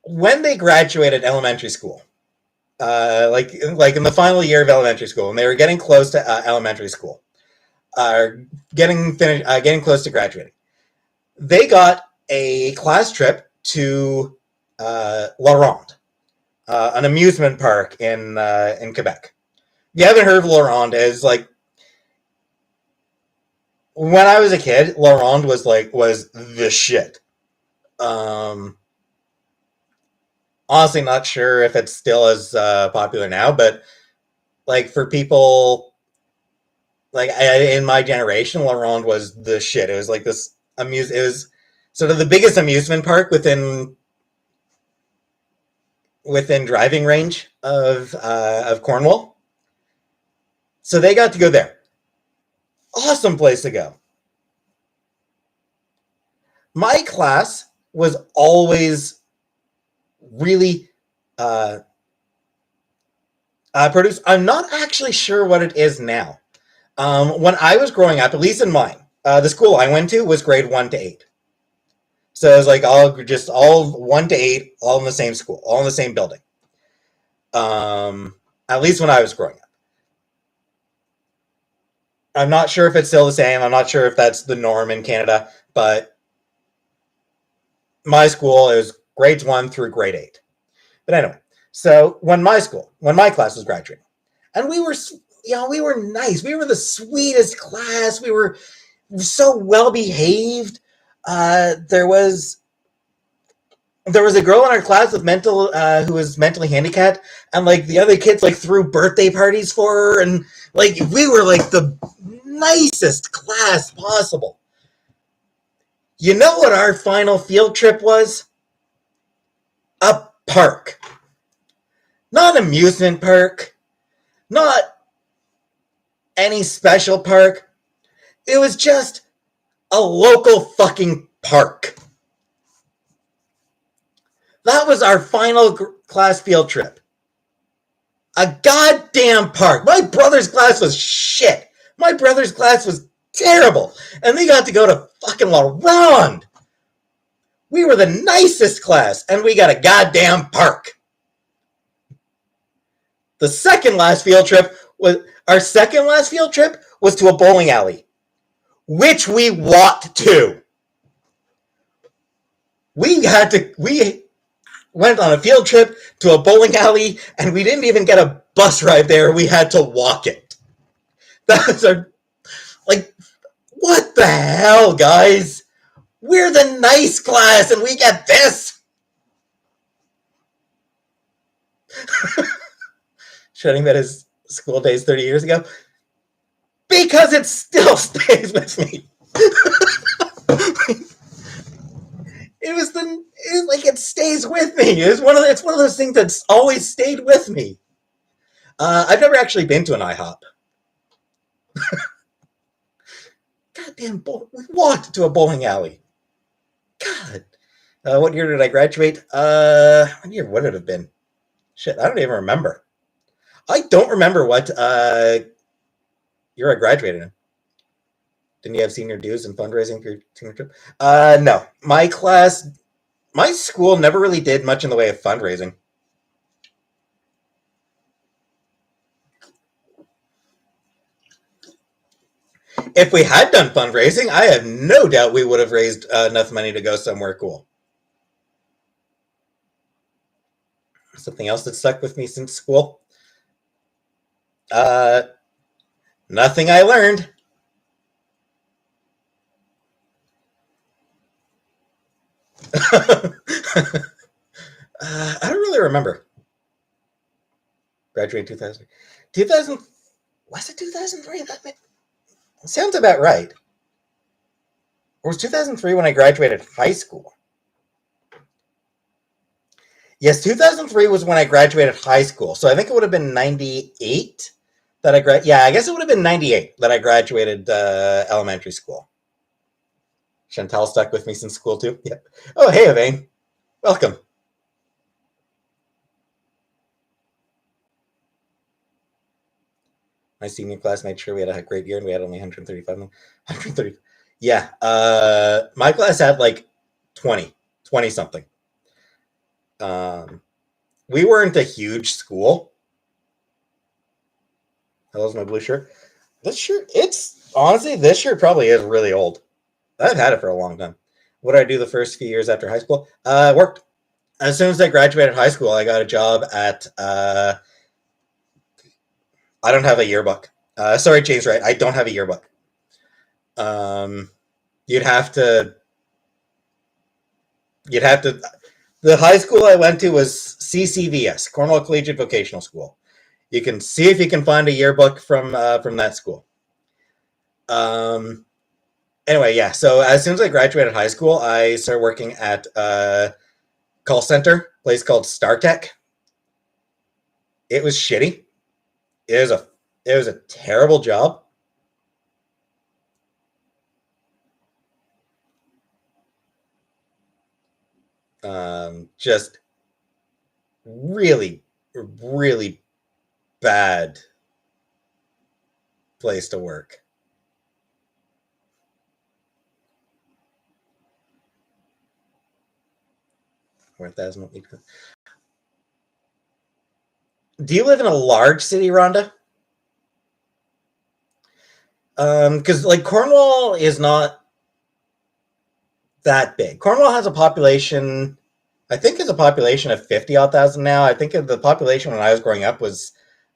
When they graduated elementary school, like in the final year of elementary school, and they were getting close to elementary school, getting close to graduating, they got a class trip to La Ronde, an amusement park in Quebec. If you haven't heard of La Ronde, is like, when I was a kid, La Ronde was the shit. Honestly, not sure if it's still as popular now, but like, for people like in my generation, La Ronde was the shit. It was like this it was sort of the biggest amusement park within driving range of Cornwall. So they got to go there. Awesome place to go. My class was always really produced. I'm not actually sure what it is now. When I was growing up, at least in mine, the school I went to was grade 1 to 8. So it was like all 1 to 8, all in the same school, all in the same building. At least when I was growing up. I'm not sure if it's still the same. I'm not sure if that's the norm in Canada, but my school is grades 1 through grade 8. But anyway, so when my class was graduating, and we were nice. We were the sweetest class. We were so well behaved. There was a girl in our class with who was mentally handicapped, and like the other kids like threw birthday parties for her, and like we were like the nicest class possible. You know what our final field trip was? A park. Not an amusement park. Not any special park. It was just a local fucking park. That was our final class field trip. A goddamn park. My brother's class was shit. My brother's class was terrible. And they got to go to fucking LaRonde. We were the nicest class, and we got a goddamn park. The second last field trip was to a bowling alley, which we walked to. We went on a field trip to a bowling alley, and we didn't even get a bus ride there. We had to walk it. That's our, like, what the hell, guys? We're the nice class, and we get this. Shouting about his school days 30 years ago. Because it still stays with me. It stays with me. It's one of those things that's always stayed with me. I've never actually been to an IHOP. Goddamn, we walked to a bowling alley. God. What year did I graduate? What year would it have been? Shit, I don't even remember. I don't remember what year I graduated in. Didn't you have senior dues and fundraising for your senior trip? No. My school never really did much in the way of fundraising. If we had done fundraising, I have no doubt we would have raised enough money to go somewhere cool. Something else that stuck with me since school? Nothing I learned. I don't really remember. Graduated 2000. 2000, was it 2003? That sounds about right. Or was 2003 when I graduated high school? Yes, 2003 was when I graduated high school. So I think it would have been 98 that I graduated. Yeah, I guess it would have been 98 that I graduated elementary school. Chantal stuck with me since school too. Yep. Oh, hey, Evane. Welcome. My senior class made sure we had a great year, and we had only 135. 130. Yeah. My class had like 20 something. We weren't a huge school. Hello's my blue shirt. This shirt, this shirt probably is really old. I've had it for a long time. What did I do the first few years after high school? Worked. As soon as I graduated high school, I got a job at, I don't have a yearbook. Sorry, James Wright, I don't have a yearbook. You'd have to, the high school I went to was CCVS, Cornwall Collegiate Vocational School. You can see if you can find a yearbook from that school. Anyway, yeah. So as soon as I graduated high school, I started working at a call center, place called StarTech. It was shitty. It was a terrible job. Just really, really bad place to work. Do you live in a large city, Rhonda? Because like Cornwall is not that big. Cornwall has a population, I think it's a population of 50,000 now. I think the population when I was growing up was,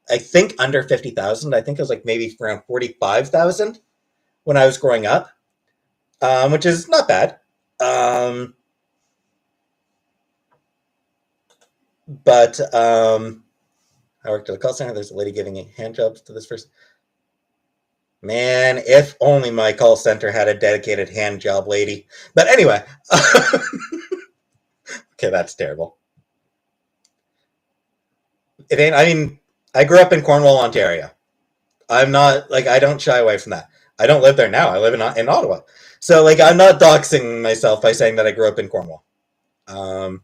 I think, under 50,000. I think it was like maybe around 45,000 when I was growing up, which is not bad. But I worked at a call center. There's a lady giving hand jobs to this person. Man, if only my call center had a dedicated hand job lady. But anyway, okay, that's terrible. It ain't. I mean, I grew up in Cornwall, Ontario. I'm not like I don't shy away from that. I don't live there now. I live in Ottawa, so like I'm not doxing myself by saying that I grew up in Cornwall. Um,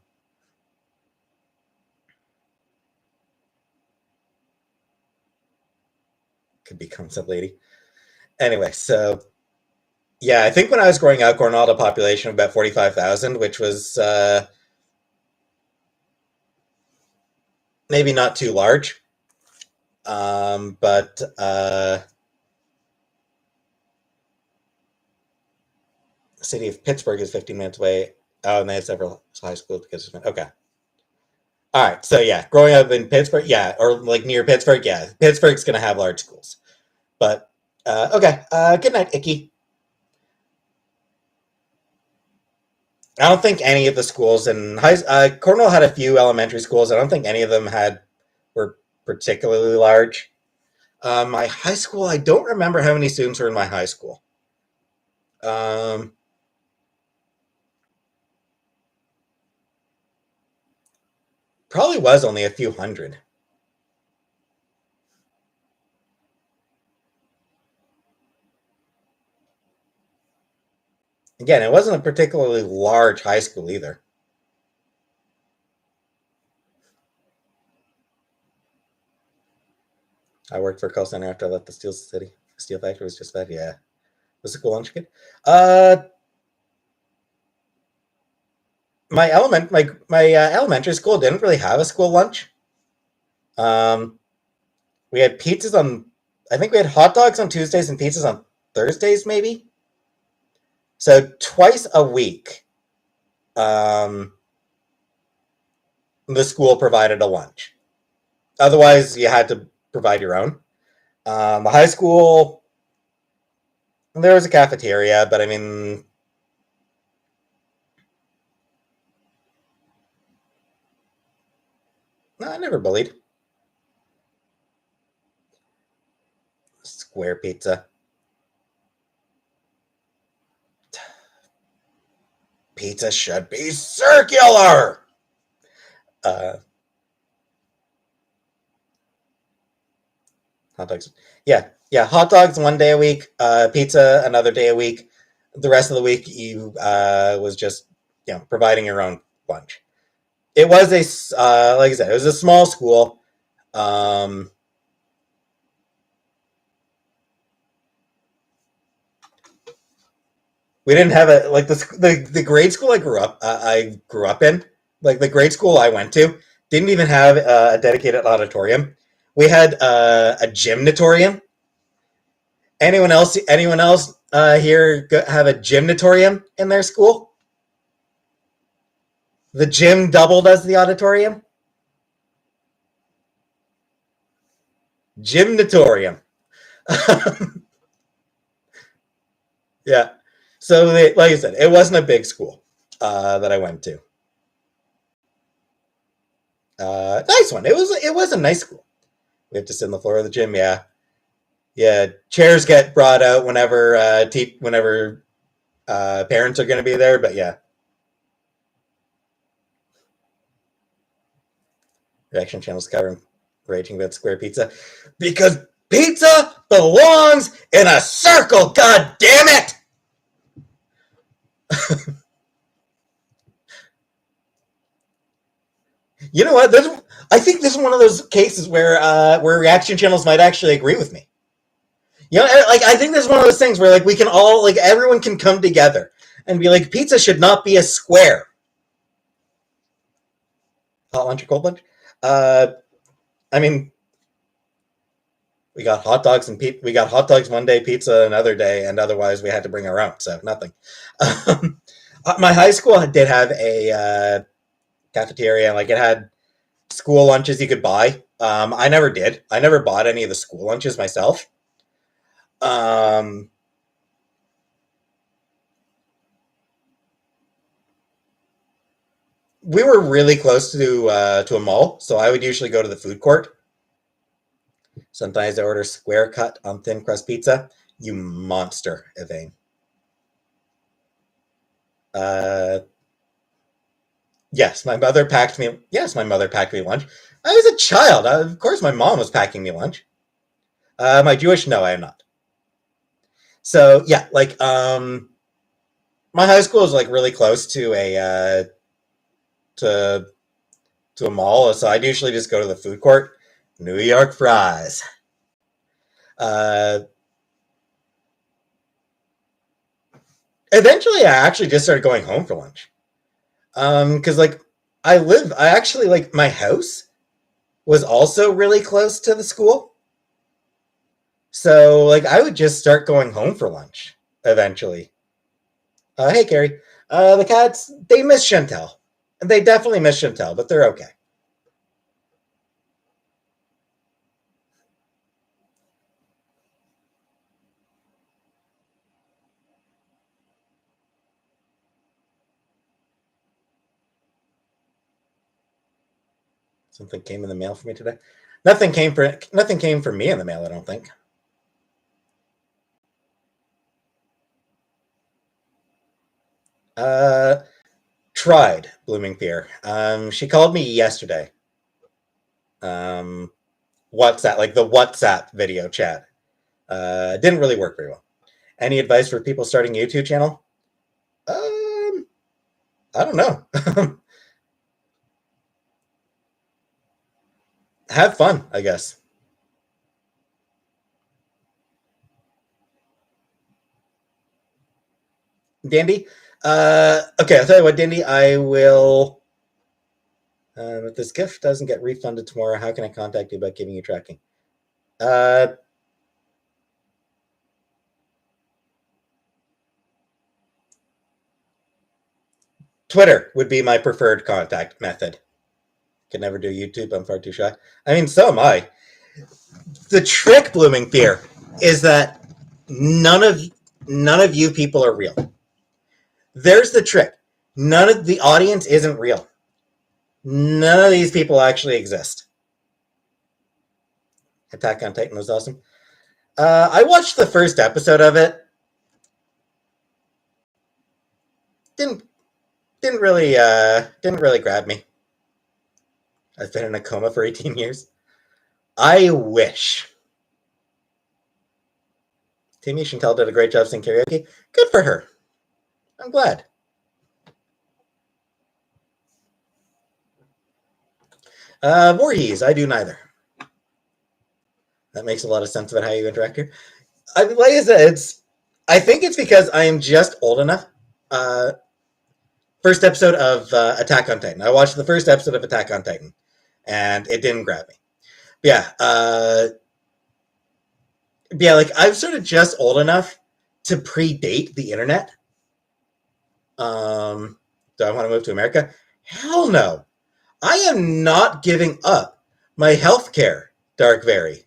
could be concept lady. Anyway, so yeah, I think when I was growing up, Cornwall had a population of about 45,000, which was maybe not too large. But the city of Pittsburgh is 15 minutes away. Oh, and they have several high schools because okay. All right, so yeah, growing up in Pittsburgh, yeah, or like near Pittsburgh, yeah, Pittsburgh's gonna have large schools. But okay, good night, Icky. I don't think any of the schools in Cornwall had a few elementary schools. I don't think any of them were particularly large. My high school, I don't remember how many students were in my high school. Um, Probably was only a few hundred. Again, it wasn't a particularly large high school either. I worked for a call center after I left the steel factory was just bad. Yeah, was a cool lunch kid. Uh, my elementary school didn't really have a school lunch. Um, we had pizzas on. I think we had hot dogs on Tuesdays and pizzas on Thursdays, maybe. So twice a week, um, the school provided a lunch. Otherwise, you had to provide your own. The high school, there was a cafeteria, but I mean, no, I never bullied. Square pizza. Pizza should be circular. Uh, Hot dogs. Yeah, yeah. Hot dogs 1 day a week. Pizza another day a week. The rest of the week, you was just providing your own lunch. It was like I said, it was a small school. Um, we didn't have like the grade school I grew up in, like the grade school I went to, didn't even have a dedicated auditorium. We had a gymnatorium. Anyone else here have a gymnatorium in their school? The gym doubled as the auditorium. Gymnatorium. Yeah. So like I said, it wasn't a big school that I went to. Nice one. It was a nice school. We have to sit on the floor of the gym. Yeah, yeah. Chairs get brought out whenever parents are going to be there. But yeah, reaction channels covering raging about square pizza because pizza belongs in a circle. God damn it! You know what? I think this is one of those cases where reaction channels might actually agree with me. Like I think this is one of those things where like we can all like everyone can come together and be like pizza should not be a square. Hot lunch or cold lunch? Uh, I mean, we got hot dogs we got hot dogs 1 day, pizza another day, and otherwise we had to bring our own. So nothing. My high school did have a cafeteria. Like it had school lunches you could buy. I never did. I never bought any of the school lunches myself. Um, we were really close to a mall, so I would usually go to the food court. Sometimes I order square cut on thin crust pizza. You monster, Evane. Yes, my mother packed me. Yes, my mother packed me lunch. I was a child. Of course, my mom was packing me lunch. Am I Jewish? No, I am not. So yeah, like my high school is like really close to to a mall, so I'd usually just go to the food court. New York fries. Uh, Eventually, I actually just started going home for lunch. Because like I actually like my house was also really close to the school, so like I would just start going home for lunch eventually. Hey, Carrie. The cats, they miss Chantel. They definitely miss Chantel, but they're okay. Something came in the mail for me today. Nothing came for me in the mail, I don't think. Uh, Tried Blooming Fear. She called me yesterday. Um, WhatsApp, like the WhatsApp video chat. Didn't really work very well. Any advice for people starting a YouTube channel? Um, I don't know. Have fun, I guess. Dandy. Okay, I'll tell you what, Dandy. I will. If this gift doesn't get refunded tomorrow, how can I contact you about giving you tracking? Uh, Twitter would be my preferred contact method. Could never do YouTube. I'm far too shy. I mean, so am I. The trick, Blooming Fear, is that none of none of you people are real. There's the trick. None of the audience isn't real. None of these people actually exist. Attack on Titan was awesome. I watched the first episode of it. Didn't didn't really grab me. I've been in a coma for 18 years. I wish. Timmy Chantel did a great job singing karaoke. Good for her. I'm glad. Voorhees, I do neither. That makes a lot of sense about how you interact here. Like I said, I think it's because I am just old enough. Uh, First episode of Attack on Titan. I watched the first episode of Attack on Titan, and it didn't grab me. Yeah, yeah, like I'm sort of just old enough to predate the internet. Do I want to move to America? Hell no. I am not giving up my health care, Dark Very.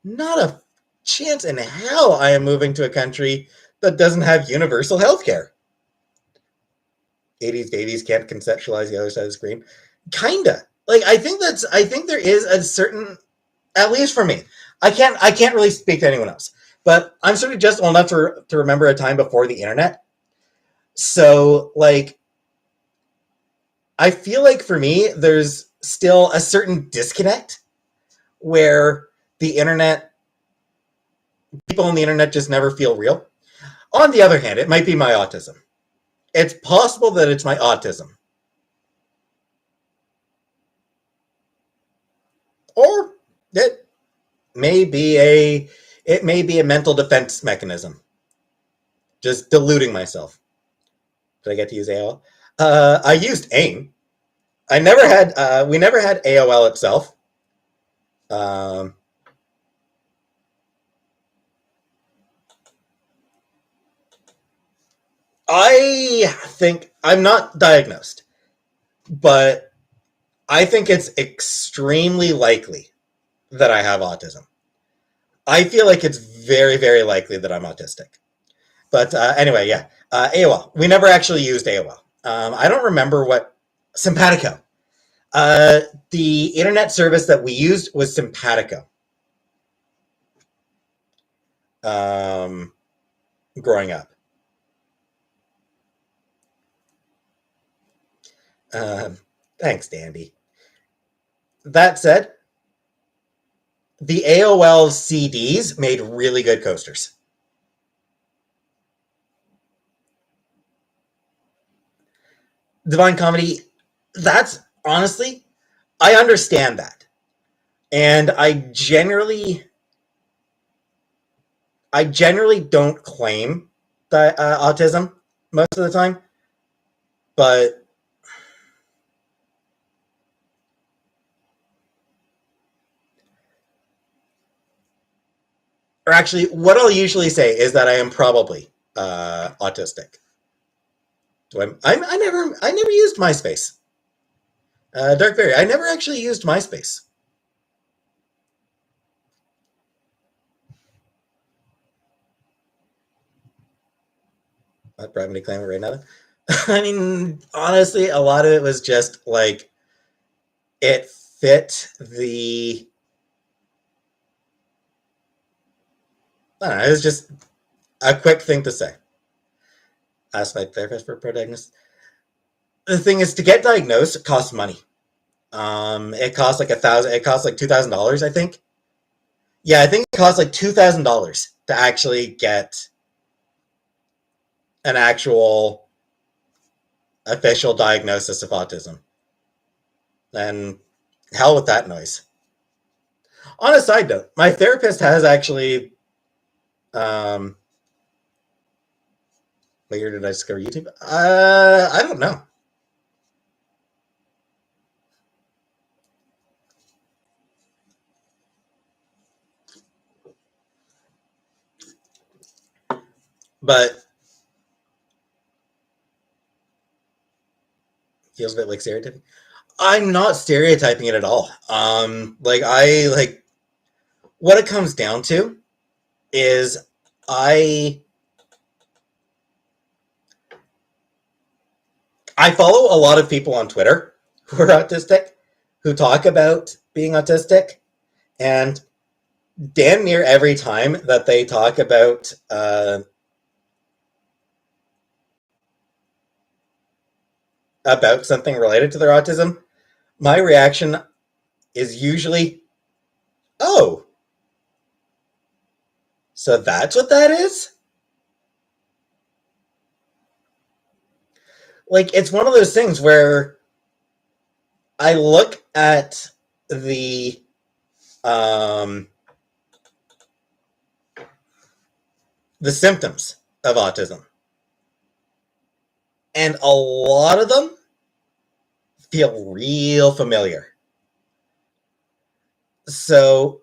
Not a chance in hell I am moving to a country that doesn't have universal health care. 80s babies can't conceptualize the other side of the screen. Kinda. Like I think there is a certain, at least for me. I can't really speak to anyone else. But I'm sort of just old enough to remember a time before the internet. So like I feel like for me, there's still a certain disconnect where the internet, people on the internet just never feel real. On the other hand, it might be my autism. It's possible that it's my autism. Or it may be a mental defense mechanism. Just deluding myself. Did I get to use AOL? I used AIM. We never had AOL itself. Um, I think I'm not diagnosed, but I think it's extremely likely that I have autism. I feel like it's very, very likely that I'm autistic. But anyway, yeah, AOL. We never actually used AOL. I don't remember what Simpatico. The internet service that we used was Simpatico. growing up. Thanks, Dandy. That said, the AOL CDs made really good coasters. Divine Comedy, that's honestly, I understand that. And I generally don't claim that autism most of the time, but or actually, what I'll usually say is that I am probably autistic. I never used MySpace. Dark Fairy, I never actually used MySpace. I'd probably claim it right now. I mean, honestly, a lot of it was just like it fit the. I don't know. It was just a quick thing to say. Ask my therapist for protagonist. The thing is, to get diagnosed, it costs money. It costs like 1,000. It costs like $2,000, I think. Yeah, I think it costs like $2,000 to actually get an actual official diagnosis of autism. And hell with that noise. On a side note, my therapist has actually. Where did I discover YouTube? I don't know. But feels a bit like stereotyping. I'm not stereotyping it at all. What it comes down to is I I follow a lot of people on Twitter who are autistic, who talk about being autistic, and damn near every time that they talk about something related to their autism, my reaction is usually, "Oh, so that's what that is?" Like it's one of those things where I look at the um, the symptoms of autism, and a lot of them feel real familiar. So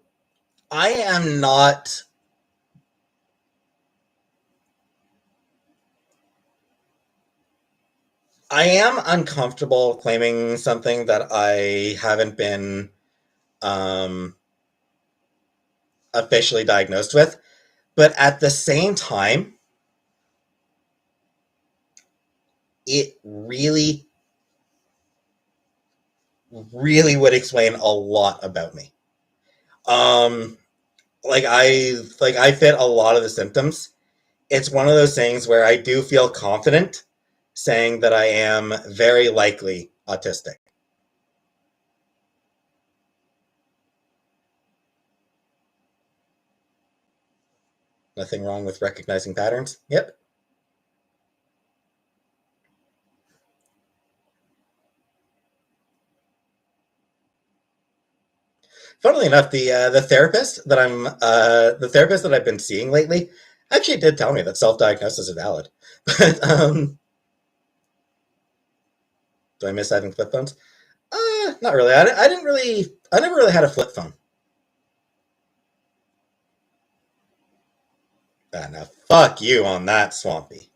I am not. I am uncomfortable claiming something that I haven't been um, officially diagnosed with, but at the same time, it really, really would explain a lot about me. Um, I fit a lot of the symptoms. It's one of those things where I do feel confident saying that I am very likely autistic. Nothing wrong with recognizing patterns. Yep. Funnily enough, the therapist that I've been seeing lately actually did tell me that self-diagnosis is valid. But do I miss having flip phones? Not really. I didn't really. I never really had a flip phone. Now, fuck you on that, Swampy.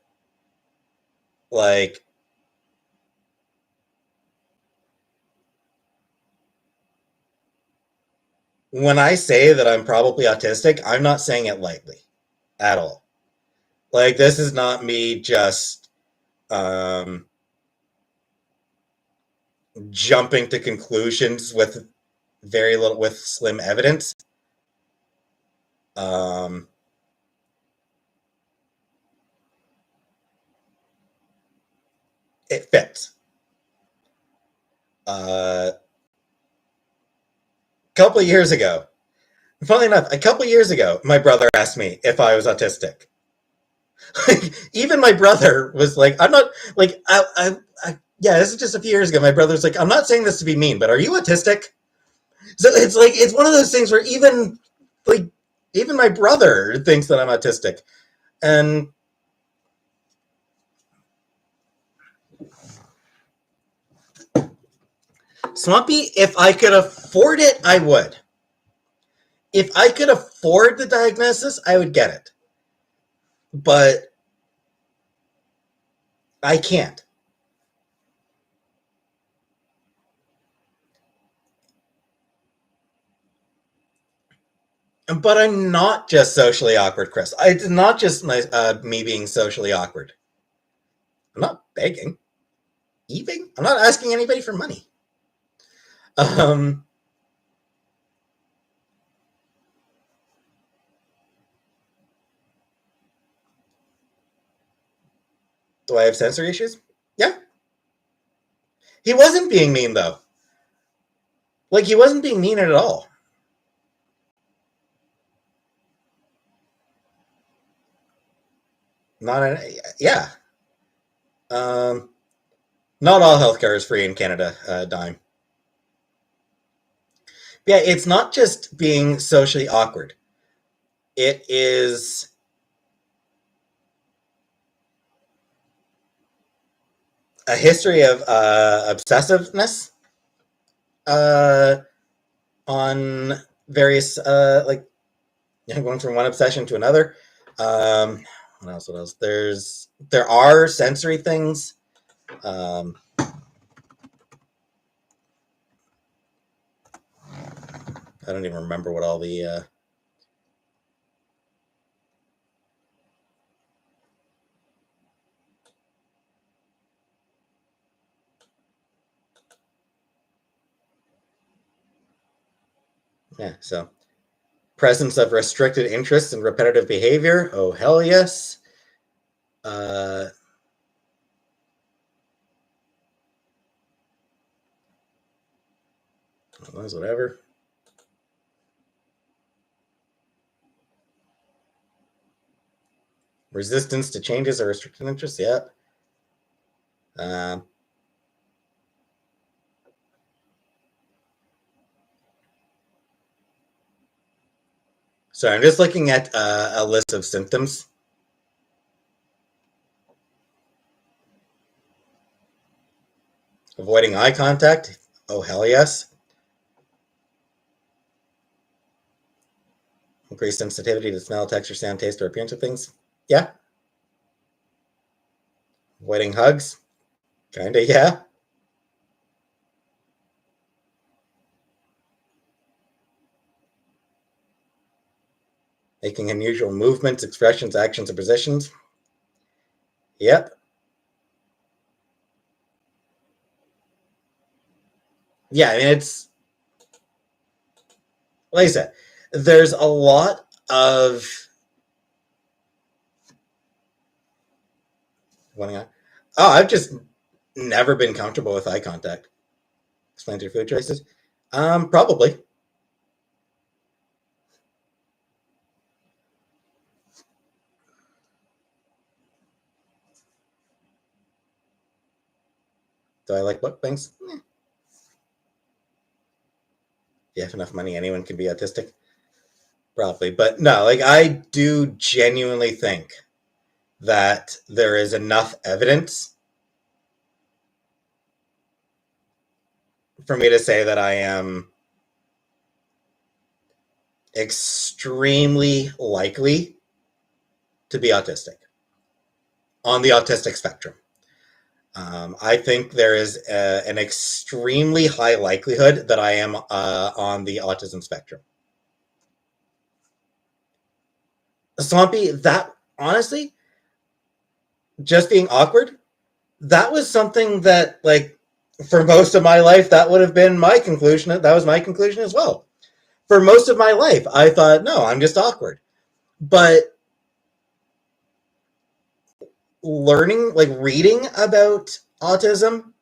Like, when I say that I'm probably autistic, I'm not saying it lightly at all. Like, this is not me just um, jumping to conclusions with very little, with slim evidence. Um, it fits. A couple of years ago, funnily enough, my brother asked me if I was autistic. Even my brother was like, I'm not, like, yeah, this is just a few years ago. My brother's like, I'm not saying this to be mean, but are you autistic? So it's like, it's one of those things where even my brother thinks that I'm autistic. And Swampy, if I could afford it, I would. If I could afford the diagnosis, I would get it. But I can't. But I'm not just socially awkward, Chris. It's not just me being socially awkward. I'm not begging. Even? I'm not asking anybody for money. Do I have sensory issues? Yeah. He wasn't being mean, though. Like, he wasn't being mean at all. Yeah. Not all healthcare is free in Canada, Dime. Yeah, it's not just being socially awkward. It is a history of obsessiveness on various, going from one obsession to another. What else? What else? There are sensory things. I don't even remember what all the. Yeah, so presence of restricted interests and repetitive behavior. Oh, hell yes. Whatever. Resistance to changes or restricted interests. Yep. So I'm just looking at a list of symptoms. Avoiding eye contact. Oh, hell yes. Increased sensitivity to smell, texture, sound, taste, or appearance of things. Yeah. Avoiding hugs. Kinda, yeah. Making unusual movements, expressions, actions, or positions. Yep. Yeah, I mean, it's like I said, there's a lot of I've just never been comfortable with eye contact. Explain your food choices. Probably. Do I like book things? If you have enough money, anyone can be autistic. Probably. But no, like, I do genuinely think that there is enough evidence for me to say that I am extremely likely to be autistic, on the autistic spectrum. I think there is an extremely high likelihood that I am on the autism spectrum. Swampy, that honestly, just being awkward, that was something that, like, for most of my life, that would have been my conclusion. That was my conclusion as well. For most of my life, I thought, no, I'm just awkward. But learning, like, reading about autism,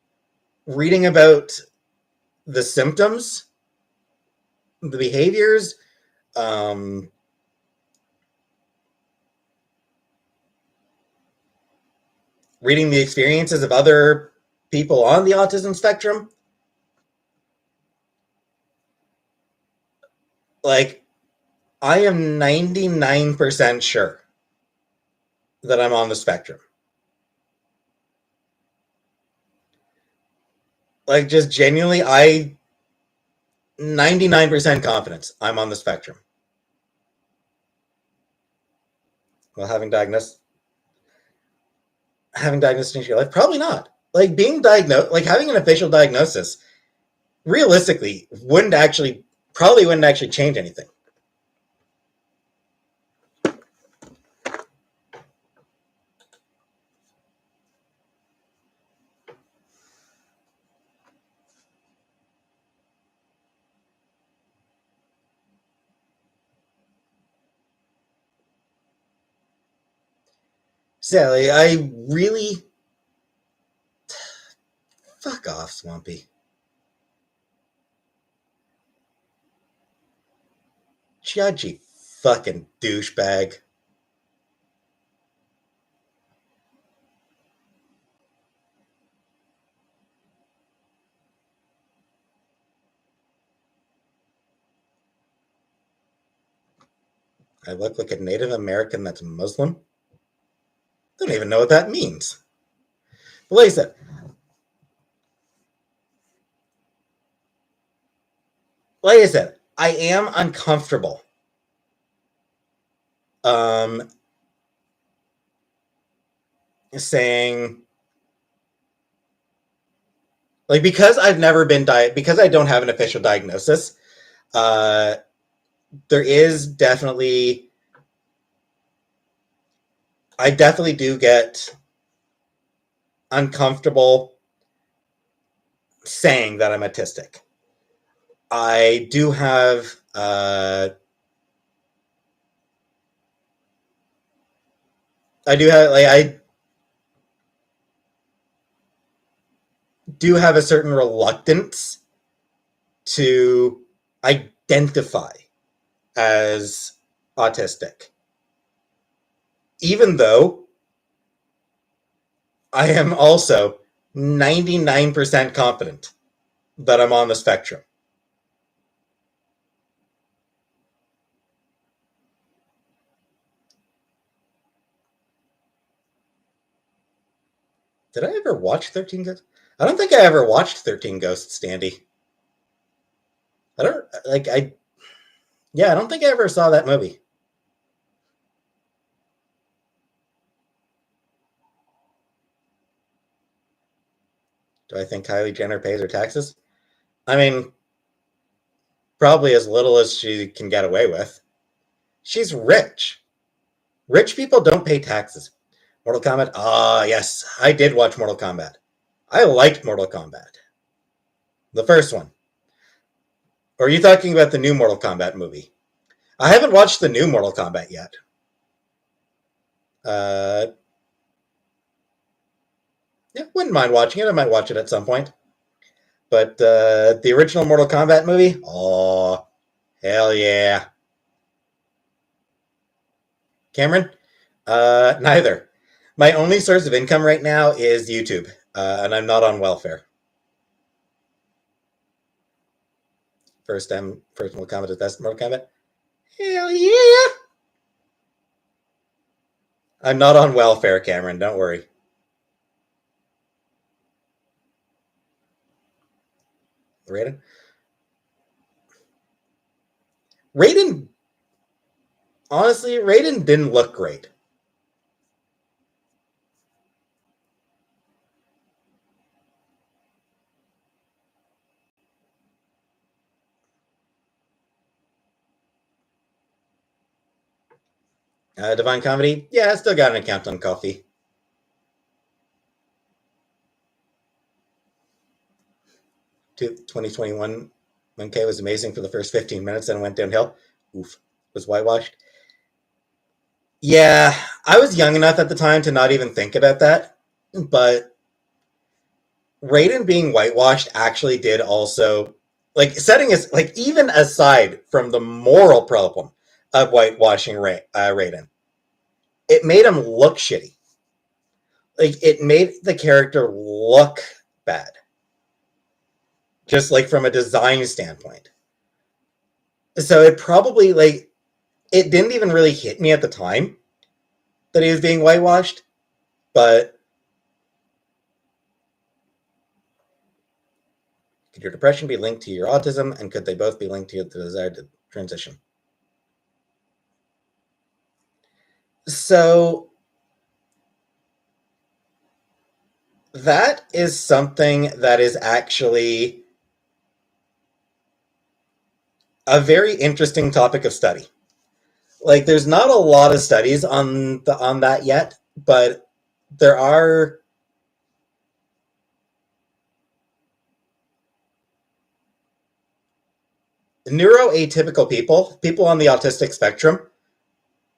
reading about the symptoms, the behaviors, reading the experiences of other people on the autism spectrum, like, I am 99% sure that I'm on the spectrum. Like, just genuinely, 99% confidence I'm on the spectrum. Well, having diagnosed in your life, probably not. Like, being diagnosed, like having an official diagnosis, realistically, probably wouldn't actually change anything. Sally, I really fuck off, Swampy. Judgy fucking douchebag. I look like a Native American that's Muslim. I don't even know what that means. But like I said, I am uncomfortable. Saying, like, because I've never been because I don't have an official diagnosis, there is definitely, I definitely do get uncomfortable saying that I'm autistic. I do have I do have a certain reluctance to identify as autistic, even though I am also 99% confident that I'm on the spectrum. Did I ever watch 13 Ghosts? I don't think I ever watched 13 Ghosts, Andy. I don't, like, yeah, I don't think I ever saw that movie. Do I think Kylie Jenner pays her taxes? I mean, probably as little as she can get away with. She's rich. Rich people don't pay taxes. Mortal Kombat? Ah, yes, I did watch Mortal Kombat. I liked Mortal Kombat. The first one. Or are you talking about the new Mortal Kombat movie? I haven't watched the new Mortal Kombat yet. Yeah, wouldn't mind watching it. I might watch it at some point. But the original Mortal Kombat movie? Oh, hell yeah. Cameron? Neither. My only source of income right now is YouTube, and I'm not on welfare. First Mortal Kombat is best Mortal Kombat? Hell yeah! I'm not on welfare, Cameron. Don't worry. Raiden? Raiden, honestly, Raiden didn't look great. Divine Comedy? Yeah, I still got an account on Coffee. To 2021, 1K was amazing for the first 15 minutes, then went downhill. Oof. Was whitewashed. Yeah, I was young enough at the time to not even think about that, but Raiden being whitewashed actually did also, like, setting us, like, even aside from the moral problem of whitewashing Raiden, it made him look shitty. Like, it made the character look bad. Just, like, from a design standpoint. So it probably, like, it didn't even really hit me at the time that he was being whitewashed, but could your depression be linked to your autism, and could they both be linked to the desired transition? So that is something that is actually a very interesting topic of study. Like, there's not a lot of studies on that yet, but there are neuroatypical people on the autistic spectrum,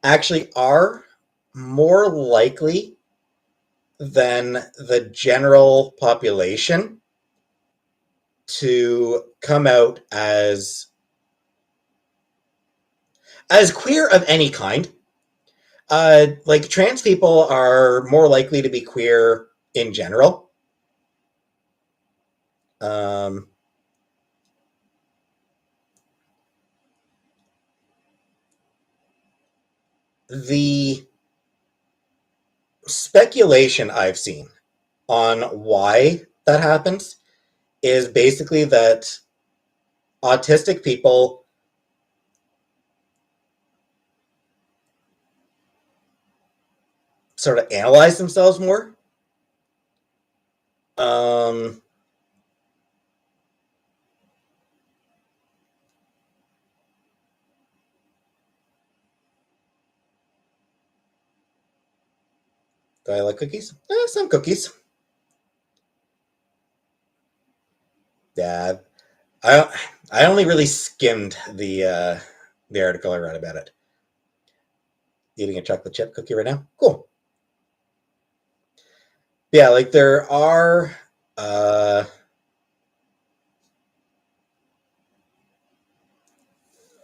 actually are more likely than the general population to come out as queer of any kind. Like, trans people are more likely to be queer in general. The speculation I've seen on why that happens is basically that autistic people sort of analyze themselves more. Do I like cookies? Some cookies. Yeah, I only really skimmed the article I read about it. Eating a chocolate chip cookie right now. Cool. Yeah, like, there are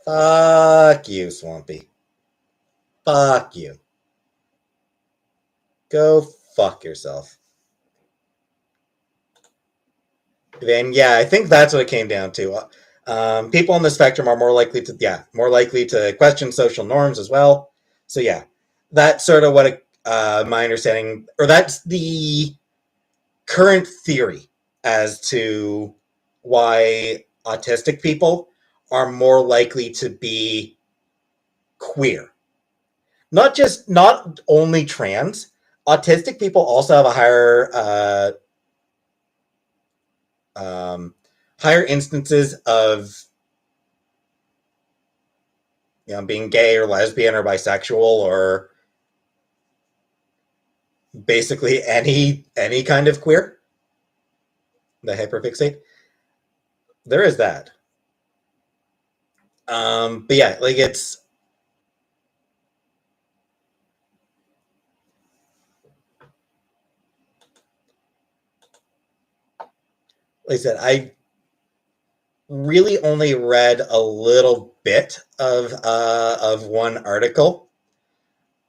fuck you, Swampy. Fuck you. Go fuck yourself. Then, yeah, I think that's what it came down to. People on the spectrum are more likely to question social norms as well. So yeah, that's sort of what my understanding, or that's the current theory as to why autistic people are more likely to be queer. Not only trans. Autistic people also have a higher instances of, being gay or lesbian or bisexual, or basically any kind of queer. The hyperfixate. There is that. But yeah, like, it's, like I said, I really only read a little bit of one article.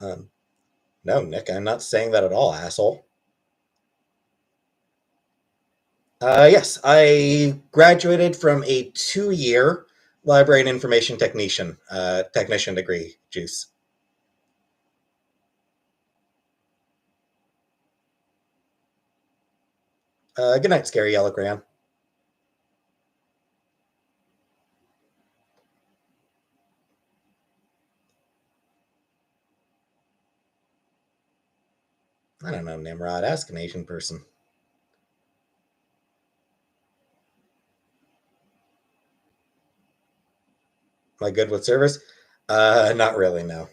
No, Nick, I'm not saying that at all, asshole. Yes, I graduated from a 2-year library and information technician degree, Juice. Good night, Scary Yellow Crayon. I don't know, Nimrod. Ask an Asian person. Am I good with servers? Not really, no.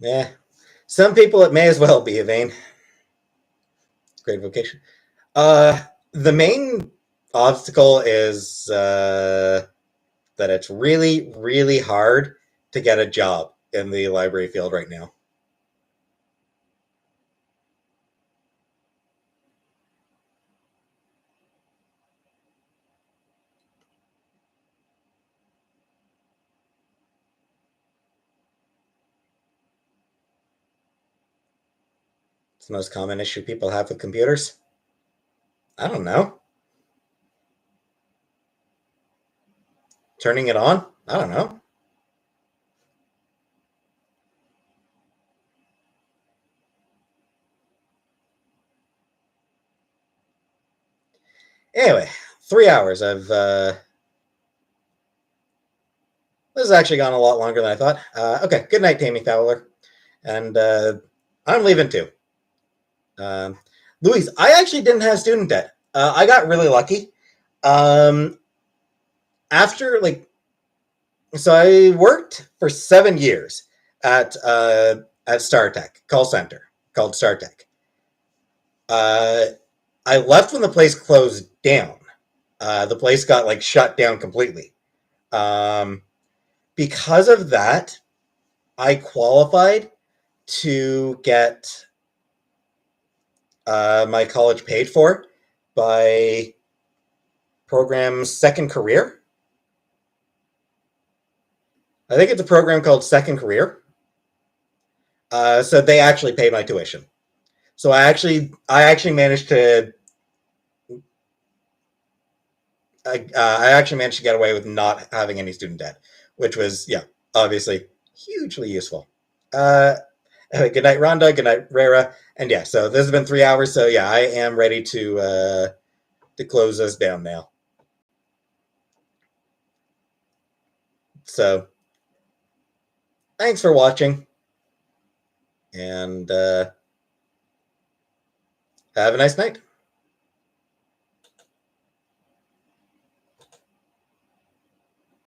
Yeah. Some people it may as well be, Evane. Great vocation. The main obstacle is the that it's really, really hard to get a job in the library field right now. It's the most common issue people have with computers. I don't know. Turning it on? I don't know. Anyway, 3 hours. This has actually gone a lot longer than I thought. Okay, good night, Tammy Fowler. And I'm leaving too. Louise, I actually didn't have student debt. I got really lucky. Um, so I worked for 7 years at StarTech call center called StarTech. Uh, I left when the place closed down. The place got shut down completely. Um, because of that, I qualified to get my college paid for by program Second Career. I think it's a program called Second Career. So they actually paid my tuition. So I actually managed to I actually managed to get away with not having any student debt, which was obviously hugely useful. Uh, good night, Rhonda. Good night, Rara. And yeah, so this has been 3 hours. So yeah, I am ready to close this down now. So thanks for watching, and have a nice night.